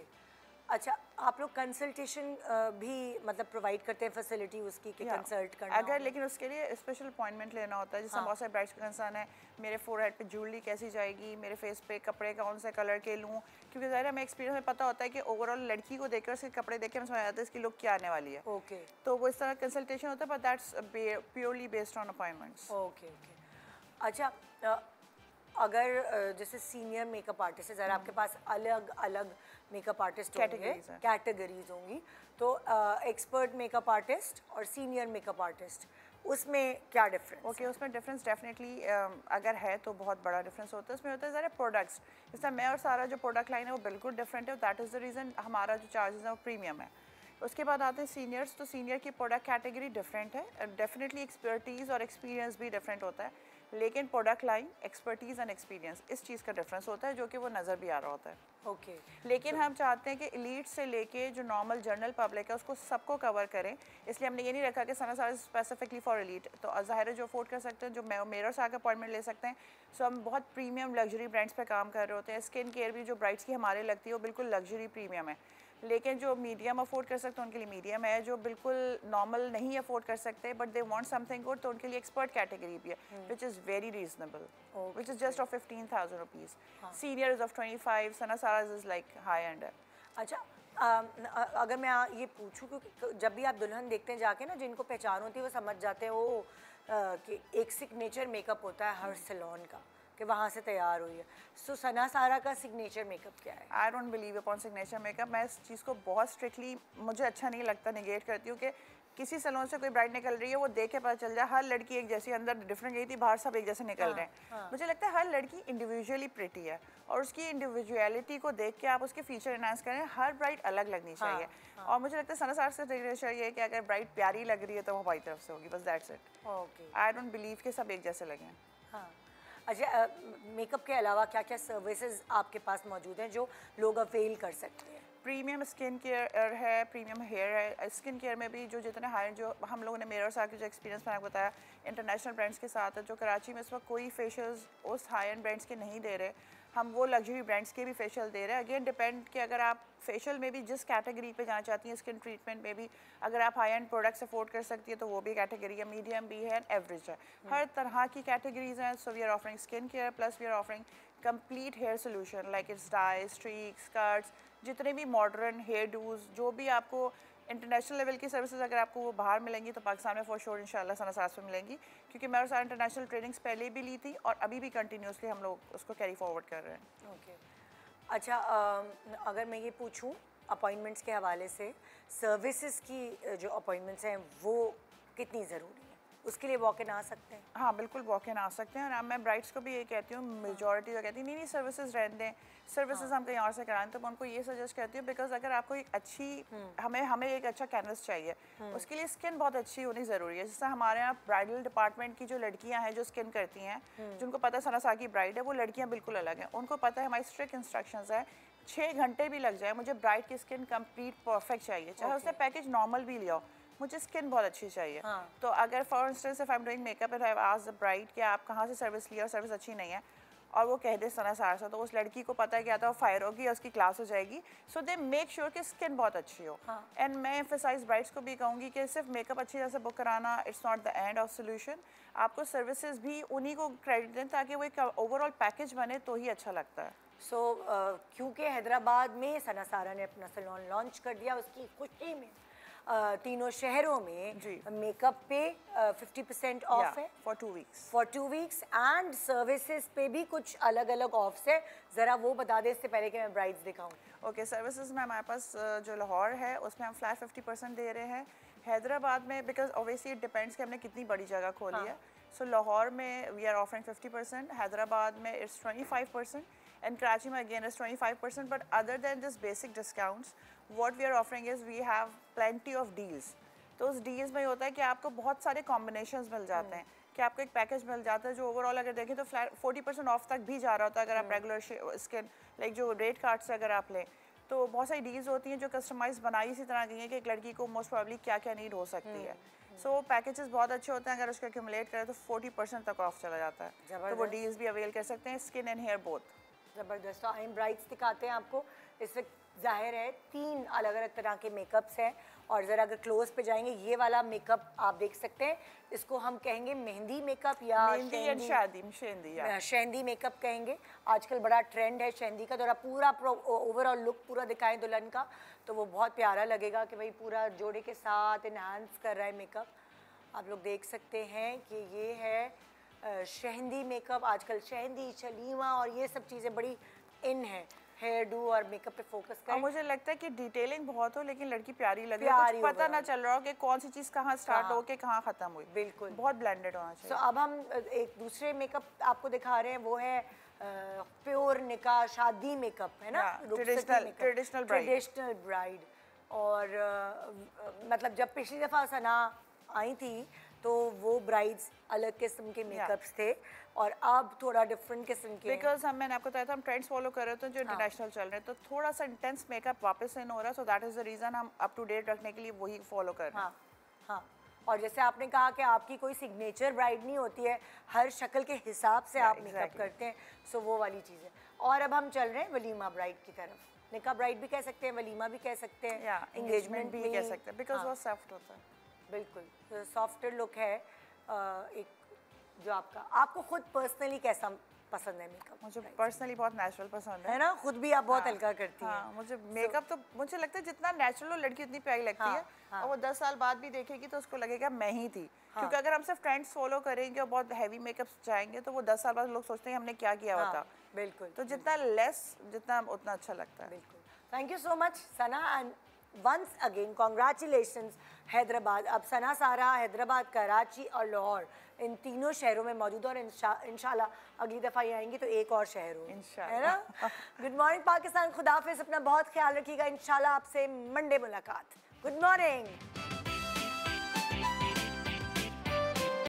अच्छा, आप लोग कंसल्टेशन भी मतलब प्रोवाइड करते हैं फैसिलिटी उसकी कि कंसल्ट करना अगर, लेकिन उसके लिए स्पेशल अपॉइंटमेंट लेना होता है। जैसे बहुत सारे ब्राइड्स का कंसर्न है मेरे फोरहेड पे ज्वेलरी कैसी जाएगी, मेरे फेस पे कपड़े कौन से कलर के लूँ, क्योंकि ज़ाहिर हमें एक्सपीरियंस में पता होता है कि ओवरऑल लड़की को देखकर उसके कपड़े देख के हमें समझ आता है इसकी लुक क्या आने वाली है। ओके। तो वो इस तरह कंसल्टेशन होता है, but that's purely based on appointments. Okay okay. अच्छा, अगर जैसे सीनियर मेकअप आर्टिस्ट है, ज़रा आपके पास अलग अलग मेकअप आर्टिस्ट होंगे, कैटेगरीज होंगी, तो एक्सपर्ट मेकअप आर्टिस्ट और सीनियर मेकअप आर्टिस्ट, उसमें क्या डिफरेंस? ओके, उसमें डिफरेंस डेफिनेटली अगर है तो बहुत बड़ा डिफरेंस होता है। उसमें होता है ज़रा प्रोडक्ट्स, जैसे मैं और सारा जो प्रोडक्ट लाइन है वो बिल्कुल डिफरेंट है, दैट इज़ द रीज़न हमारा जो चार्जेस है वो प्रीमियम है। उसके बाद आते हैं सीनियर्स, तो सीनियर की प्रोडक्ट कैटेगरी डिफरेंट है, डेफिनेटली एक्सपर्टीज़ और एक्सपीरियंस भी डिफरेंट होता है, लेकिन product line, expertise and experience इस चीज़ का डिफरेंस होता है जो कि वो नज़र भी आ रहा होता है। ओके। लेकिन हम चाहते हैं कि एलीट से लेके जो नॉर्मल जनरल पब्लिक है उसको सबको कवर करें, इसलिए हमने ये नहीं रखा कि सना सारा स्पेसिफिकली फॉर एलीट। तो ज़ाहिर है जो अफोर्ड कर सकते हैं, जो मेरे और सारा अपॉइंटमेंट ले सकते हैं, सो हम बहुत प्रीमियम लग्जरी ब्रांड्स पे काम कर रहे होते हैं। स्किन केयर भी जो ब्राइड्स की हमारे लगती है वो बिल्कुल लग्जरी प्रीमियम है, लेकिन जो मीडियम अफोर्ड कर सकते हैं उनके लिए मीडियम है, जो बिल्कुल नॉर्मल नहीं अफोर्ड कर सकते but they want something good तो उनके लिए एक्सपर्ट कैटेगरी भी है which is very reasonable, which is just of 15,000 rupees. Senior is of 25, सना सारा इज़ लाइक हाई एंड है। अच्छा, अगर मैं ये पूछूं, क्योंकि जब भी आप दुल्हन देखते हैं जाके ना, जिनको पहचान होती है वो समझ जाते हैं वो कि एक सिग्नेचर मेकअप होता है हर सैलून का, कि वहाँ से तैयार हुई है। सो सना सारा का सिग्नेचर मेकअप क्या है? I don't believe upon signature makeup. मैं इस चीज़ को बहुत स्ट्रिक्टली, मुझे अच्छा नहीं लगता, निगेट करती हूँ कि किसी सैलून से कोई ब्राइड निकल रही है वो देख के पता चल जाए हर लड़की एक जैसी, अंदर डिफरेंट गई थी, बाहर सब एक जैसे निकल रहे हैं। मुझे लगता है हर लड़की इंडिविजुअली प्रिटी है और उसकी इंडिविजुअलिटी को देख के आप उसके फीचर एनहांस करें। हर ब्राइड अलग लगनी चाहिए। और मुझे लगता है सना सारा से सिग्नेचर ये है कि अगर ब्राइड प्यारी लग रही है तो वो हमारी तरफ से होगी, बस that's it. Okay, I don't believe कि सब एक जैसे लगे। हाँ, अच्छा, मेकअप के अलावा क्या क्या सर्विसेज आपके पास मौजूद हैं जो लोग अवेल कर सकते हैं? प्रीमियम स्किन केयर है, प्रीमियम हेयर है। स्किन केयर में भी जो जितने हाई, जो हम लोगों ने मेरे साथ जो एक्सपीरियंस मैंने आपको बताया इंटरनेशनल ब्रांड्स के साथ है, जो कराची में इस वक्त कोई फेशियल्स उस हाई एंड ब्रांड्स के नहीं दे रहे, हम वो लग्जरी ब्रांड्स के भी फेशियल दे रहे हैं। अगेन डिपेंड कि अगर आप फेशियल में भी जिस कैटेगरी पे जाना चाहती हैं, स्किन ट्रीटमेंट में भी अगर आप हाई एंड प्रोडक्ट्स अफोर्ड कर सकती है तो वो भी कैटेगरी है, मीडियम भी है, एवरेज है, हर तरह की कैटेगरीज हैं। So we are offering skin care plus we are offering complete hair solution like its dye, streaks, skirts, जितने भी मॉडर्न हेयर डूज, जो भी आपको इंटरनेशनल लेवल की सर्विसेज अगर आपको वो बाहर मिलेंगी तो पाकिस्तान में फॉर श्योर इंशाल्लाह सना सास में मिलेंगी, क्योंकि मेरे साथ इंटरनेशनल ट्रेनिंग्स पहले भी ली थी और अभी भी कंटिन्यूसली हम लोग उसको कैरी फॉरवर्ड कर रहे हैं। ओके, अच्छा, अगर मैं ये पूछूं अपॉइंटमेंट्स के हवाले से, सर्विसेज की जो अपॉइंटमेंट्स हैं वो कितनी ज़रूरी है? उसके लिए वॉक इन आ सकते हैं? हाँ बिल्कुल वॉक इन आ सकते हैं। और मैं ब्राइड्स को भी ये कहती हूँ, मेजॉरिटी जो कहती है नहीं सर्विसेज रहने दें, सर्विसेज हम कहीं और से कराएं, तो मैं उनको ये सजेस्ट करती हूँ बिकॉज अगर आपको एक अच्छी हमें एक अच्छा कैनवस चाहिए, उसके लिए स्किन बहुत अच्छी होनी ज़रूरी है। जैसे हमारे यहाँ ब्राइडल डिपार्टमेंट की जो लड़कियाँ हैं जो स्किन करती हैं, जिनको पता है सना सार की ब्राइड है, वो लड़कियाँ बिल्कुल अलग हैं। उनको पता है हमारी स्ट्रिक्ट इंस्ट्रक्शंस है, 6 घंटे भी लग जाए, मुझे ब्राइड की स्किन कंप्लीट परफेक्ट चाहिए, चाहे उसने पैकेज नॉर्मल भी लिया हो, मुझे स्किन बहुत अच्छी चाहिए। तो अगर for instance if I am doing makeup and I have asked the bride कि आप कहाँ से सर्विस लिया और सर्विस अच्छी नहीं है, और वो कह दे सना सार से, तो उस लड़की को पता है कि या तो वो फायर होगी या उसकी क्लास हो जाएगी। सो दे मेक श्योर कि स्किन बहुत अच्छी हो। एंड मैं एम्फेसाइज ब्राइड्स को भी कहूँगी कि सिर्फ मेकअप अच्छी तरह से बुक कराना it's not the end of solution. आपको सर्विसेज भी उन्हीं को क्रेडिट दें ताकि वो एक ओवरऑल पैकेज बने तो ही अच्छा लगता है। सो क्योंकि हैदराबाद में सना सारा ने अपना सैलून लॉन्च कर दिया, उसकी खुशी में तीनों शहरों में मेकअप पे 50% ऑफ है for 2 weeks. For 2 weeks and services पे भी कुछ अलग अलग ऑफ्स है, ज़रा वो बता दें इससे पहले कि मैं ब्राइड्स दिखाऊं। ओके, सर्विसेज में हमारे पास जो लाहौर है उसमें हम फ्लैट 50% दे रहे हैं। हैदराबाद में बिकॉज ऑब्वियसली इट डिपेंड्स कि हमने कितनी बड़ी जगह खोली है। सो लाहौर में वी आर ऑफरिंग 50%, हैदराबाद में इट्स 25% and Karachi में again is 25%, but other than this basic discounts, what we are offering is we have plenty of deals. तो उस deals में होता है कि आपको बहुत सारे combinations मिल जाते हैं, कि आपको एक पैकेज मिल जाता है जो ओवरऑल अगर देखें तो फ्लैट 40% ऑफ तक भी जा रहा होता है अगर आप रेगुलर स्किन लाइक जो रेट कार्ड से अगर आप लें, तो बहुत सारी डील्स होती हैं जो कस्टमाइज बनाई इसी तरह की हैं कि एक लड़की को मोस्ट प्रॉब्ली क्या क्या नीड हो सकती है। सो पैकेजेस बहुत अच्छे होते हैं, अगर उसको एक्यूमुलेट करें तो 40% तक ऑफ चला जाता है, तो वो डील्स भी अवेल कर सकते हैं, स्किन एंड हेयर बोथ। ज़बरदस्त। तो आई एम ब्राइड्स दिखाते हैं आपको। इस वक्त जाहिर है 3 अलग अलग तरह के मेकअप्स हैं, और ज़रा अगर क्लोज पे जाएंगे, ये वाला मेकअप आप देख सकते हैं, इसको हम कहेंगे मेहंदी मेकअप या शहंदी मेकअप कहेंगे। आजकल बड़ा ट्रेंड है शहंदी का, तो पूरा ओवरऑल लुक पूरा दिखाएं दुल्हन का, तो वो बहुत प्यारा लगेगा कि भाई पूरा जोड़े के साथ इन्हांस कर रहा है मेकअप। आप लोग देख सकते हैं कि ये है शहंदी मेकअप। आजकल शहंदी, शलीमा और ये सब चीज़ें बड़ी इन है, हेयर डू और मेकअप पे फोकस करें। और मुझे लगता है कि डिटेलिंग बहुत हो लेकिन लड़की प्यारी लगे, कुछ पता ना चल रहा हो कि कौन सी चीज़ कहाँ स्टार्ट हो के कहाँ ख़त्म हुई। बिल्कुल, बहुत ब्लेंडेड होना चाहिए। अब हम एक दूसरे मेकअप आपको दिखा रहे हैं, वो है प्योर निकाह शादी मेकअप, है ना, ट्रेडिशनल ब्राइड। और मतलब जब पिछली दफ़ा सना आई थी तो वो ब्राइड्स अलग किस्म के मेकअप्स थे और अब थोड़ा डिफरेंट किस्म के, बिकॉज मैंने आपको बताया था हम ट्रेंड्स फॉलो कर रहे थे जो इंटरनेशनल चल रहे हैं, तो थोड़ा सा इंटेंस मेकअप वापस इन हो रहा है। So that is the reason हम अप टू डेट रखने के लिए वही फॉलो कर रहे हैं। हाँ, और जैसे आपने कहा कि आपकी कोई सिग्नेचर ब्राइड नहीं होती है, हर शक्ल के हिसाब से आप मेकअप करते हैं, सो वो वाली चीज़ है। और अब हम चल रहे हैं वलीमा ब्राइड की तरफ। निकाह ब्राइड भी कह सकते हैं, वलीमा भी कह सकते हैं, एंगेजमेंट भी कह सकते हैं, बिकॉज वो सॉफ्ट होता है। बिल्कुल सॉफ्टर लुक है। एक जो आपको खुद पर्सनली कैसा पसंद है मेकअप? मुझे पर्सनली बहुत नेचुरल पसंद है ना, खुद भी आप बहुत हल्का करती हैं। हाँ, मुझे मेकअप तो मुझे लगता है जितना नेचुरल हो लड़की उतनी प्यारी लगती है। और वो 10 साल बाद भी देखेगी तो उसको लगेगा मैं ही थी। क्योंकि अगर हम सिर्फ ट्रेंड्स फॉलो करेंगे और बहुत हैवी मेकअप जाएंगे तो वो 10 साल बाद लोग सोचते हैं हमने क्या किया हुआ था। बिल्कुल। तो जितना लेस जितना उतना अच्छा लगता है। बिल्कुल। Thank you so much Sana, and once again congratulations Hyderabad. अब सना सारा हैदराबाद, कराची और लाहौर इन तीनों शहरों में मौजूद है, और इंशाल्लाह अगली दफ़ा ये आएंगी तो एक और शहर हो, है ना। गुड मॉर्निंग पाकिस्तान, खुदाफिज, अपना बहुत ख्याल रखिएगा। इंशाल्लाह आपसे मंडे मुलाकात। Good morning.